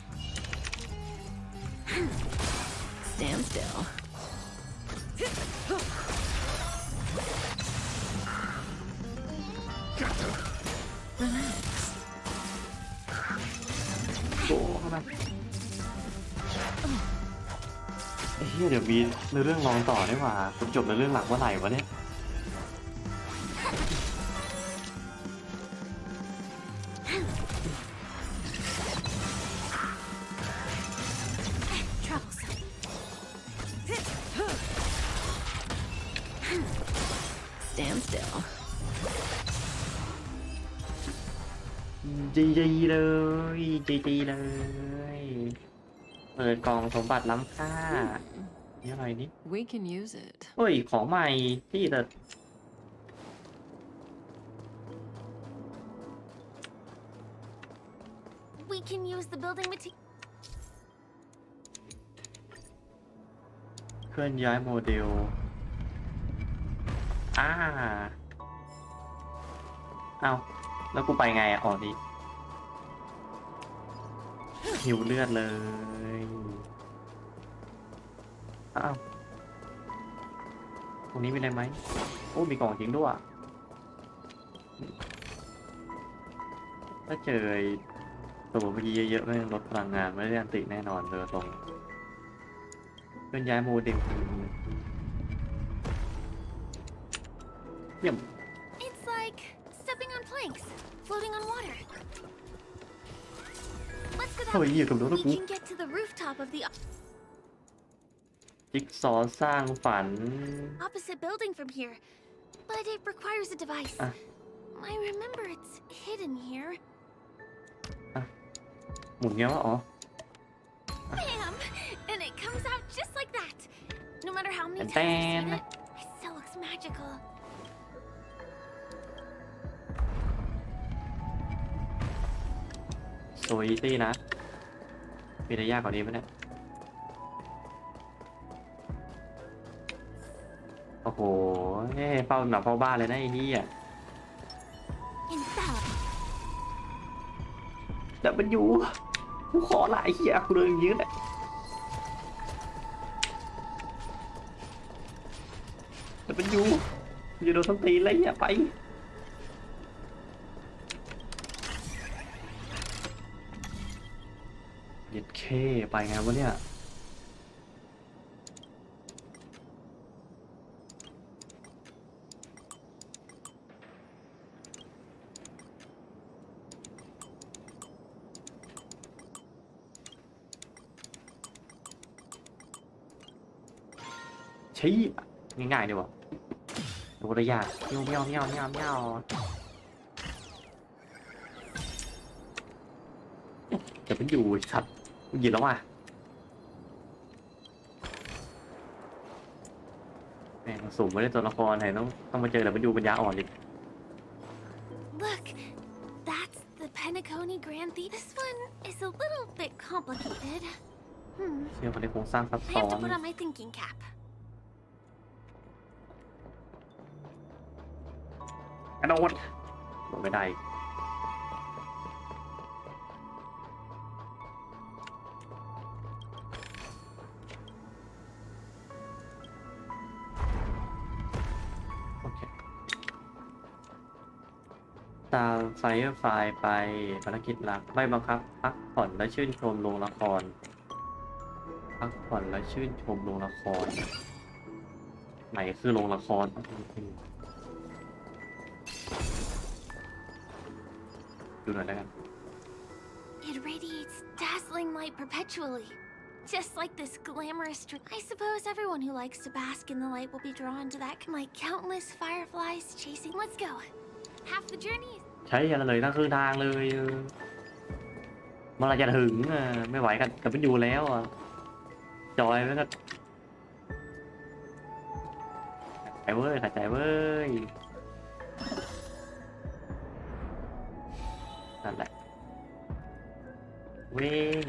Stand still. Relax. โอ้เข้ามาไอ้เฮียเดี๋ยวมีในเรื่องรองต่อได้ว่าผมจบในเรื่องหลังเมื่อไหร่วะเนี่ย Troublesome. Stand still. จีเลยจีเลย เปิดกล่องสมบัติล้ำค่านี่อะไรนี่ We can use it. เฮ้ย ของใหม่ที่แต่ We can use the building material. เคลื่อนย้ายโมเดลเอาแล้วกูไปไงอ่ะอ๋อนี่หิวเลือดเลยอ้าวตรงนี้มีอะไรไหมโอ้มีกล่องจริงด้วยถ้าเจอตัวเมื่อกี้เยอะๆไม่ลดพลังงานไม่ได้อันติแน่นอนเลยตรงเคลื่อนย้ายโมเดลเยี่ยม It's like stepping on planks, floating on water. Let's go เฮ้ย that เหยียบกับรถ way. กู We can get to the rooftop of the จิ๊กซอว์สร้างฝัน opposite building from here, but it requires a device. I remember it's hidden here. หมุนเงี้ยวะอ๋อ Bam! And it comes out just like that. No matter how many times Bam. I've seen it, it still looks magical. โซอีตี้นะ มีอะไรยากกว่านี้ไหมเนี่ย โอ้โหเฝ้าหนับเฝ้าบ้านเลยนะไอ้นี่อ่ะ แต่มันอยู่กูขอละไอ้เหี้ยกูเลยยืนอ่ะแต่มันอยู่โดนส้นตีนอะไรเงี้ยไปเย็ดเคไปไงวะเนี่ยชี้ง่ายๆดีว่ะดูระยะเมียวเมียวเมียวเมียวเมียวจะเป็นอยู่ชัดกูหยิบแล้วว่ะแม่งสูงไม่ได้ตัวละครไหนต้องมาเจอแต่เป็นอยู่ปัญญาอ่อนอีก Look, that's the Penacony Grand Thief. This one is a little bit complicated. เชื่อคนในโครงสร้างซับ I ซ้อ have to น put on my thinking cap. กระโดดไม่ได้โอเคตามไฟล์ไฟล์ไปภารกิจหลักไม่บังคับพักผ่อนและชื่นชมโรงละคร พักผ่อนและชื่นชมโรงละครไหนคือโรงละครดูหน่อยแล้วกัน It radiates dazzling light perpetually. Just like this glamorous tree. I suppose everyone who likes to bask in the light will be drawn to that like countless fireflies chasing. Let's go. Half the journey. ใช้ยันเลยทั้งครึ่งทางเลยเมื่อไรจะถึงไม่ไหวกันแต่ไม่อยู่แล้วจอยมันก็ใจเว้ยขัดใจเว้ยนั่นแหละวิ่ง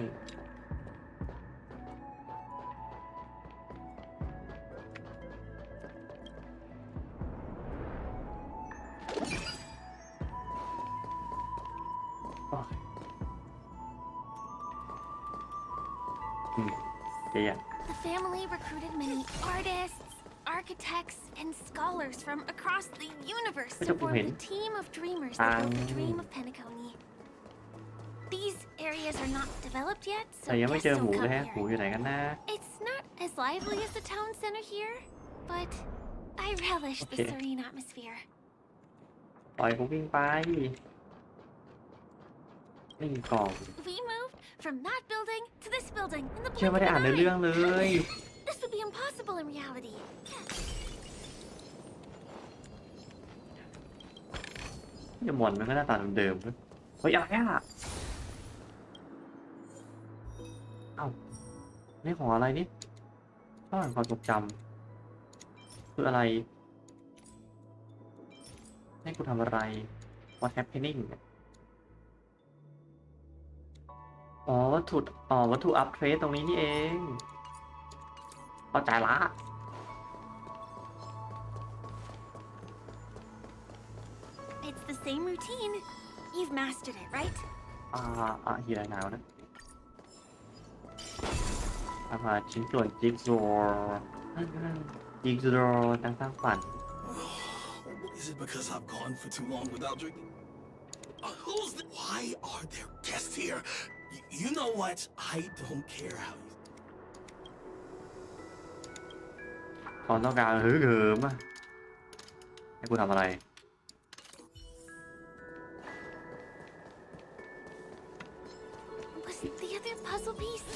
The family recruited many artists, architects, and scholars from across the universe to form the team of dreamers that built the dream of Penacony. These areas are not developed yet, so guests don't come here. It's not as lively as the town center here, but I relish the serene atmosphere. ปล่อยกูวิ่งไปไม่มีกล่อง We moved from that building to this building in the blink เชื่อไม่ได้อ่านในเรื่องเลย This would be impossible in reality. อย่าหมอนมันก็หน้าตาเดิมๆเฮ้ยอะไรเอ้านี่ของอะไรนี่ต้องอ่านความทรงจำคืออะไรให้กูทำอะไร What happening วัตถุอัพเทรดตรงนี้นี่เองเข้าใจละ It's the same routine. You've mastered it, right? ฮีไรหนาวนะชิ้นส่วนจิ๊กซอว์ตั้งสร้างฝัน Is it because I've gone for too long without drinking? Why are there guests here? You know what? I don't care how you... ความต้องการหือเหิมให้กูทำอะไร Was the other puzzle piece?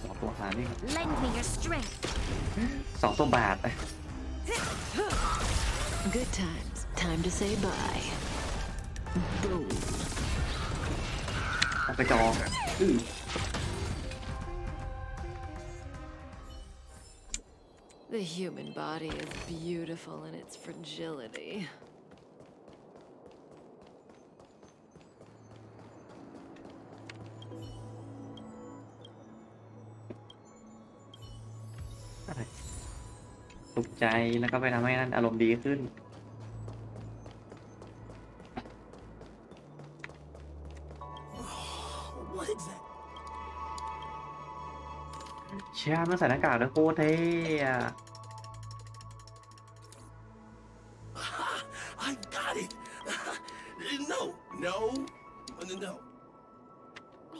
สองตัวหานี่ครับ Lend me your strength. 2 ตัวบาท Good times. Time to say bye. Boom. กระจอกThe human body is beautiful in its fragility. ตกใจแล้วก็ไปทำให้นั่นอารมณ์ดีขึ้นเชื่อเมื่อใส่หน้ากากแล้วโคตรเท่อะ I got it. No.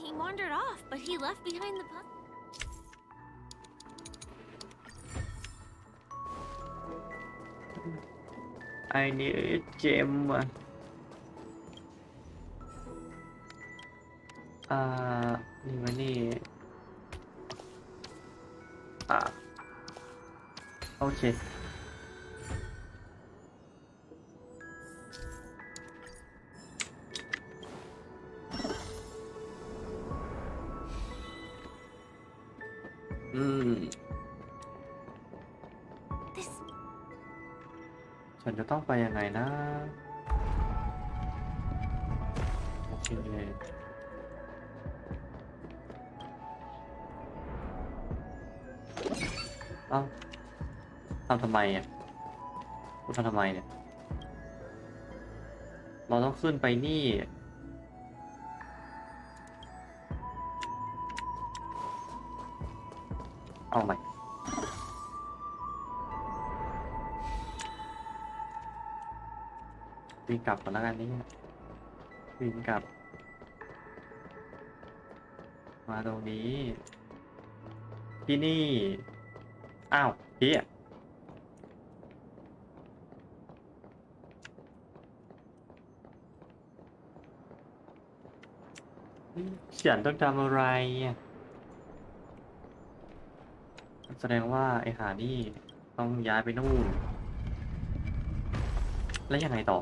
He wandered off, but he left behind the puzzle. I need gem นี่มานี่โอเคฉันจะต้องไปยังไงนะโอเคทำไมอ่ะกูทำไมเนี่ยเราต้องขึ้นไปนี่เอาใหม่วิ่งกลับก่อนแล้วกันนี่วิ่งกลับ มาตรงนี้ที่นี่อ้าวพี่ฉันต้องทำอะไรแสดงว่าไอ้หานี่ต้องย้ายไปนู่นแล้วยังไงต่อ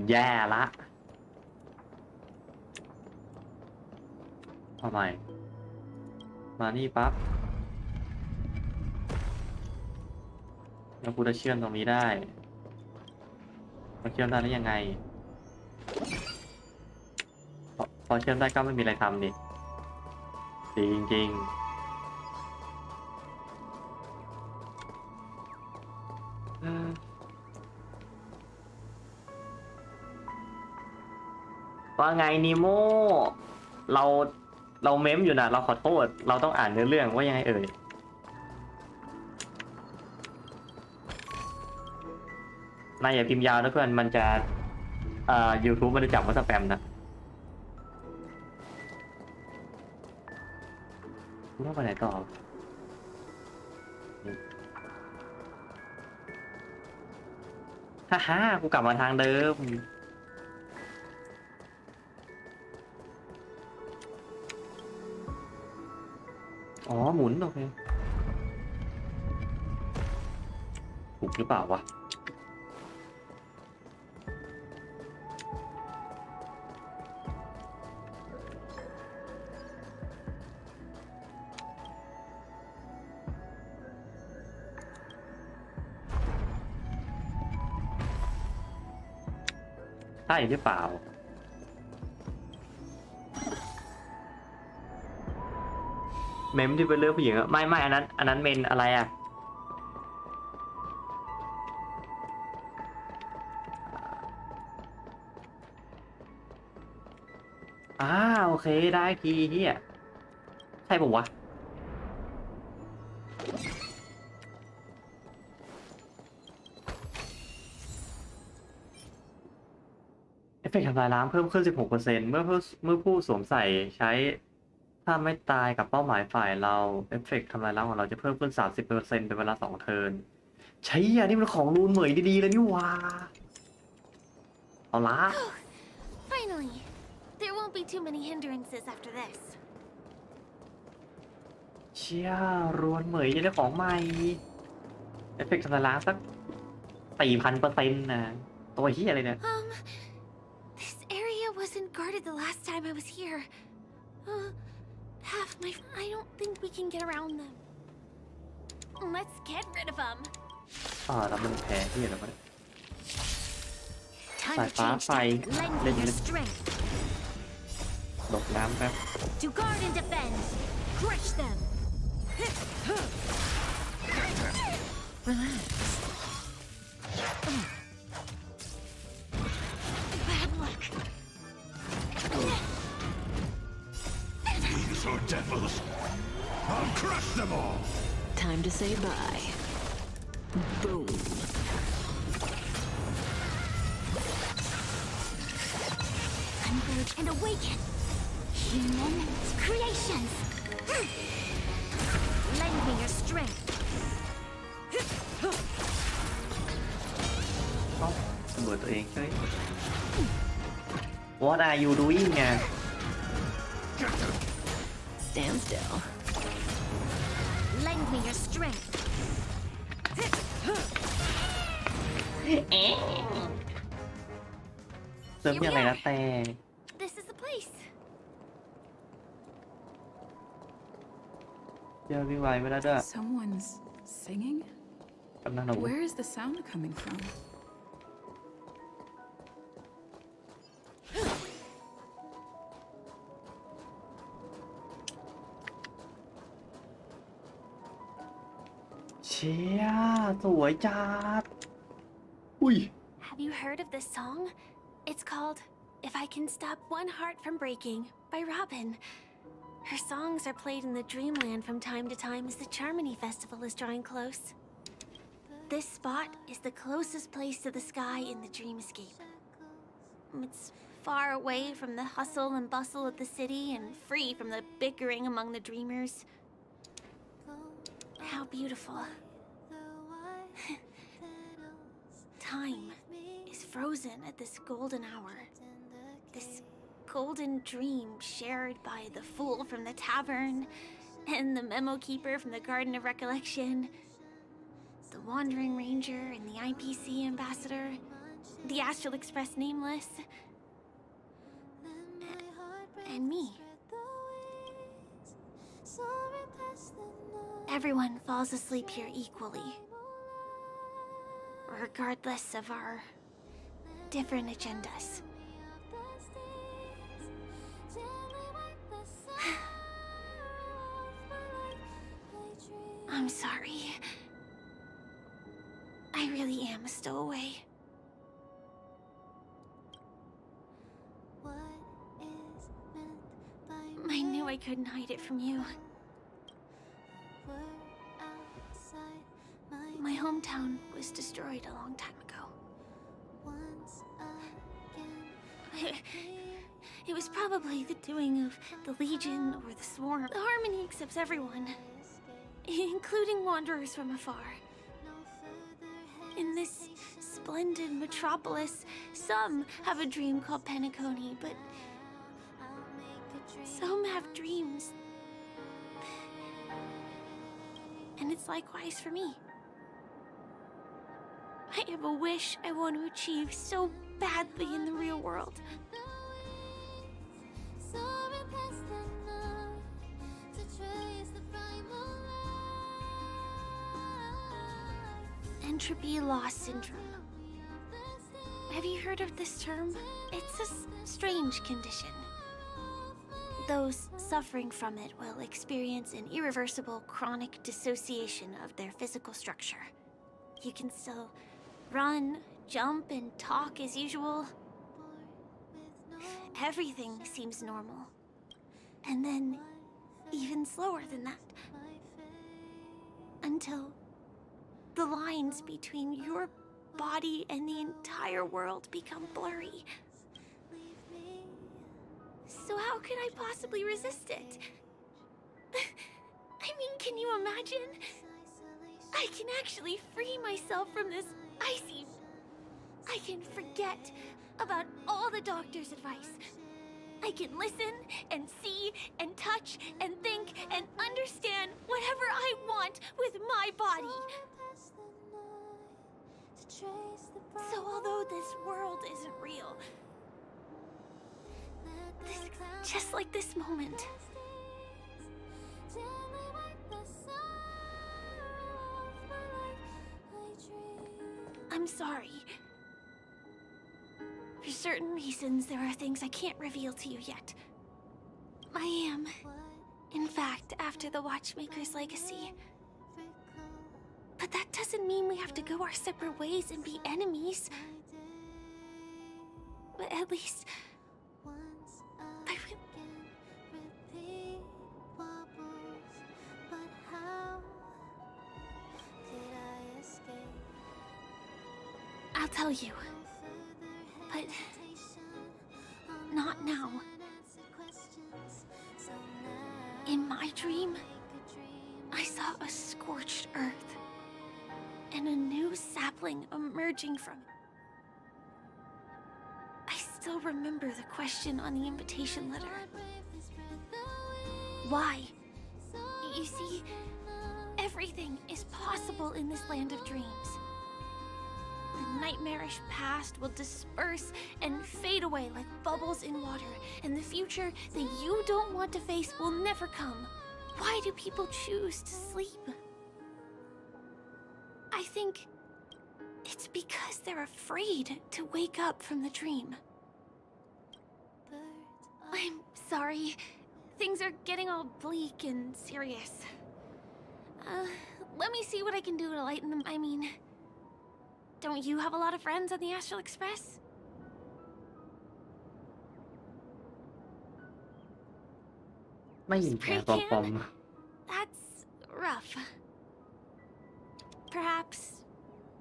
แย่ละทำไมมานี่ปั๊บแล้วกูจะเชื่อมตรงนี้ได้มันเชื่อมได้ได้ยังไงพอเชื่อมได้ก็ไม่มีอะไรทำนี่จริงว่าไงนีโมเราเม้มอยู่นะเราขอโทษเราต้องอ่านเนื้อเรื่องว่ายังไงเอ่ยนายอย่าพิมพ์ยาวนะเพื่อนมันจะYouTube มันจะจับว่าสแปมนะกูต้องไปไหนต่อฮ่ากูกลับมาทางเดิมอ๋อหมุนโอเคถูกหรือเปล่าวะใช่หรือเปล่าเมมที่เป็นเรื่องผู้หญิงอะไม่อันนั้นเมนอะไรอะโอเคได้ทีเฮียใช่ผมวะเอฟเฟกต์ทำลายล้างเพิ่มขึ้น 16% เมื่อผู้สวมใส่ใช้ถ้าไม่ตายกับเป้าหมายฝ่ายเราเอฟเฟกต์ทำลายล้างของเราจะเพิ่มขึ้น 30% เป็นเวลา2 เทิร์นใช่อ่ะนี่มันของรูนเหมยดีๆเลยนี่ว่าเอาละ Finally, there won't be too many hindrances after this. เชี่ยรวนเหมยจะได้ของใหม่เอฟเฟกต์ทำลายล้างสัก 4,000% นะตัวเฮียอะไรเนี่ยThis area wasn't guarded the last time I was here. I don't think we can get around them. Let's get rid of them. แล้วมันแพ้ที่อะไรวะเนี่ย Time สาย to ฟ้า change ไฟ that. เล่น Lend me your strength. หลบน้ำแป๊บ To guard and defend. Crush them. Relax. Bad luck. These are devils. I'll crush them all. Time to say bye. Boom. Converge and awaken. Human creations. Lend me your strength. เบิดตัวเองเฮ้ย What are you doing ไง Stand still. Lend me your strength. เสริมยังไงนะแต่ This is the place. เจอวิ่งไวไม่ได้ด้วย Someone's singing? กำลังหนู Where is the sound coming from? เชี่ยสวยจัดอุ้ย Have you heard of this song? It's called If I Can Stop One Heart from Breaking by Robin. Her songs are played in the Dreamland from time to time as the Charmony Festival is drawing close. This spot is the closest place to the sky in the dreamscape. It's far away from the hustle and bustle of the city and free from the bickering among the dreamers. How beautiful. Time is frozen at this golden hour. This golden dream shared by the fool from the tavern and the memo keeper from the Garden of Recollection, the Wandering Ranger and the IPC ambassador, the Astral Express Nameless, and me. Everyone falls asleep here equally, regardless of our different agendas. I'm sorry. I really am a stowaway. I knew I couldn't hide it from you. My hometown was destroyed a long time ago. It was probably the doing of the Legion or the Swarm. The Harmony accepts everyone, including wanderers from afar. In this splendid metropolis, some have a dream called Penacony, but some have dreams. And it's likewise for me. I have a wish I want to achieve so badly in the real world. Entropy loss syndrome. Have you heard of this term? It's a strange condition. Those suffering from it will experience an irreversible chronic dissociation of their physical structure. You can still run, jump, and talk as usual. Everything seems normal. And then, even slower than that. Until the lines between your body and the entire world become blurry. So how could I possibly resist it? I mean, can you imagine? I can actually free myself from this icy... I can forget about all the doctor's advice. I can listen and see and touch and think and understand whatever I want with my body. So although this world isn't real, just like this moment, I'm sorry. For certain reasons, there are things I can't reveal to you yet. I am, in fact, after the Watchmaker's legacy. But that doesn't mean we have to go our separate ways and be enemies. But at least... I'll tell you. But... not now. In my dream, I saw a scorched earth. And a new sapling emerging from it. I still remember the question on the invitation letter. Why? You see, everything is possible in this land of dreams. The nightmarish past will disperse and fade away like bubbles in water, and the future that you don't want to face will never come. Why do people choose to sleep? I think it's because they're afraid to wake up from the dream. I'm sorry. Things are getting all bleak and serious. Let me see what I can do to lighten them. I mean, don't you have a lot of friends on the Astral Express? ไม่เห็นแผลปลอม That's rough. Perhaps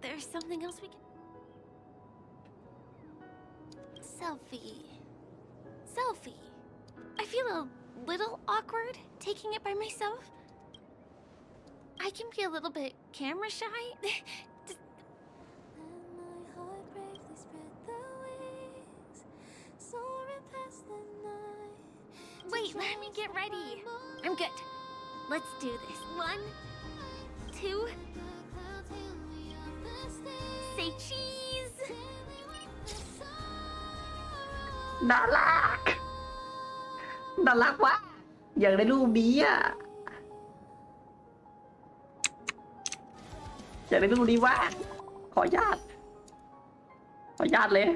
there's something else we can... Selfie. I feel a little awkward taking it by myself. I can be a little bit camera shy. Wait, let me get ready. I'm good. Let's do this. 1, 2. Say cheese. น่ารักวะอยากได้รูปนี้อ่ะอยากได้รูปนี้วะขออนุญาตเลย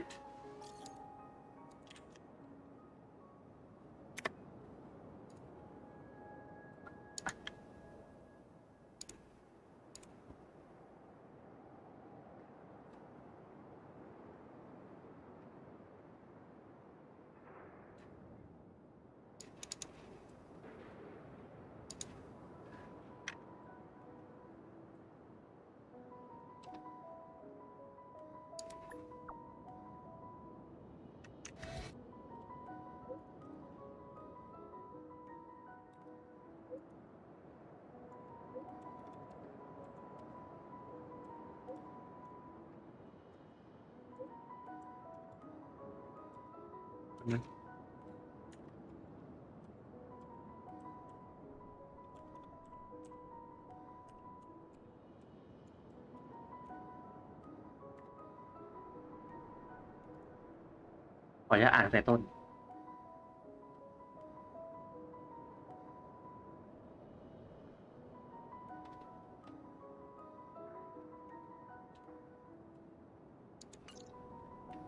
ขออนุญาตอ่านแต่ต้น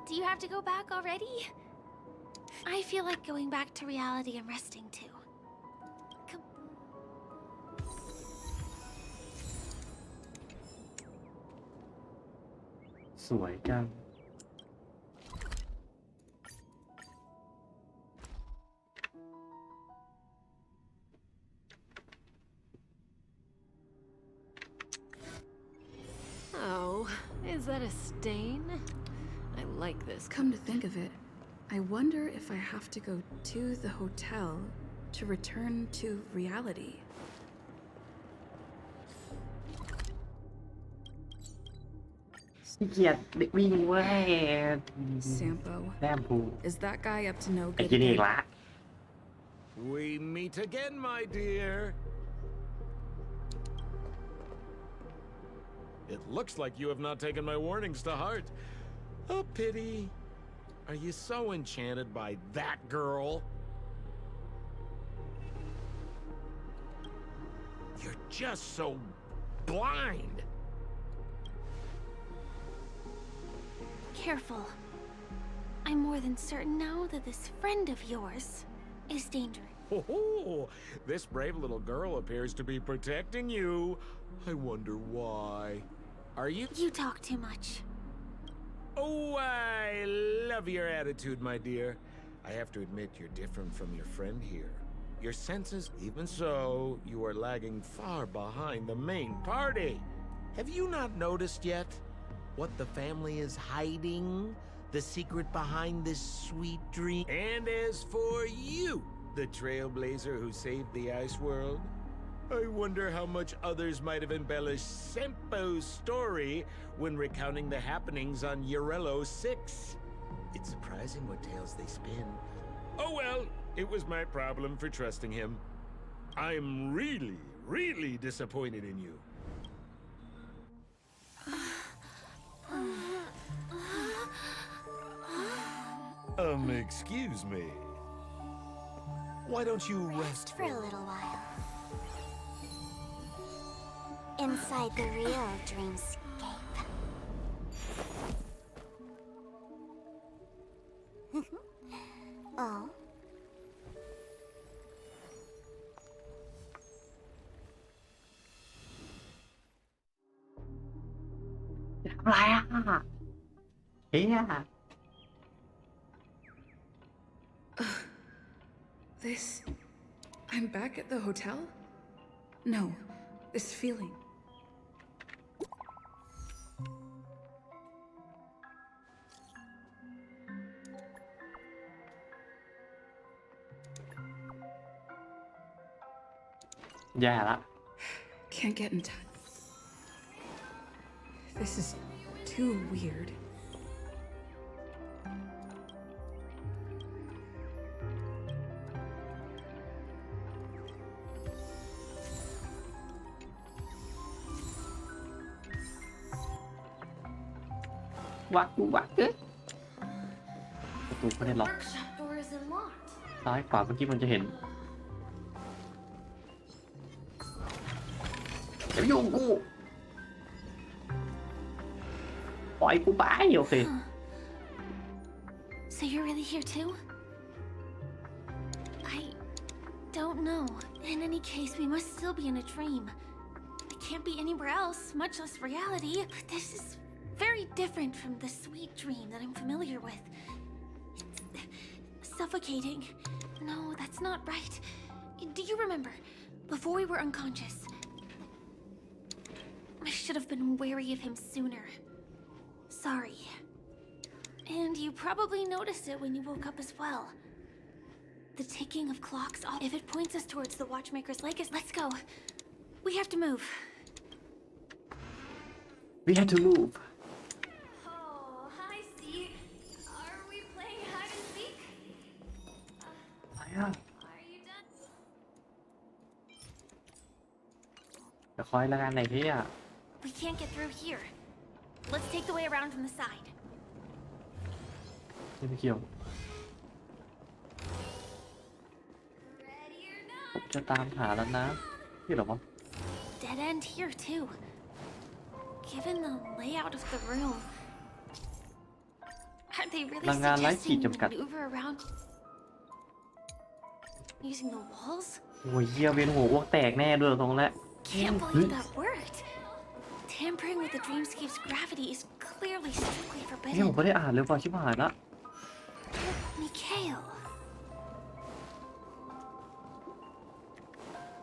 Do you have to go back already? I feel like going back to reality and resting too. Come. สวยจัง Oh, is that a stain? I like this. Come to think of it, I wonder if I have to go to the hotel to return to reality. ขี้เกียจวิ่งเว้ย Sampo, แต้มพู is that guy up to no ไอ้ good ที่นี่อี again? กละ We meet again, my dear. It looks like you have not taken my warnings to heart. A pity. Are you so enchanted by that girl? You're just so blind. Careful. I'm more than certain now that this friend of yours is dangerous. Oh, this brave little girl appears to be protecting you. I wonder why. Are you? You talk too much. Oh, I love your attitude, my dear. I have to admit you're different from your friend here. Your senses, even so, you are lagging far behind the main party. Have you not noticed yet what the family is hiding? The secret behind this sweet dream? And as for you, the trailblazer who saved the ice world, I wonder how much others might have embellished Sempo's story when recounting the happenings on Urello 6. It's surprising what tales they spin. Oh well, it was my problem for trusting him. I'm really, really disappointed in you. Excuse me. Why don't you rest For a little while. Inside the real dreamscape. Oh. ทำไรอ่ะเฮีย This... I I'm back at the hotel? No, this feeling. Yeah. Can't get in touch. This is too weird. What? ประตูไม่ได้ล็อก Workshop door is unlocked. ซ้ายขวาเมื่อกี้มันจะเห็นอย่ายุ่งกูปล่อยกูไปโอเค So you're really here too? I don't know. In any case, we must still be in a dream. We can't be anywhere else, much less reality. But this is very different from the sweet dream that I'm familiar with. It's suffocating. No, that's not right. Do you remember? Before we were unconscious, I should have been wary of him sooner. Sorry. And you probably noticed it when you woke up as well. The ticking of clocks, if it points us towards the Watchmaker's Legacy, let's go. We have to move. We have to move. Oh, hi, Steve. Are we playing hide and seek? Are you done? จะคอยละกันไหนพี่อ่ะ We can't get through here. Let's take the way around from the side. ไม่เกี่ยวผมจะตามหาแล้วนะพี่หรอมั้ง Dead end here too. Given the layout of the room, are they really พลังงานไร้ขีด suggesting จำกัด maneuver around using the walls? โอ้ยเหี้ยเวียนหัวอ้วกแตกแน่ด้วยตรงแล้ว Can't believe that worked. Tampering with the dreamscape's gravity is clearly strictly เนี่ยผม forbidden. ไม่ได้อ่านเลยว่ะชิบหายละ Mikhail.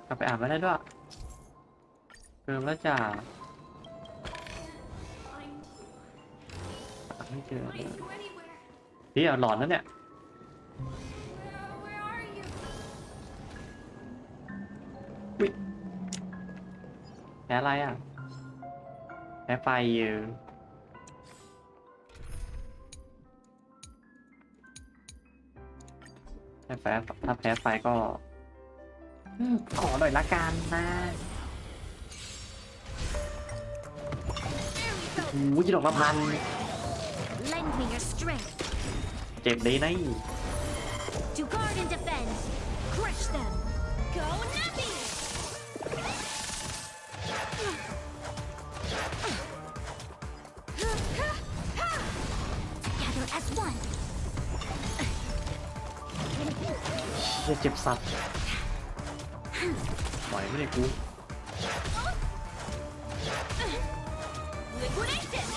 กลับไปอ่านไม่ได้ด้วยเติมแล้วจ้าไม่เจอเลยพี่หลอนแล้วเนี่ยอุ๊ยแพ้อะไรอ่ะแพ้ไฟแพ้ถ้าแพ้ไฟก็ขอหน่อยละกันนะโอ้ยดอกละพัน Lend me your strength. เจ็บเลยนะ To guard and defend. Crush them. Go Nappy! Together as one. เจ็บสัตว์ปล่อยไม่ได้กู Liquidation!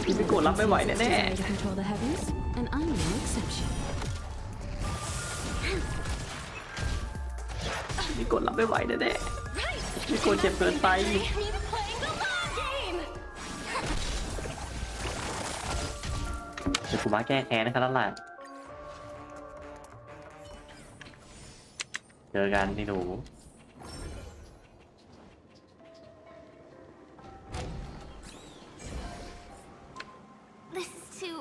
พี่ไม่กดรับไม่ไหวแน่ To control the heavens, and I'm no exception. ๆพี่กดรับไม่ไหวแน่ๆพี่กดเจ็บเกินไปเดี๋ยวกูมาแก้แค้นนะครับนั่นแหละเจอกันนี่หนู This is too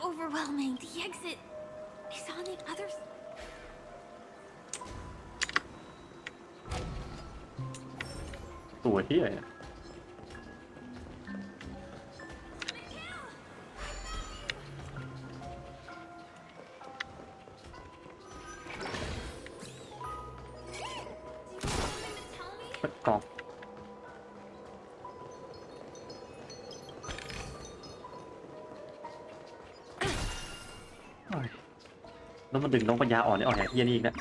overwhelming. The exit is on the other side. ตัวที่ไหนกล่องแล้วมันดึงน้องปัญญาอ่อนนี่อ่อนแหกเยี่ยนี่อีกนะ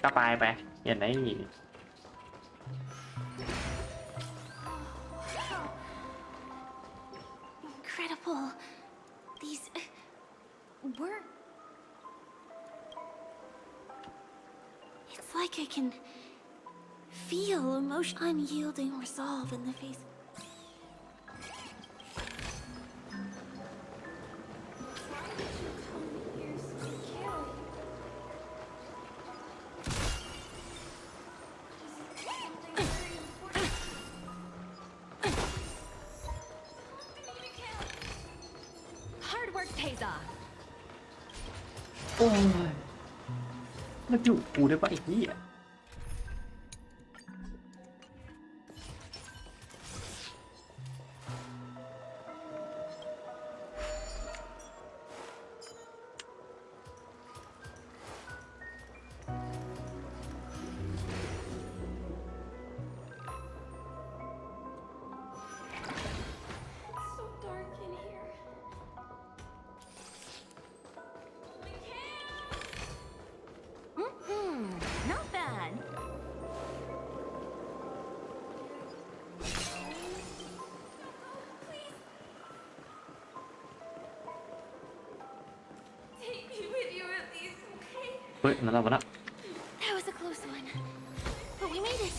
ก็ไปเห็นไหม We're... It's like I can feel emotion, unyielding resolve in the face. Hard work pays off. โอ้ยมันอยู่กูได้ปะไอ้เหี้ย So dark in here. Not bad. Take me with you at least, okay? เฮ้ยนั่นเราปะนะ That was a close one. But we made it.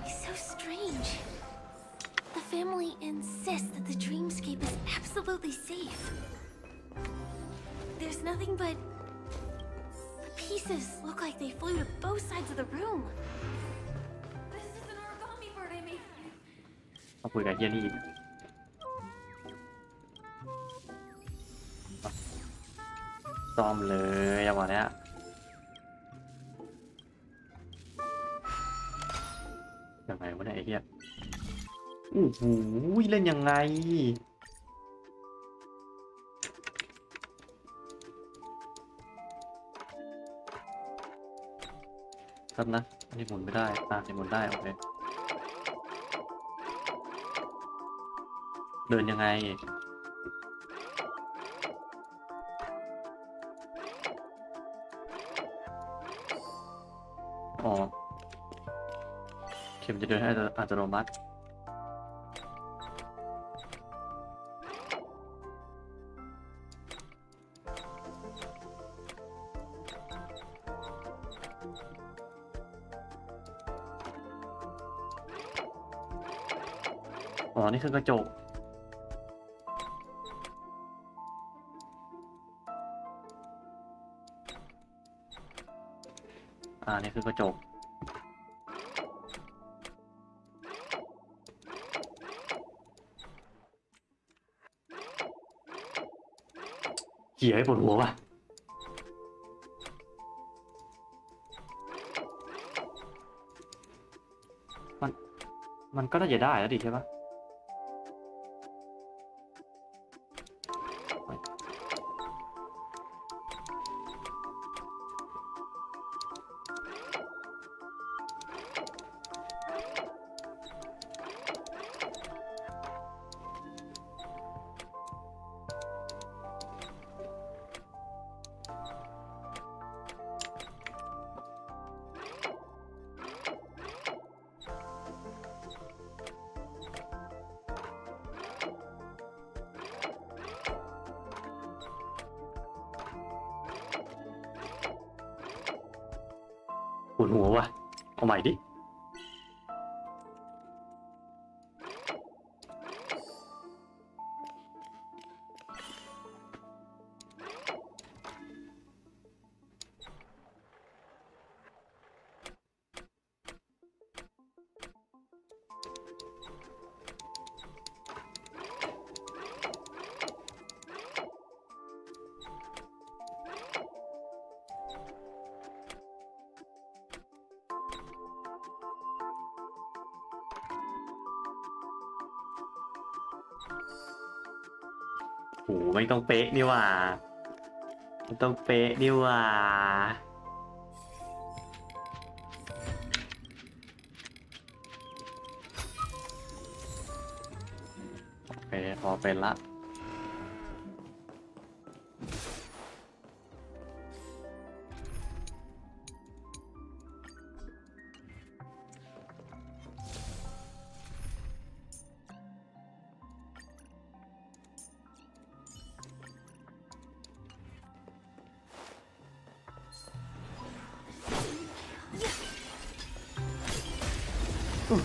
It's so strange. The family insists that the dreamscape is absolutely safe. There's nothing but... The pieces look like they flew to both sides of the room. This is an origami bird I made for you. มาคุยกับเฮียนี่อีกซ่อมเลยจังหวะเนี้ยยังไงวะเนี่ยไอ้เหี้ยโอ้โหเล่นยังไงครับนะอันนี้หมุนไม่ได้อันนี้หมุนได้โอเคเดินยังไงอ๋อเข็มจะเดินให้อัตโนมัติอ๋อนี่คือกระจกนี่คือกระจกเหี้ยให้ปวดหัวว่ะมันก็น่าจะได้แล้วดิใช่ปะปวดหัวว่ะเอาใหม่ดิโหไม่ต้องเป๊ะนี่หว่าไม่ต้องเป๊ะนี่หว่าโอเคพอเป็นละ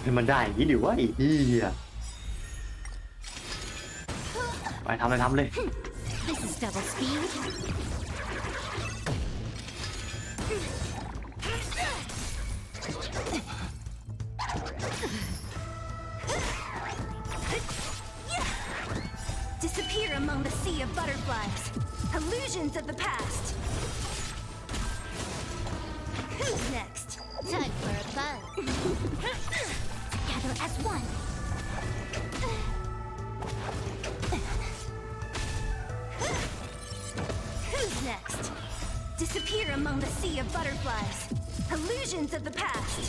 ให้มันได้อย่างนี้ดิวะไอ้เหี้ยไปทำเลย This is double speed. Disappear among the sea of butterflies. Illusions of the past. Who's next? Time for a buzz. Together as one. Who's next? Disappear among the sea of butterflies. Illusions of the past.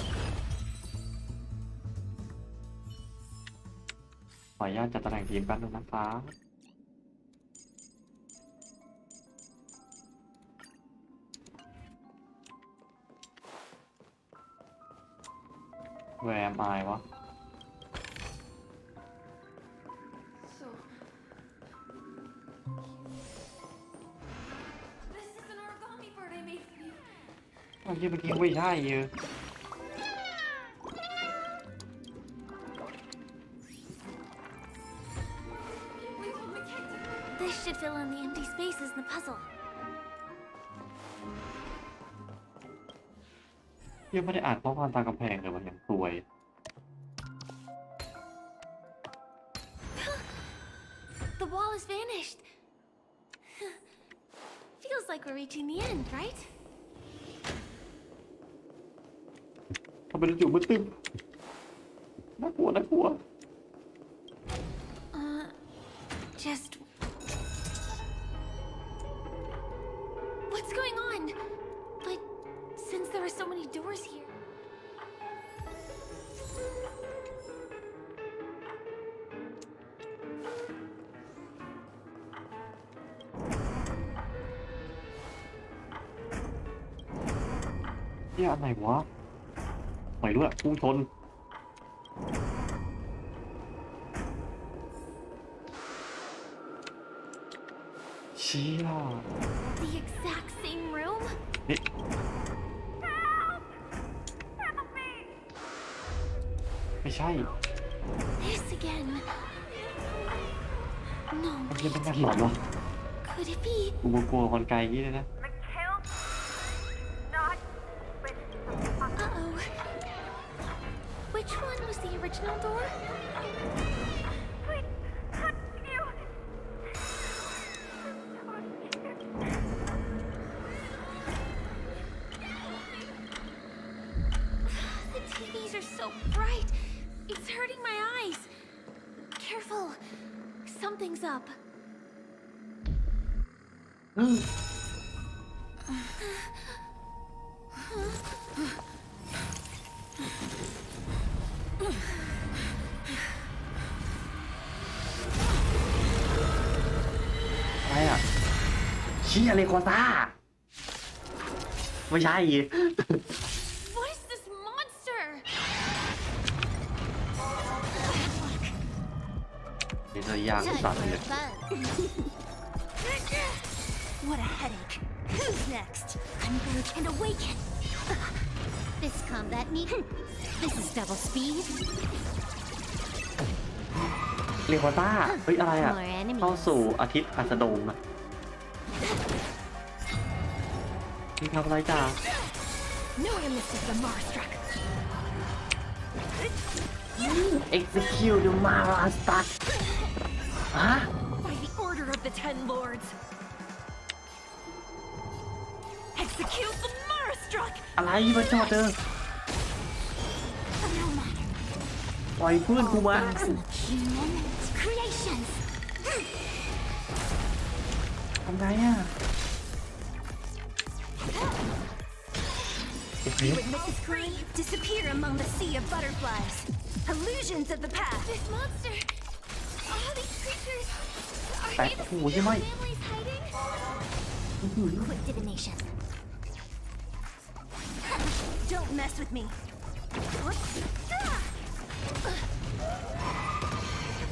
ขออนุญาตจัดตำแหน่งทีมแป๊บนึงนะคะแวร์มายวะ So, this is an origami bird I made for you. อันนี้เมื่อกี้ไม่ใช่เยอะ This should fill in the empty spaces in the puzzle. ยังไม่ได้อ่านข้อความตามกำแพงเลยมันยังสวย The wall has vanished. Feels like we're reaching the end, right? ทำไมเราอยู่มืดตึ๊บน่ากลัวน่ากลัว Just... What's going on? But since there are so many doors here... เนี่ยอะไรวะไม่รู้อะพุ่งชนเชี่ย The exact same room? นี่ไม่ใช่ This again. No. มันยังเป็นการหลอนวะ Could it be? กูกลัวคนไกลอย่างนี้เลยนะ Uh-oh. Which one was the original door? The TVs are so bright. It's hurting my eyes. Careful. Something's up. อะไรอ่ะชี้อะไรกอซ่าไม่ใช่ What is this monster? เดี๋ยวจะย่างสัตว์เลย What a headache. Who's next? Converge and awaken. This combat need. This is double speed. เรียกว่าต้าเฮ้ยอะไรอ่ะ More enemies. เข้าสู่อาทิตย์อัสดงอ่ะนี่ทำอะไรจ้า No illnesses the Marstruck. Execute the Marstruck ฮะ By the order of the Ten Lords. Execute the Marstruck. อะไรมาจอดเด้อปล่อยเพื่อนกูมา Creations. ทำไงอ่ะ You witness this crime? Disappear among the sea of butterflies. Illusions of the past. This monster. All these creatures. Are แตะ they หูใช่ไหม families hiding? Quick divination. Don't mess with me.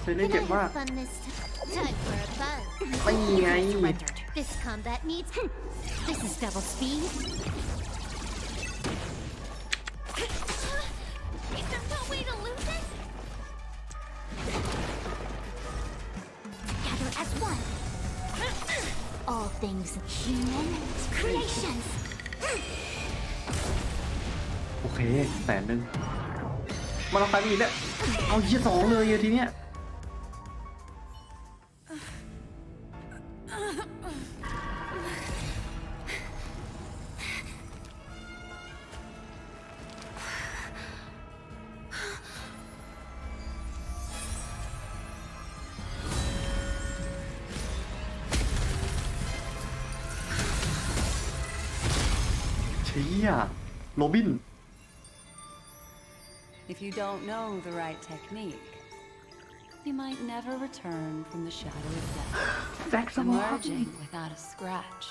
เธอได้เจ็บมาก Fun this time for a buzz. ไม่ไง This combat needs. This is double speed. There's no way to of human creations. โอเค100,000มันเอาไปอีกแล้วเอาเหี้ย2เลยทีเนี้ยเชี่ยโรบิน If you don't know the right technique, you might never return from the shadow of death, emerging without a scratch.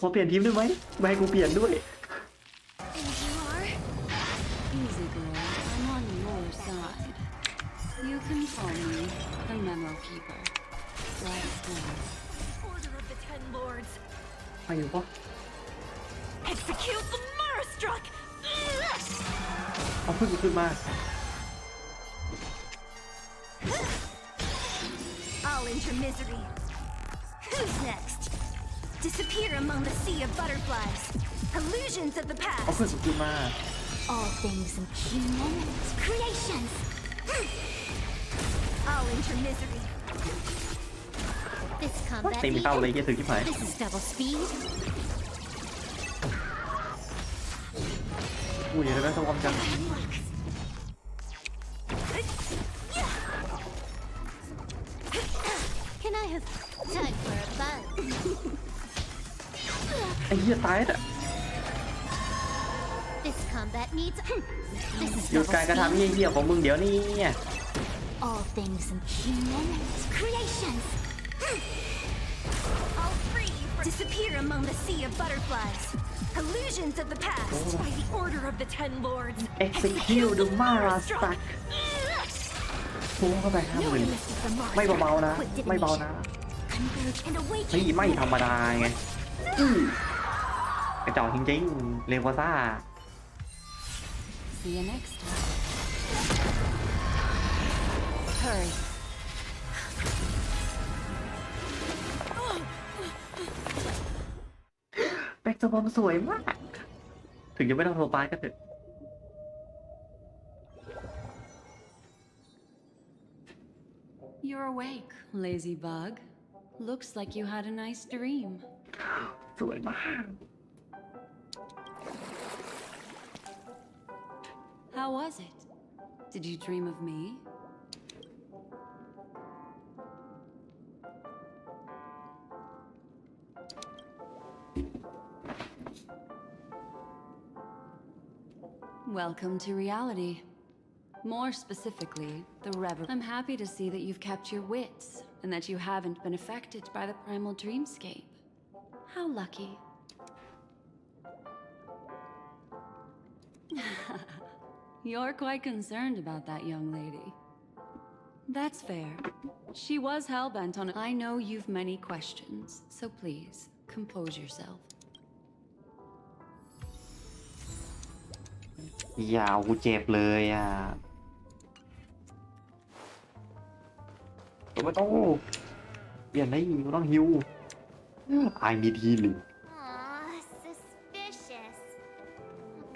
ขอเปลี่ยนทีมได้ไหมไม่ให้กูเปลี่ยนด้วย Easy girl, I'm on your side. You can call me the Memo Keeper. Right hand. Order of the Ten Lords. ไปอยู่ปะ Execute the Marastruck! เอาเพิ่งขึ้นมา I'll enter misery. Who's next? Disappear among the sea of butterflies. Illusions of the เอา past. เพิ่งขึ้นมา All things of human creations. I'll enter misery. This combat ตีไม่เข้าเลยเหี้ยถึงที่ไหน This is double speed. อุ้ยเดี๋ยวนะสวอมจัง Can I have time for a buzz? ไอ้เหี้ยตายอ่ะ This combat needs. This is หยุด double การกระทำ speed. เหี้ยๆของมึงเดี๋ยวนี้ All things of human creations. I'll free you from disappear among the sea of butterflies. Illusions of the past. By the order of the Ten Lords. Execute the Marastruck พุ่งเข้าไป50,000ไม่เบาๆนะ ไม่เบานะ Converge and awaken. นี่ไม่ธรรมดาไงกระจอกจริงๆเร็วกว่าซ่า See you next time. Hurry. แบ็กสวอมสวยมาก ถึงจะไม่ต้องโทรปาก็เถอะ You're awake, lazy bug. Looks like you had a nice dream. สวยมาก How was it? Did you dream of me? Welcome to reality. More specifically, the rever. I'm happy to see that you've kept your wits and that you haven't been affected by the primal dreamscape. How lucky. You're quite concerned about that young lady. That's fair. She was hell-bent on it. I know you've many questions, so please, compose yourself. อย่าเอากูเจ็บเลยอ่ะไม่ต้องเปลี่ยนได้กูต้องฮิว I need healing. Aw, suspicious.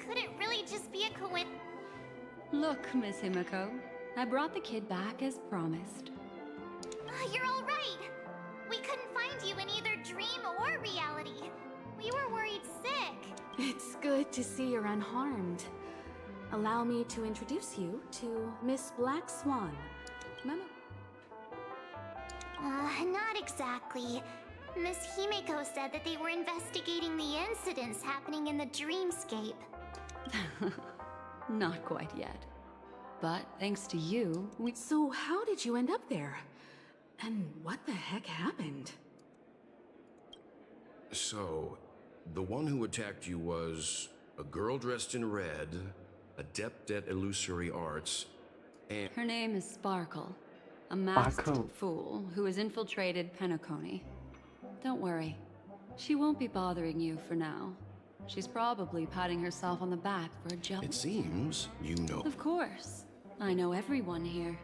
Could it really just be a coincidence? Look, Miss Himiko, I brought the kid back as promised. You're all right. We couldn't find you in either dream or reality. We were worried sick. It's good to see you're unharmed. Allow me to introduce you to Miss Black Swan. Memo. Not exactly. Miss Himiko said that they were investigating the incidents happening in the dreamscape. Not quite yet. But thanks to you, we... So how did you end up there? And what the heck happened? So, the one who attacked you was a girl dressed in red, adept at illusory arts, and... Her name is Sparkle, a masked Sparkle. fool who has infiltrated Penacony. Don't worry. She won't be bothering you for now. She's probably patting herself on the back for a job. It seems you know. Of course. I know everyone here.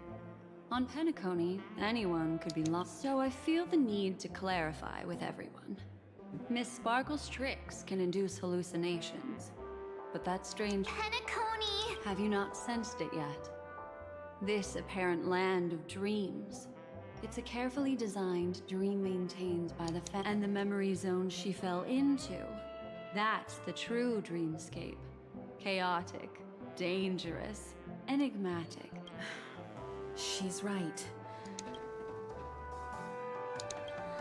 On Penacony, anyone could be lost, so I feel the need to clarify with everyone. Miss Sparkle's tricks can induce hallucinations, but that strange Penacony! Have you not sensed it yet? This apparent land of dreams. It's a carefully designed dream maintained by the and the memory zone she fell into. That's the true dreamscape. Chaotic, dangerous, enigmatic. She's right.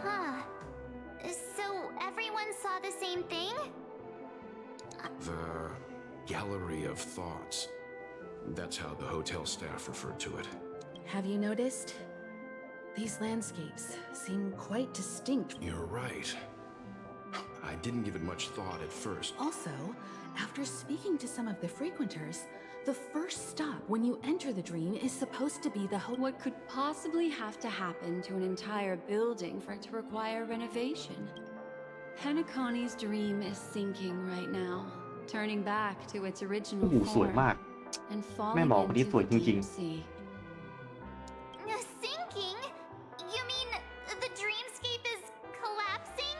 Huh. So everyone saw the same thing? The Gallery of Thoughts. That's how the hotel staff referred to it. Have you noticed? These landscapes seem quite distinct. You're right. I didn't give it much thought at first. Also, after speaking to some of the frequenters, the first stop when you enter the dream is supposed to be the What could possibly have to happen to an entire building for it to require renovation? Penacony's dream is sinking right now, turning back to its original โอ้โหสวย form มาก and แม่หมอ falling คนนี้ into สวย the จริง deep sea. Sinking? You mean the dreamscape is collapsing?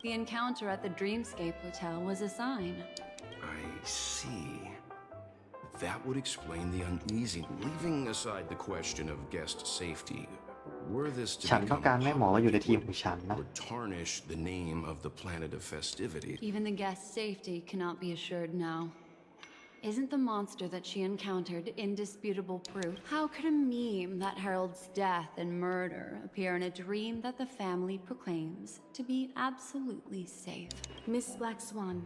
The encounter at the Dreamscape Hotel was a sign. I see. That would explain the uneasy. Leaving aside the question of guest safety, were this to ฉันต้องการแม่หมอมาอยู่ในทีมของฉันนะ would tarnish the name of the planet of festivity. Even the guest's safety cannot be assured now. Isn't the monster that she encountered indisputable proof? How could a meme that heralds death and murder appear in a dream that the family proclaims to be absolutely safe? Miss Black Swan,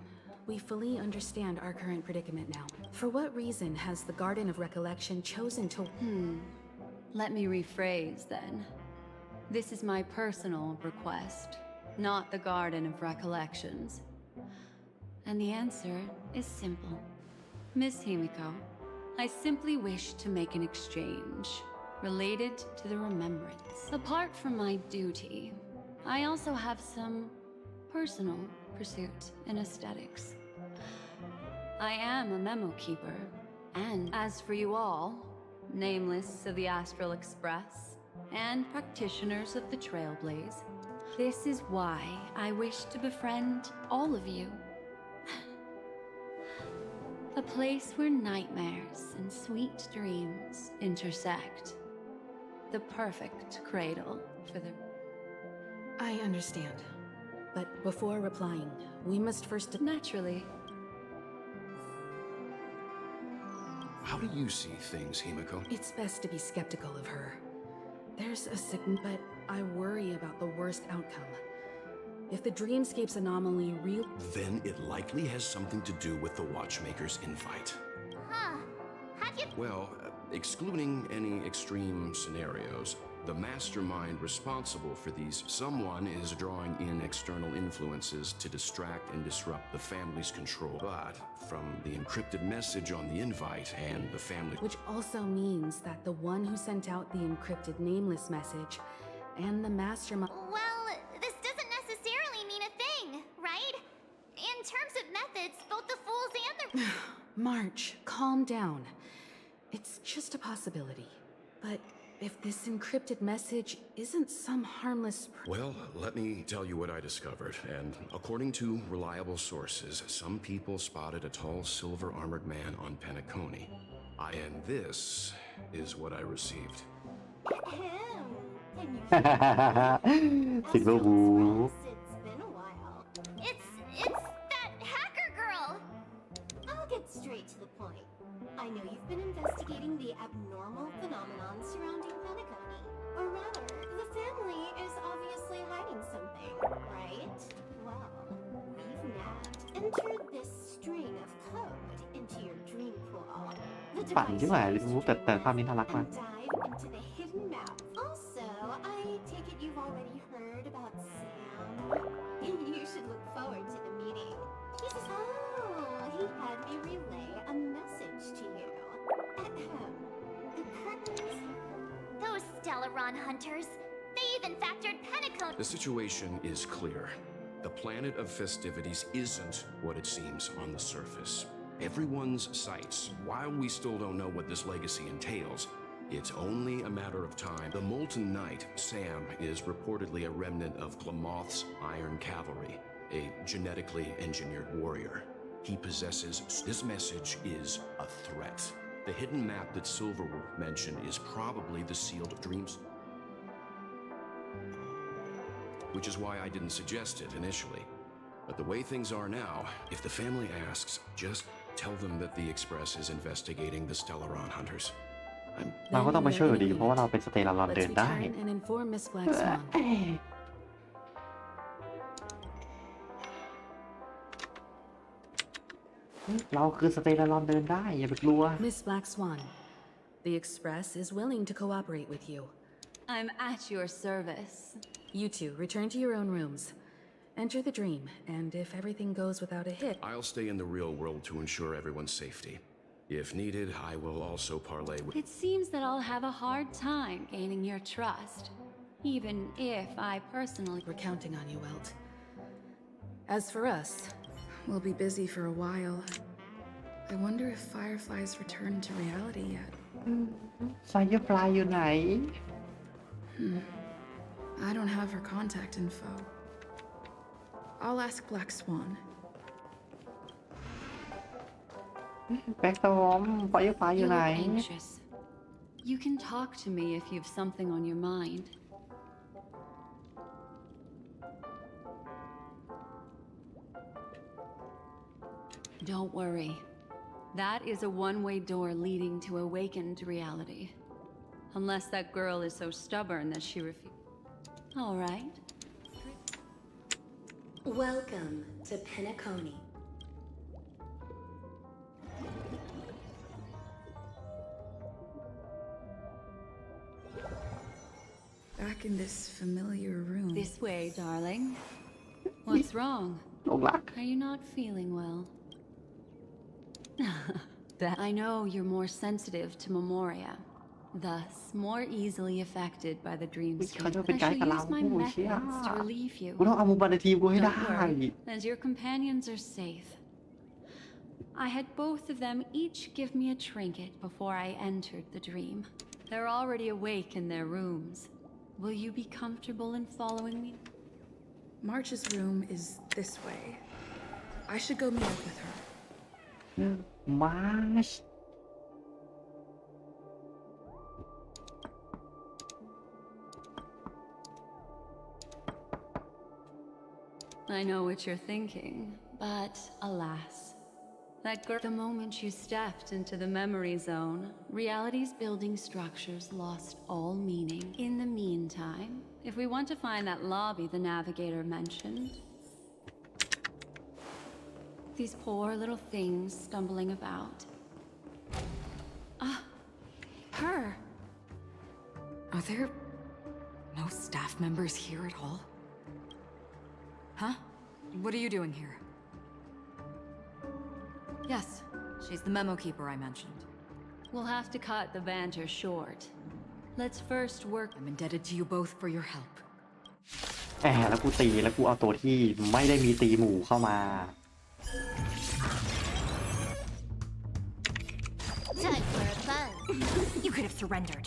we fully understand our current predicament now. For what reason has the Garden of Recollection chosen to... Let me rephrase then. This is my personal request, not the Garden of Recollections. And the answer is simple. Miss Himiko, I simply wish to make an exchange related to the remembrance. Apart from my duty, I also have some personal pursuit in aesthetics. I am a memo keeper, and as for you all, nameless of the Astral Express and practitioners of the Trailblaze, this is why I wish to befriend all of you. A place where nightmares and sweet dreams intersect. The perfect cradle for the... I understand. But before replying, we must first... Naturally. How do you see things, Himiko? It's best to be skeptical of her. There's a signal, but I worry about the worst outcome. If the dreamscape's anomaly real... Then it likely has something to do with the Watchmaker's invite. Huh. How'd you... Well, excluding any extreme scenarios, the mastermind responsible for these someone is drawing in external influences to distract and disrupt the family's control. But from the encrypted message on the invite and the family... Which also means that the one who sent out the encrypted nameless message and the mastermind... Well, this doesn't necessarily mean a thing, right? In terms of methods, both the fools and the... March, calm down. It's just a possibility. But if this encrypted message isn't some harmless... Well, let me tell you what I discovered. And according to reliable sources, some people spotted a tall silver-armored man on Penacony. And this is what I received. Silver Wolf. It's been a while. It's that hacker girl! I'll get straight to the point. I know you've been investigating the abnormal phenomenon surrounding Penacony. Or rather, the family is obviously hiding something, right? Well, we've now entered this string of code into your dream pool. The ปั่น device ที่ไหนลิฟูแต่ภาพนี้น่ารักมาก and dive into the hidden map. Also, I take it you've already heard about Sam. You should look forward to the meeting. He had me relay a message to you. The curtains. Those Stellaron hunters. They even factored Penacony. The situation is clear. The planet of festivities isn't what it seems on the surface. Everyone's sights, while we still don't know what this legacy entails, It's only a matter of time. The Molten Knight, Sam, is reportedly a remnant of Glamoth's Iron Cavalry, a genetically engineered warrior. He possesses... This message is a threat. The hidden map that Silverwolf mentioned is probably the sealed dreams. Which is why I didn't suggest it initially. But the way things are now, if the family asks, just tell them that the Express is investigating the Stellaron hunters. เราก็ต้องไปช่วยอยู่ดีเพราะว่าเราเป็นสเตลารอนเดินได้ and inform Miss Black Swan. เราคือสเตลารอนเดินได้อย่าไปกลัว Miss Black Swan, the Express is willing to cooperate with you. I'm at your service. You two return to your own rooms. Enter the dream, and if everything goes without a hitch... I'll stay in the real world to ensure everyone's safety. If needed, I will also parley with... It seems that I'll have a hard time gaining your trust, even if I personally... We're counting on you, Welt. As for us, we'll be busy for a while. I wonder if Firefly's returned to reality yet. Firefly อยู่ไหน I don't have her contact info. I'll ask Black Swan. แบ็กสวอมFirefly อยู่ไหน You look anxious. You can talk to me if you've something on your mind. Don't worry. That is a one-way door leading to awakened reality. Unless that girl is so stubborn that she refuses. All right. Welcome to Penacony. Back in this familiar room. This way, darling. What's wrong? Are you not feeling well? I know you're more sensitive to Memoria, thus more easily affected by the dreamscape. But I shall use my methods to relieve you. กูต้องเอามึงมาในทีมกูให้ได้ Don't worry, as your companions are safe. I had both of them each give me a trinket before I entered the dream. They're already awake in their rooms. Will you be comfortable in following me? March's room is this way. I should go meet up with her. March I know what you're thinking, but alas, that girl, the moment you stepped into the memory zone, reality's building structures lost all meaning. In the meantime, if we want to find that lobby the navigator mentioned, these poor little things stumbling about. Her! Are there no staff members here at all? Huh? What are you doing here? Yes, she's the memo keeper I mentioned. We'll have to cut the banter short. Let's first work. I'm indebted to you both for your help. แล้วกูตีแล้วกูเอาตัวที่ไม่ได้มีตีหมู่เข้ามา Time for a buzz. You could have surrendered.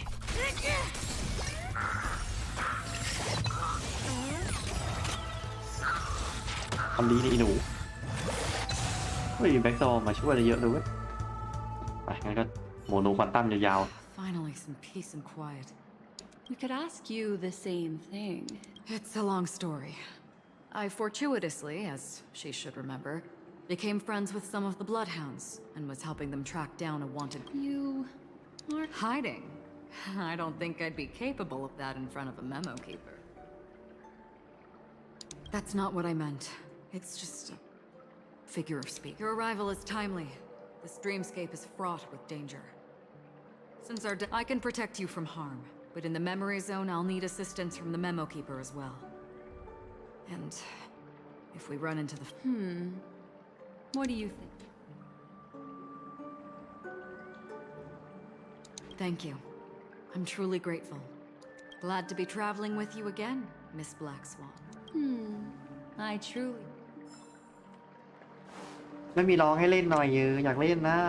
ทำดีนี่อีหนูเฮ้ยแบ็กซอมาช่วยได้เยอะเลยเว้ยไปงั้นก็โมโนควอนตัมยาว Finally, some peace and quiet. We could ask you the same thing. It's a long story. I fortuitously, as she should remember, became friends with some of the Bloodhounds and was helping them track down a wanted... You are... Hiding? I don't think I'd be capable of that in front of a memo keeper. That's not what I meant. It's just a figure of speech. Your arrival is timely. This dreamscape is fraught with danger. Since I can protect you from harm, but in the memory zone, I'll need assistance from the memo keeper as well. And if we run into the... What do you think? Thank you. I'm truly grateful. Glad to be traveling with you again, Miss Black Swan. I truly... ไม่มีร้องให้เล่นหน่อยอยากเล่นนะ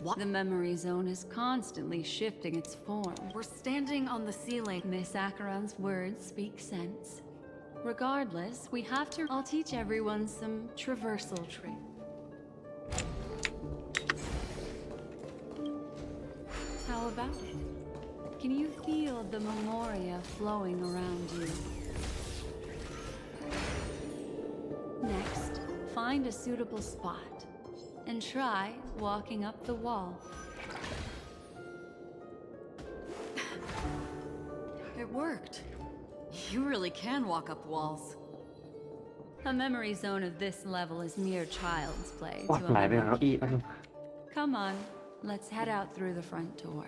What? The memory zone is constantly shifting its form. We're standing on the ceiling. Miss Acheron's words speak sense. Regardless, we have to... I'll teach everyone some traversal tricks. How about it? Can you feel the memoria flowing around you? Next, find a suitable spot and try walking up the wall. It worked. You really can walk up walls. A memory zone of this level is mere child's play วัด to ไหล a ไปกับ memory. เก้าอี้แป๊บนึง Come on, let's head out through the front door.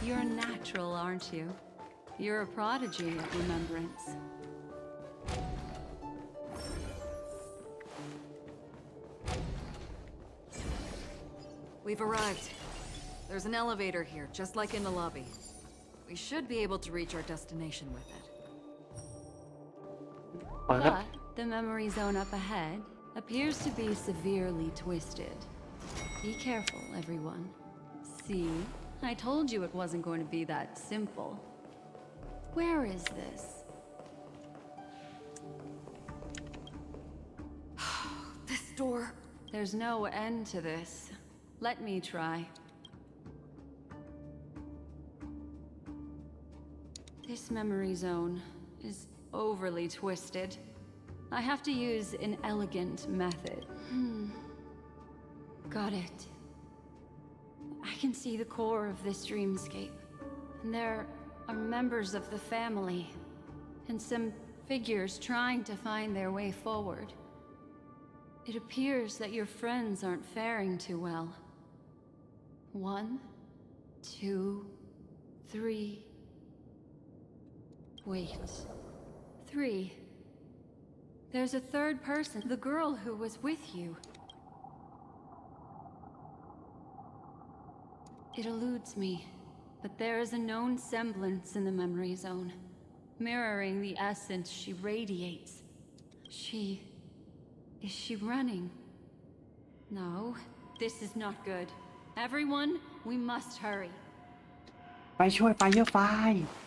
You're natural, aren't you? You're a prodigy at remembrance. We've arrived. There's an elevator here, just like in the lobby. We should be able to reach our destination with it. But the memory zone up ahead appears to be severely twisted. Be careful, everyone. See? I told you it wasn't going to be that simple. Where is this? This door. There's no end to this. Let me try. This memory zone is overly twisted. I have to use an elegant method. Got it. I can see the core of this dreamscape. And there are members of the family. And some figures trying to find their way forward. It appears that your friends aren't faring too well. 1, 2, 3. Wait. 3. There's a third person, the girl who was with you. It eludes me, but there is a known semblance in the memory zone, mirroring the essence she radiates. Is she running? No, this is not good. Everyone, we must hurry. ไปช่วยไฟเยอะไฟ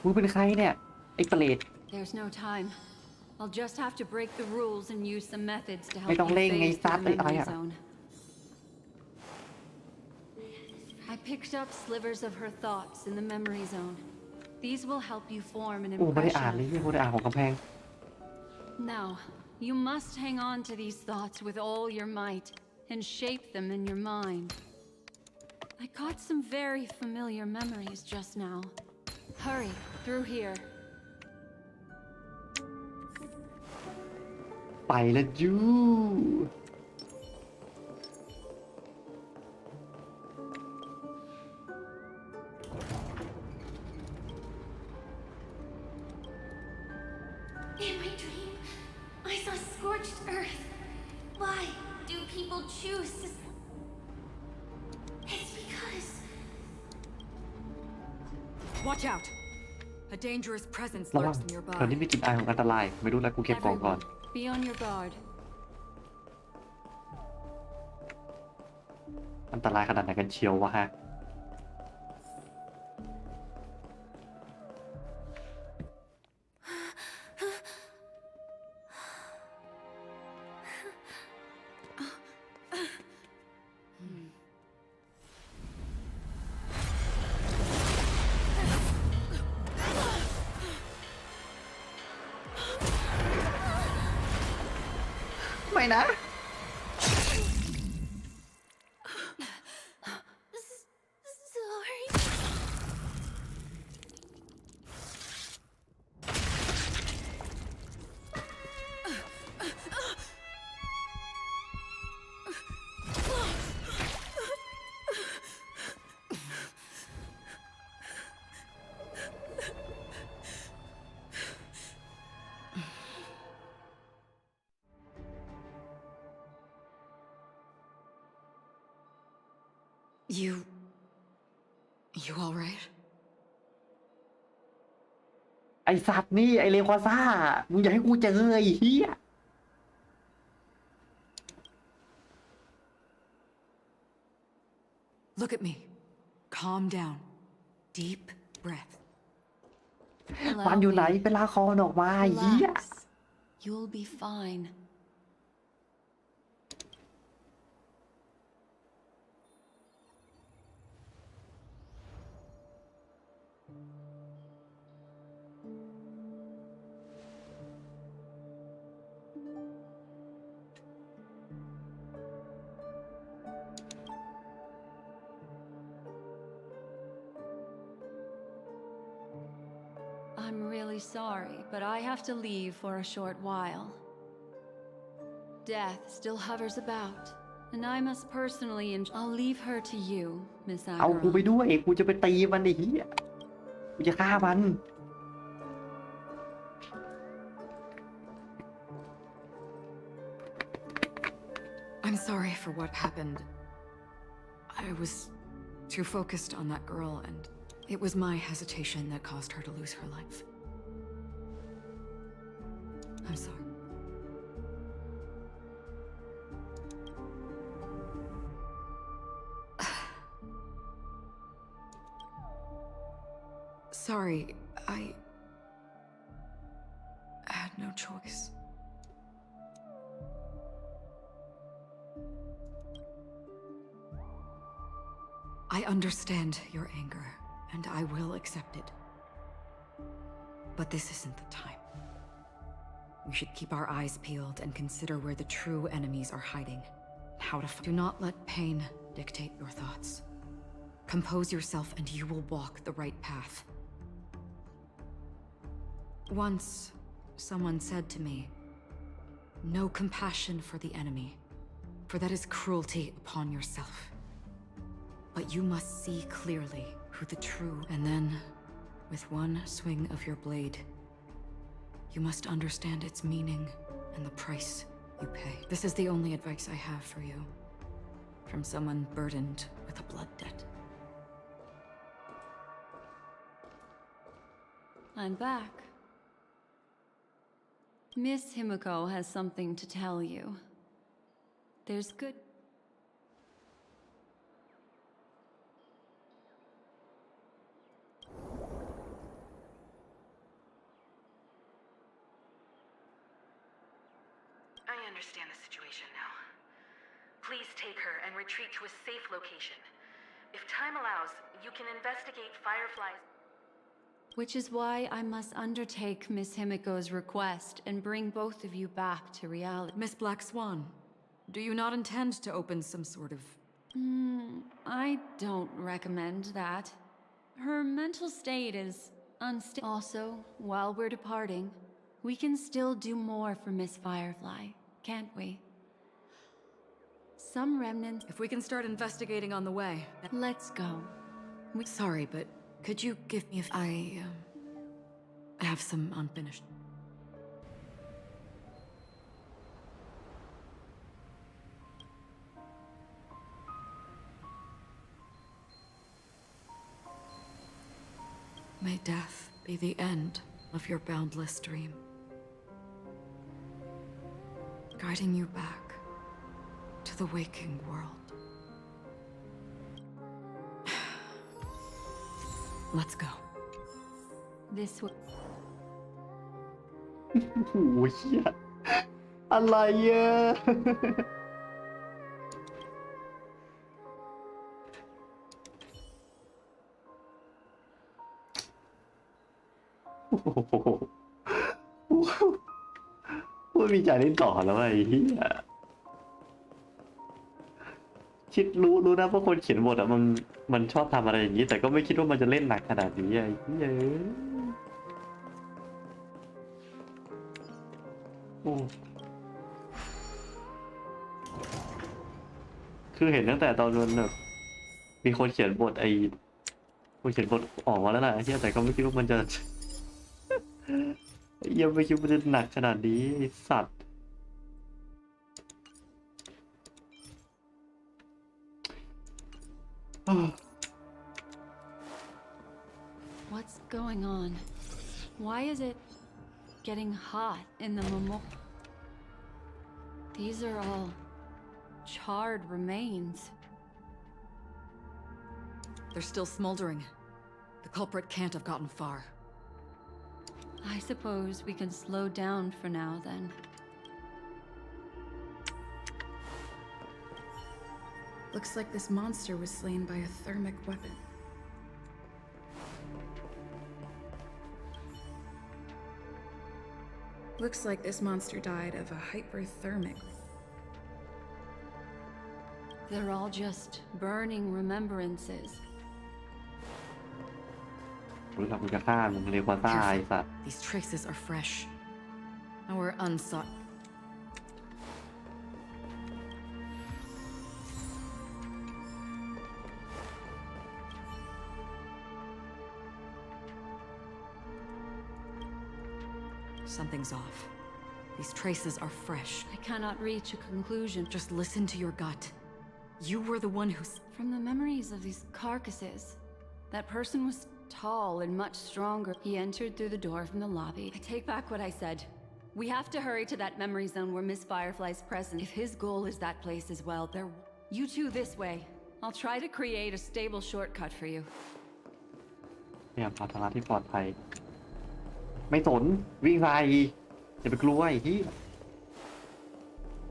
มึงเป็นใครเนี่ยไอ้เปรต There's no time. I'll just have to break the rules and use some methods to help ไม่ต้อง you เร่งไง phase ซั through ด the ไปอะไร memory อ่ะ zone. I picked up slivers of her thoughts in the memory zone. These will help you form an โอ้ไม่ได้อ่าน impression. เลยไม่ได้อ่านของกำแพง Now, you must hang on to these thoughts with all your might and shape them in your mind. I caught some very familiar memories just now. Hurry, through here. ไปแล้วจู้ In my dream, I saw scorched earth. Why do people choose to... It's because... Watch out! A dangerous presence ระวัง lurks แถว nearby. นี้มีกลิ่นอายของอันตราย ไม่รู้แล้วกูเก็บของก่อน Everyone, be on your guard. อันตรายขนาดไหนกันเชียววะฮะ ไม่นะ Sorry. You alright? ไอสัตว์นี่ไอเลควาซ่ามึงอยากให้กูเจอไอ้เหี้ย Look at me. Calm down. Deep breath. มันอยู่ไหนไปลากคอมันออกมาเหี้ย Relax. You'll be fine. I'm really sorry, but I have to leave for a short while. Death still hovers about, and I must personally I'll leave her to you, Miss เอากูไป Agarron. ด้วยกูจะไปตีมันไอ้เหี้ยกูจะฆ่ามัน I'm sorry for what happened. I was too focused on that girl, and it was my hesitation that caused her to lose her life. I'm sorry. Sorry, I had no choice. I understand your anger, and I will accept it. But this isn't the time. We should keep our eyes peeled and consider where the true enemies are hiding. How to do not let pain dictate your thoughts. Compose yourself and you will walk the right path. Once, someone said to me, "No compassion for the enemy, for that is cruelty upon yourself. But you must see clearly who the true..." And then, with one swing of your blade, you must understand its meaning and the price you pay. This is the only advice I have for you, from someone burdened with a blood debt. I'm back. Miss Himiko has something to tell you. There's good... I understand the situation now. Please take her and retreat to a safe location. If time allows, you can investigate Firefly's... Which is why I must undertake Miss Himiko's request and bring both of you back to reality. Miss Black Swan, do you not intend to open some sort of... I don't recommend that. Her mental state is unstable. Also, while we're departing, we can still do more for Miss Firefly, can't we? Some remnants... If we can start investigating on the way... Let's go. Sorry, but could you give me I have some unfinished... May death be the end of your boundless dream, guiding you back to the waking world. Let's go. This way. โอ้โหเหี้ยอะไรอ่ะ โอ้โหพูดมีใจเล่นต่อแล้วไอ้เหี้ยคิดรู้นะเพราะคนเขียนบทอะมันชอบทำอะไรอย่างนี้แต่ก็ไม่คิดว่ามันจะเล่นหนักขนาดนี้ไอ้เหี้ยโอ้คือเห็นตั้งแต่ตอนนั้นแบบมีคนเขียนบทคนเขียนบทออกมาแล้วนะไอ้เหี้ยแต่ก็ไม่คิดว่ามันจะยังไม่คิดว่าจะหนักขนาดนี้ไอ้สัตว์ What's going on? Why is it getting hot in the These are all charred remains. They're still smoldering. The culprit can't have gotten far. I suppose we can slow down for now then. Looks like this monster was slain by a thermic weapon. Looks like this monster died of a hyperthermic. They're all just burning remembrances. รู้จักมึงจะฆ่ามึงเรียกว่าซ่าไอ้สัตว์ These traces are fresh. Our unsought. Something's off. These traces are fresh. I cannot reach a conclusion. Just listen to your gut. You were the one who's... From the memories of these carcasses, that person was tall and much stronger. He entered through the door from the lobby. I take back what I said. We have to hurry to that memory zone where Miss Firefly's present. If his goal is that place as well, there... You two this way. I'll try to create a stable shortcut for you. พยายามหาทางที่ปลอดภัยไม่สนวิ่งไปอย่าไปกลัวไอ้ที่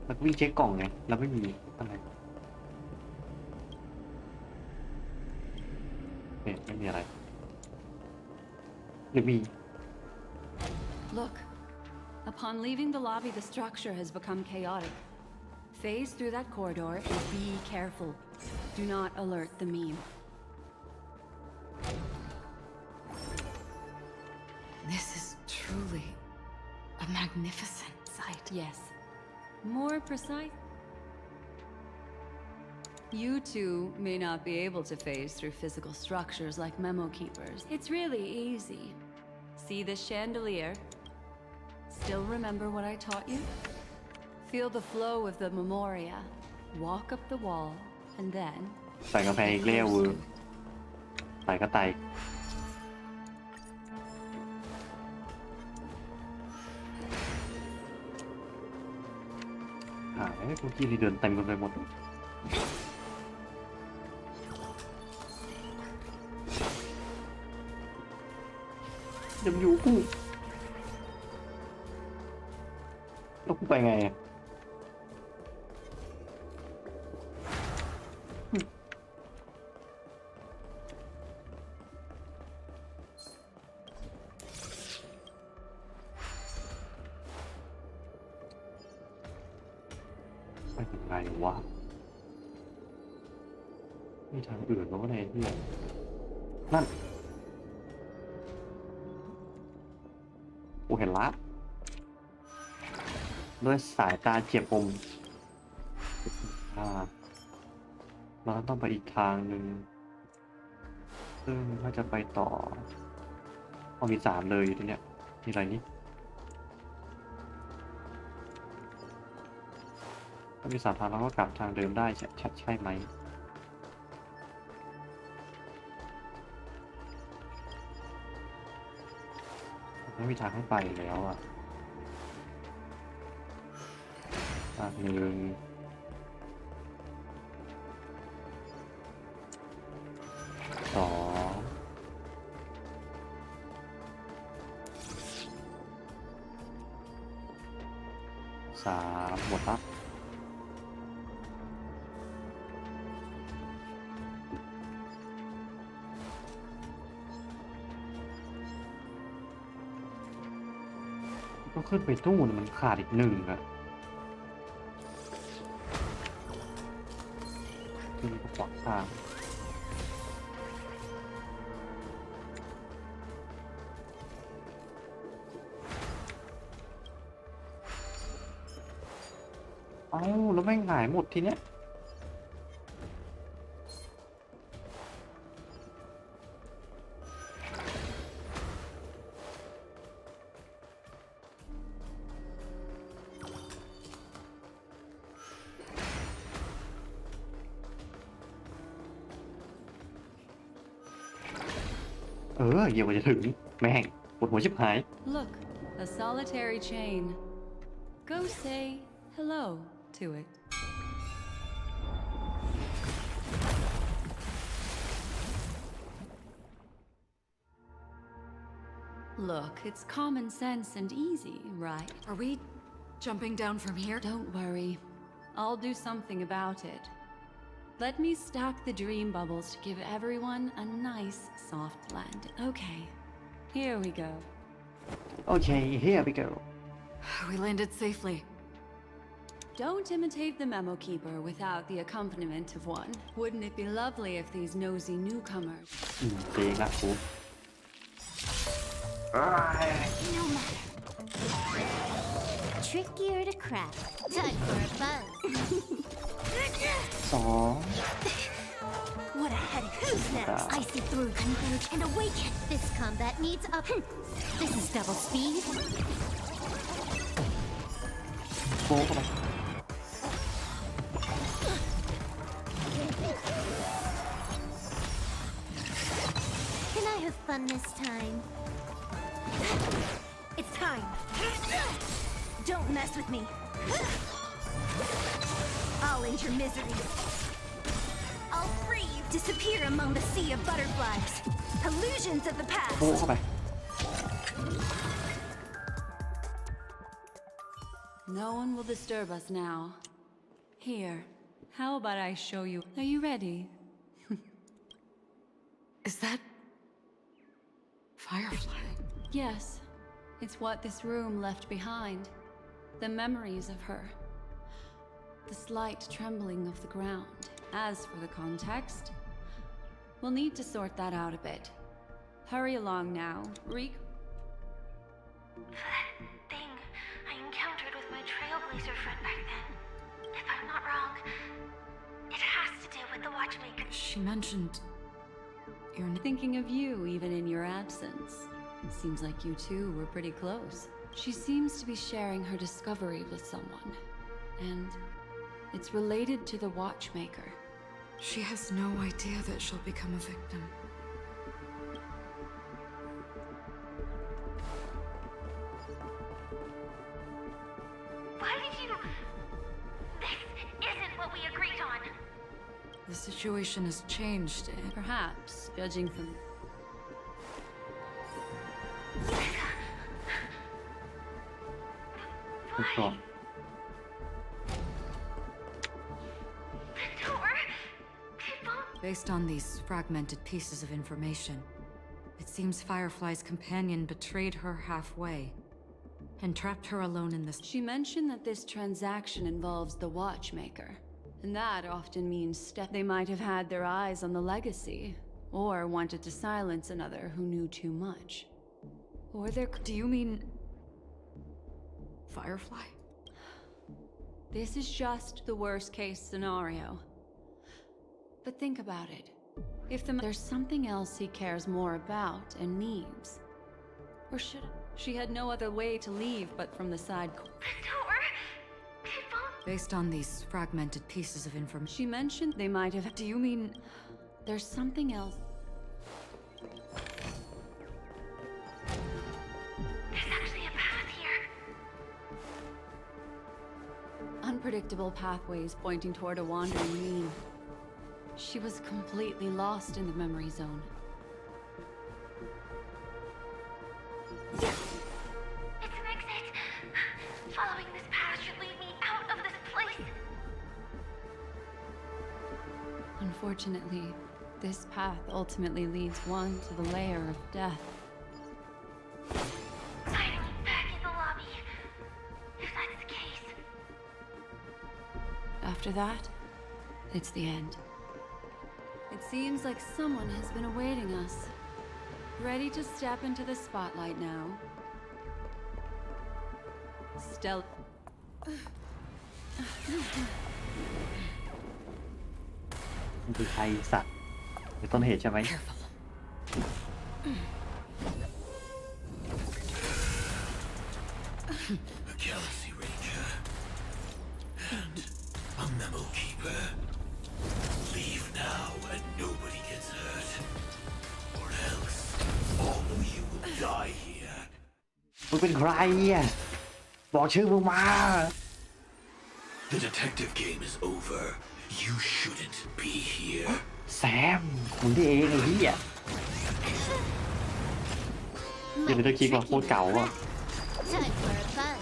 แล้ววิ่งเช็คกล่องไงแล้วไม่มีอะไรเนี่ยไม่มีอะไรหรือมี Look, upon leaving the lobby, the structure has become chaotic. Phase through that corridor and be careful. Do not alert the meme. This is truly a magnificent sight. Yes. More precise. You two may not be able to phase through physical structures like memo keepers. It's really easy. See this chandelier? Still remember what I taught you? Feel the flow of the memoria. Walk up the wall, and then... ใส่กาแฟอีกเลี้ยวใส่กระต่ายหายพวกกี้เดินเต็มกันไปหมดยังอยู่กูแล้วกูไปไงอ่ะไปยังไงวะมีทางอื่นแล้วก็ในที่นั่นกูเห็นละด้วยสายตาเฉียบคมเราต้องไปอีกทางหนึ่งซึ่งถ้าจะไปต่อมี3เลยอยู่ที่เนี้ยมีอะไรนี่ถ้ามี3ทางเราก็กลับทางเดิมได้ใช่ไหมไม่มีทางให้ไปแล้วอ่ะทางหนึ่ง2 3หมดละก็ขึ้นไปตู้มันขาดอีก1อะขึ้นไปขวางทางเอ้าแล้วแม่งหายหมดทีเนี้ยเดี๋ยวมันจะถึงแม่งปวดหัวชิบหาย Look, a solitary chain. Go say hello to it. Look, it's common sense and easy, right? Are we jumping down from here? Don't worry. I'll do something about it. Let me stack the dream bubbles to give everyone a nice soft landing. Okay, here we go. Okay, here we go. We landed safely. Don't imitate the memo keeper without the accompaniment of one. Wouldn't it be lovely if these nosy newcomers... จริงนะครู No matter. Trickier to crack. Time for a buzz. 2 What a headache. Who's next? I see through, converge, and awaken. This combat needs up. This is double speed. โป๊ะเข้าไป Can I have fun this time? It's time. Don't mess with me. I'll end your misery. I'll free you. Disappear among the sea of butterflies. Illusions of the past. โป๊ะเข้าไป No one will disturb us now. Here, how about I show you? Are you ready? Is that... Firefly? Yes. It's what this room left behind. The memories of her. The slight trembling of the ground. As for the context, we'll need to sort that out a bit. Hurry along now. That thing I encountered with my trailblazer friend back then. If I'm not wrong, it has to do with the watchmaker. She mentioned... your name. Thinking of you even in your absence. Seems like you two were pretty close. She seems to be sharing her discovery with someone. And it's related to the watchmaker. She has no idea that she'll become a victim. Why did you... This isn't what we agreed on. The situation has changed. Perhaps, judging from... Why? Based on these fragmented pieces of information, it seems Firefly's companion betrayed her halfway and trapped her alone in this. She mentioned that this transaction involves the watchmaker, and that often means they might have had their eyes on the legacy, or wanted to silence another who knew too much. Or there... Do you mean... Firefly? This is just the worst-case scenario. But think about it. If there's something else he cares more about and needs. Or should she had no other way to leave but from the side. Based on these fragmented pieces of information. She mentioned they might have. Do you mean there's something else? There's actually a path here. Unpredictable pathways pointing toward a wandering mean. She was completely lost in the memory zone. It's an exit. Following this path should lead me out of this place. Unfortunately, this path ultimately leads one to the lair of death. Finally back in the lobby. If that's the case. After that, it's the end. It seems like someone has been awaiting us. Ready to step into the spotlight now. Stella. มันคือใครสัตว์หรือต้นเหตุใช่ไหม A Galaxy Ranger and a memo keeper. Leave now and nobody gets hurt, or else all of you will die here. มึงเป็นใครอ่ะบอกชื่อมึงมา The detective game is over. You shouldn't be here. แซมมึงที่เองไอ้เหี้ย เดี๋ยวจะคิดว่าโคตรเก่าอ่ะ Time for a buzz.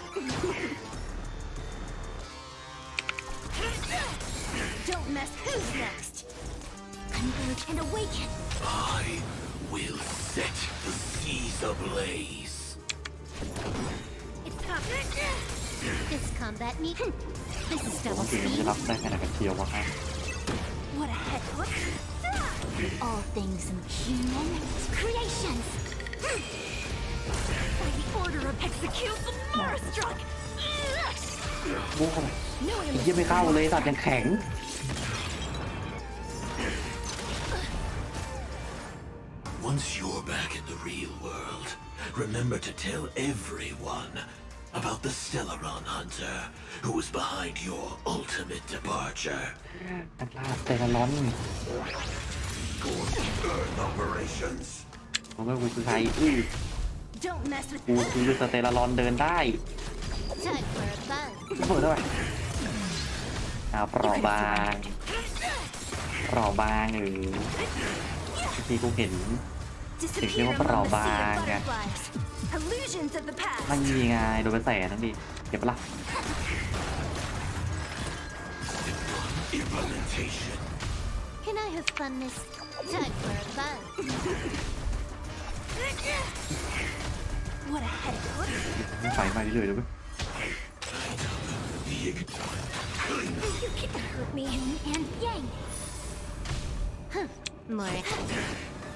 Don't mess. Who's next? Converge and awaken. I will set the seas ablaze. It's time. This combat need. This is ผม double ถึงมัน speed. จะรับได้ขนาดกันเชียววะครับ What a head. What? All things human creations. By the order of execute the Marastruck. โว้ยเยี่ยไม่เข้าเลยสัตว์ยังแข็ง Once you're back in the real world, remember to tell everyone about the Stellaron Hunter who was behind your ultimate departure. นักล่าสเตลลอน Earth operations. ผมไม่รู้คือใครDon't mess with กูคือสเตลลอนเดินได้ Time for a buzz. เปิดด้วยเปราะบางที่กูเห็นสิ่งที่ว่าเปราะบางไง illusions of the past. มันมีไงโดนไปแสนนั่นดิเก็บปะล่ะ Implementation. Can I have fun this time for a buzz? What a head. ไฟไหม้เรื่อยๆเลยเว้ย You can't hurt me. And yang. Huh. More.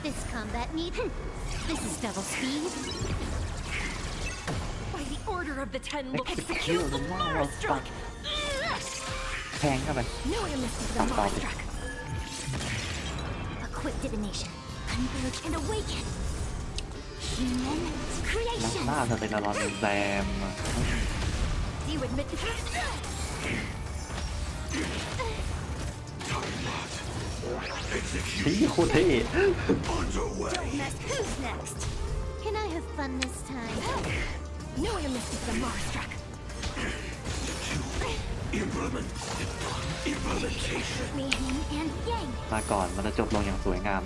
This combat need. This is double speed. By the order of the ten, execute the Marastruck. แทงเข้าไป No limits to the ตามต่อไป Marastruck. A quick divination. Converge and awaken. Human นัก creation. ล่าสเตลลอนแซม Do you admit this? Execute นี่โคตรเท่ underway. Don't mess. Who's next? Can I have fun this time? No limits to the Marastruck. Implementation. Me And yang. มาก่อนมันจะจบลงอย่างสวยงาม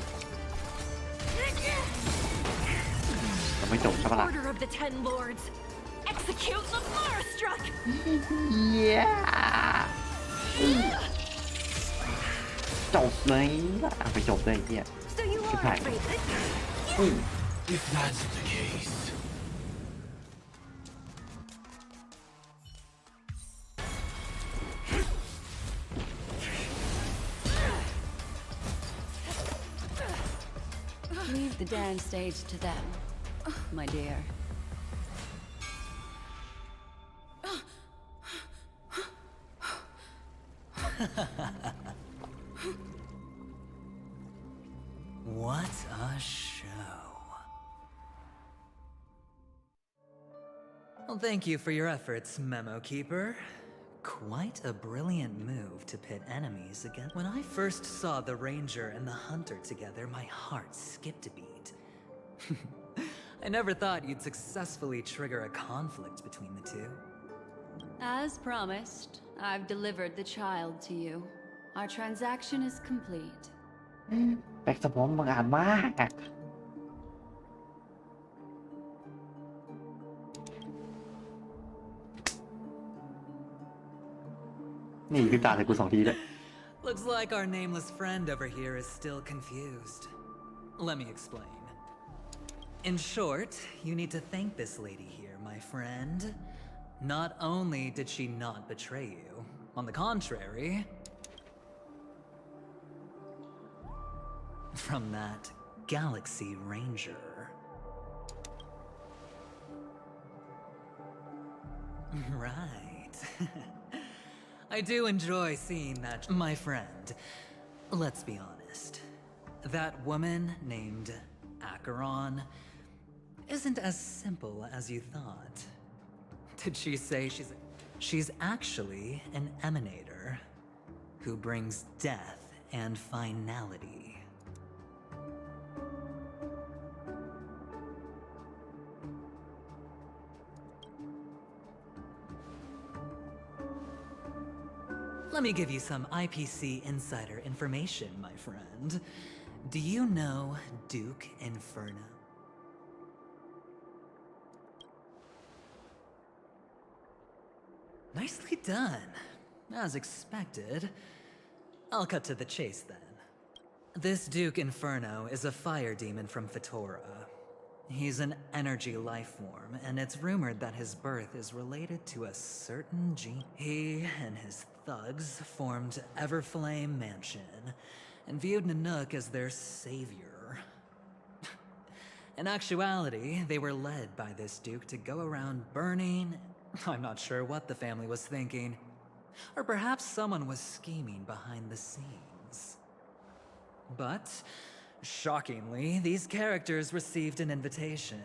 จะไม่จบใช่ปะล่ะ order of the ten lords. Execute the Marastruck. เย้จบเลยไปจบเลยไอ้เหี้ย So you are Okay. afraid. If that's the case. Leave the dance stage to them, my dear. What a show. Well, thank you for your efforts, Memo Keeper. Quite a brilliant move to pit enemies again. When I first saw the Ranger and the Hunter together, my heart skipped a beat. I never thought you'd successfully trigger a conflict between the two. As promised, I've delivered the child to you. Our transaction is complete. แบ็กสปอมบางอ่านมากนี่คือตาใส่กู2 ทีด้วย Looks like our nameless friend over here is still confused. Let me explain. In short, you need to thank this lady here, my friend. Not only did she not betray you, on the contrary, from that Galaxy Ranger. Right. I do enjoy seeing that, my friend. Let's be honest. That woman named Acheron isn't as simple as you thought. Did she say she's actually an emanator who brings death and finality? Let me give you some IPC insider information, my friend. Do you know Duke Inferno? Nicely done. As expected. I'll cut to the chase then. This Duke Inferno is a fire demon from Fetora. He's an energy life form, and it's rumored that his birth is related to a certain gene. He and his thugs formed Everflame Mansion, and viewed Nanook as their savior. In actuality, they were led by this Duke to go around burning. I'm not sure what the family was thinking. Or perhaps someone was scheming behind the scenes. But, shockingly, these characters received an invitation.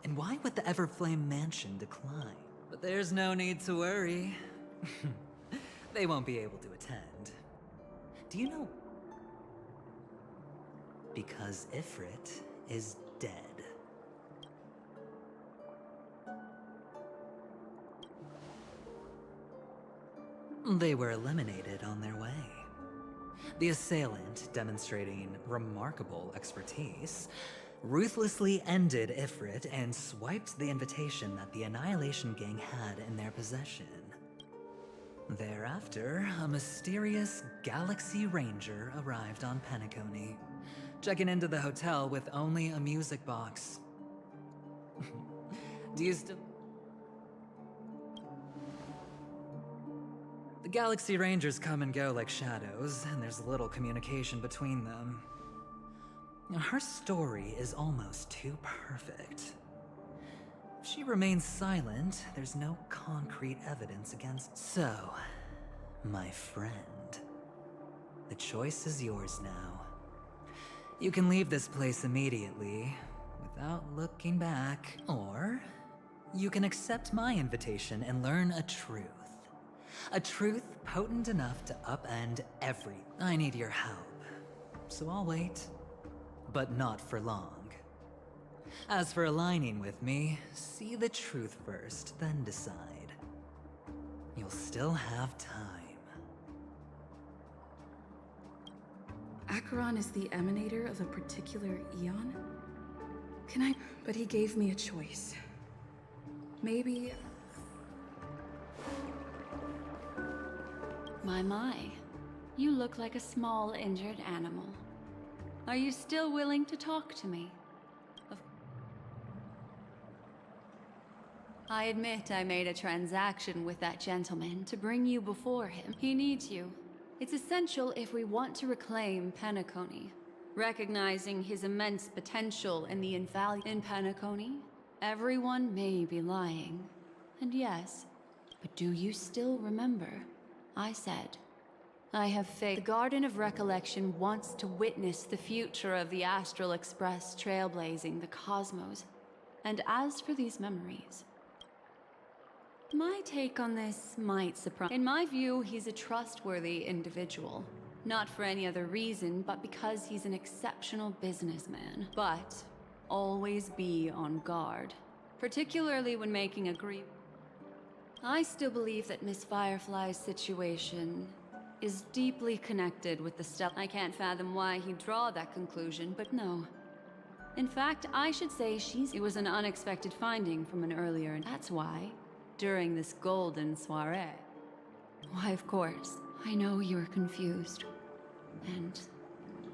And why would the Everflame Mansion decline? But there's no need to worry. They won't be able to attend. Do you know? Because Ifrit is dead. They were eliminated on their way. The assailant, demonstrating remarkable expertise, ruthlessly ended Ifrit and swiped the invitation that the Annihilation Gang had in their possession. Thereafter, a mysterious Galaxy Ranger arrived on Penacony, checking into the hotel with only a music box. Do you still... The Galaxy Rangers come and go like shadows, and there's little communication between them. Her story is almost too perfect. If she remains silent, there's no concrete evidence against... So, my friend, the choice is yours now. You can leave this place immediately, without looking back, or you can accept my invitation and learn a truth. A truth potent enough to upend everything. I need your help, so I'll wait, but not for long. As for aligning with me, see the truth first, then decide. You'll still have time. Acheron is the emanator of a particular eon? Can I... But he gave me a choice. Maybe... My. You look like a small, injured animal. Are you still willing to talk to me? I admit I made a transaction with that gentleman to bring you before him. He needs you. It's essential if we want to reclaim Penacony. Recognizing his immense potential and the invaluable in Penacony, everyone may be lying. And yes, but do you still remember? I said, I have faith. The Garden of Recollection wants to witness the future of the Astral Express trailblazing the cosmos. And as for these memories, my take on this might surprise. In my view, he's a trustworthy individual. Not for any other reason, but because he's an exceptional businessman. But always be on guard, particularly when making agreements. I still believe that Miss Firefly's situation is deeply connected with the stuff. I can't fathom why he'd draw that conclusion, but no. In fact, I should say it was an unexpected finding from an earlier, and that's why, during this golden soiree. Why, of course, I know you're confused and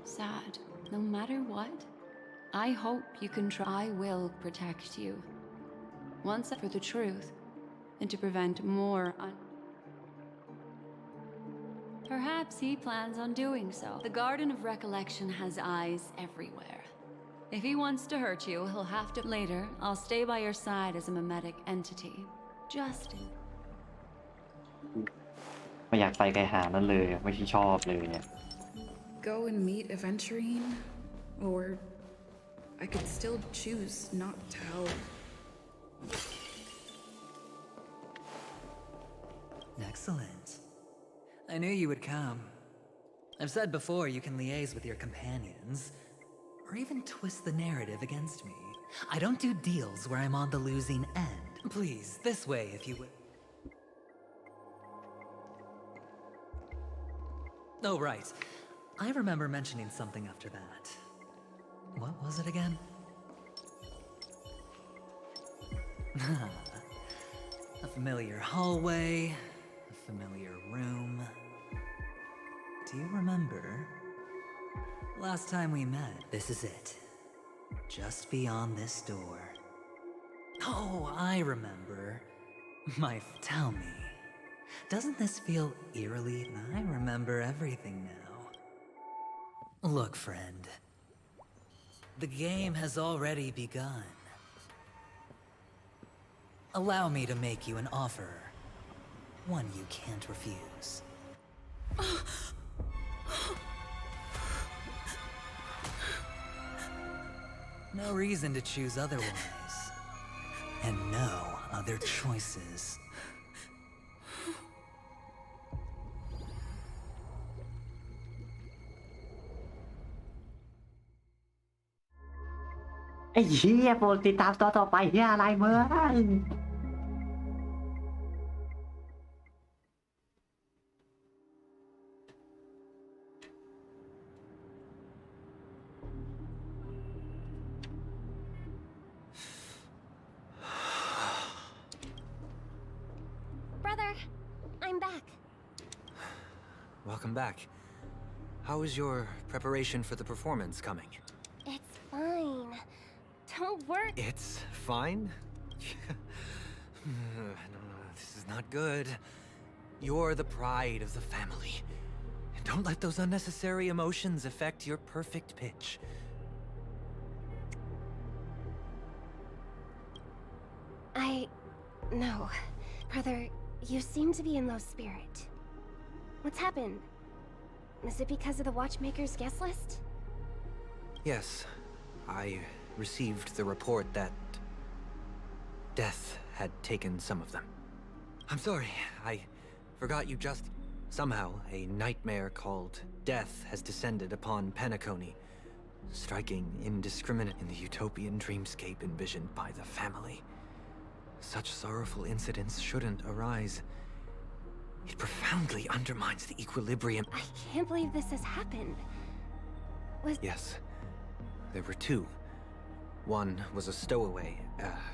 sad. No matter what, I hope you can try. I will protect you. Once for the truth. And to prevent more Perhaps he plans on doing so. The Garden of Recollection has eyes everywhere. If he wants to hurt you, he'll have to. Later, I'll stay by your side as a mimetic entity. Just... ไม่อยากไปไกลหานั่นเลยไม่ที่ชอบเลยเนี่ย Go and meet Aventurine? Or I could still choose not to help. Excellent. I knew you would come. I've said before you can liaise with your companions, or even twist the narrative against me. I don't do deals where I'm on the losing end. Please, this way if you would. Oh, right. I remember mentioning something after that. What was it again? A familiar hallway, a familiar room. Do you remember? Last time we met, this is it. Just beyond this door. Oh, I remember. Tell me. Doesn't this feel eerily? I remember everything now. Look, friend. The game has already begun. Allow me to make you an offer. One you can't refuse. No reason to choose otherwise. And no other choices. ไอ้เหี้ยโปรดติดตามตอนต่อไปเหี้ยอะไรเมื่อ Brother, I'm back. Welcome back. How is your preparation for the performance coming? It's fine. Don't worry. It's fine? This is not good. You're the pride of the family. Don't let those unnecessary emotions affect your perfect pitch. No. Brother, you seem to be in low spirit. What's happened? Is it because of the Watchmaker's guest list? Yes. I received the report that death had taken some of them. I'm sorry, I forgot you just... Somehow, a nightmare called death has descended upon Penacony, striking indiscriminate in the utopian dreamscape envisioned by the family. Such sorrowful incidents shouldn't arise. It profoundly undermines the equilibrium. I can't believe this has happened. Yes. There were two. One was a stowaway,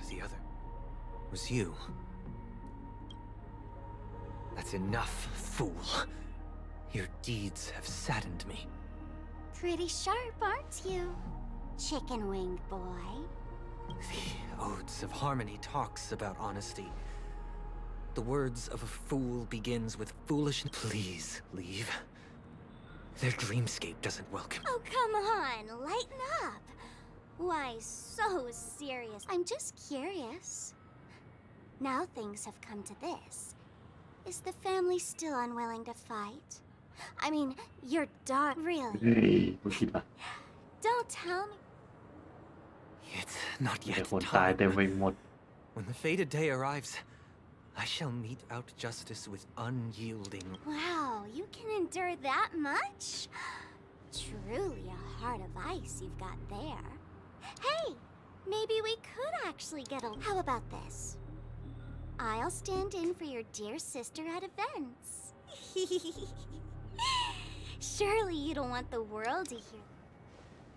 the other was you. That's enough, fool. Your deeds have saddened me. Pretty sharp, aren't you? Chicken-winged boy. The Odes of Harmony talks about honesty. The words of a fool begins with foolish... Please, leave. Their dreamscape doesn't welcome... Oh, come on, lighten up. Why so serious? I'm just curious. Now things have come to this. Is the family still unwilling to fight? I mean, your dog... Really? Don't tell me... It's not yet time. When the fated day arrives, I shall mete out justice with unyielding... Wow, you can endure that much? Truly a heart of ice you've got there. Hey, maybe we could actually get a... How about this? I'll stand in for your dear sister at events. Surely you don't want the world to hear...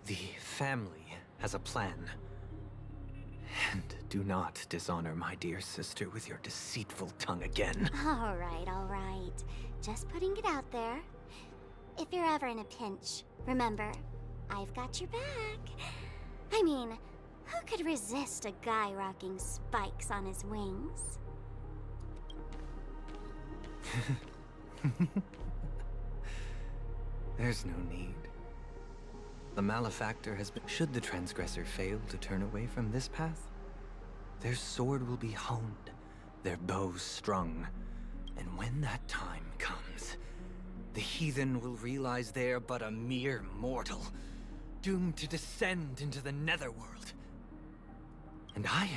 The family has a plan. And do not dishonor my dear sister with your deceitful tongue again. All right. Just putting it out there. If you're ever in a pinch, remember, I've got your back. I mean, who could resist a guy rocking spikes on his wings? There's no need. The malefactor has been... Should the transgressor fail to turn away from this path, their sword will be honed, their bows strung, and when that time comes, the heathen will realize they're but a mere mortal, doomed to descend into the netherworld. And I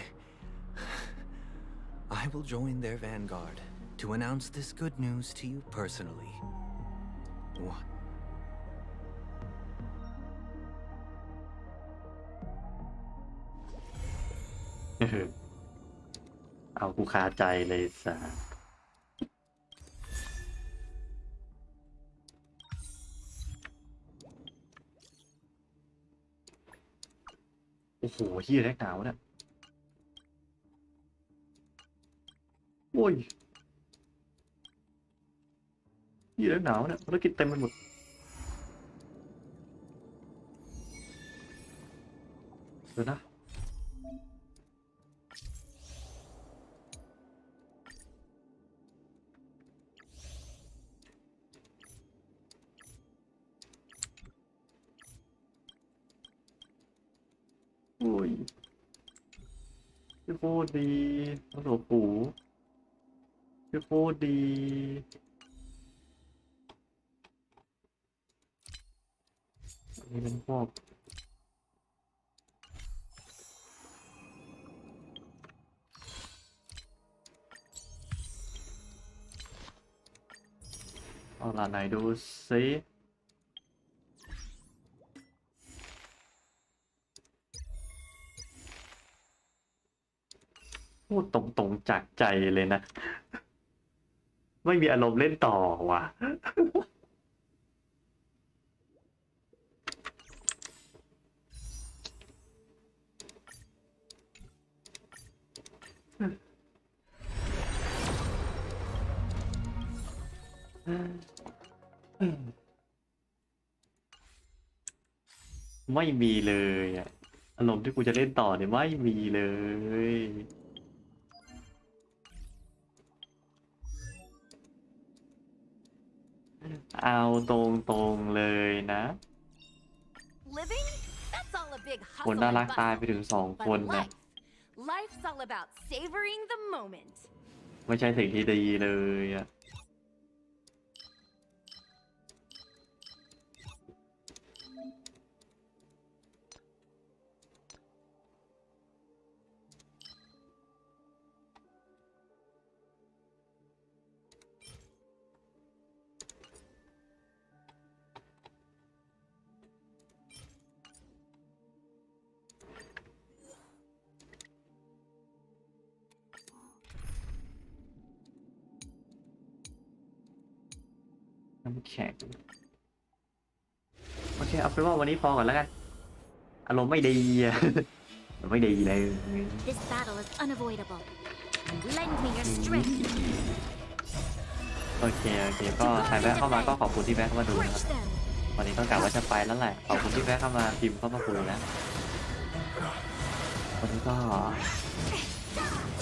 will join their vanguard to announce this good news to you personally. What? เอากูคาใจเลยสาโอ้โหเฮียแรกหนาวเนี่ยโอ้ โอ้ยยี่แล้วหนาวเนี่ยภารกิจเต็มไปหมดเดี๋ยวนะโอ้ยพี่โคตรดีทั้งตัวปูพี่โคตรดีนี่เป็นพวกเอาล่ะไหนดูซิพูดตรงๆจากใจเลยนะ ไม่มีอารมณ์เล่นต่อว่ะ ไม่มีเลยอะอารมณ์ที่กูจะเล่นต่อเนี่ยไม่มีเลย เอาตรงๆเลยนะ Living? That's all a big คน hustle น่า and รักตายไป bustle. ถึง2 คน But นะ life's all about savoring the moment. ไม่ใช่สิ่งที่ดีเลยอะน้ำแข็งโอเคเอาเป็นว่าวันนี้พอก่อนแล้วกันอารมณ์ไม่ดีอะ ไม่ดีเลย This battle is unavoidable. Lend me your strength. โอเคก็ใครแวะเข้ามาก็ขอบคุณที่แวะเข้ามาดูนะครับ Crush them. วันนี้ก็กะว่าจะไปแล้วแหละขอบคุณที่แวะเข้ามาพิมพ์เข้ามาคุยนะวันนี้ก็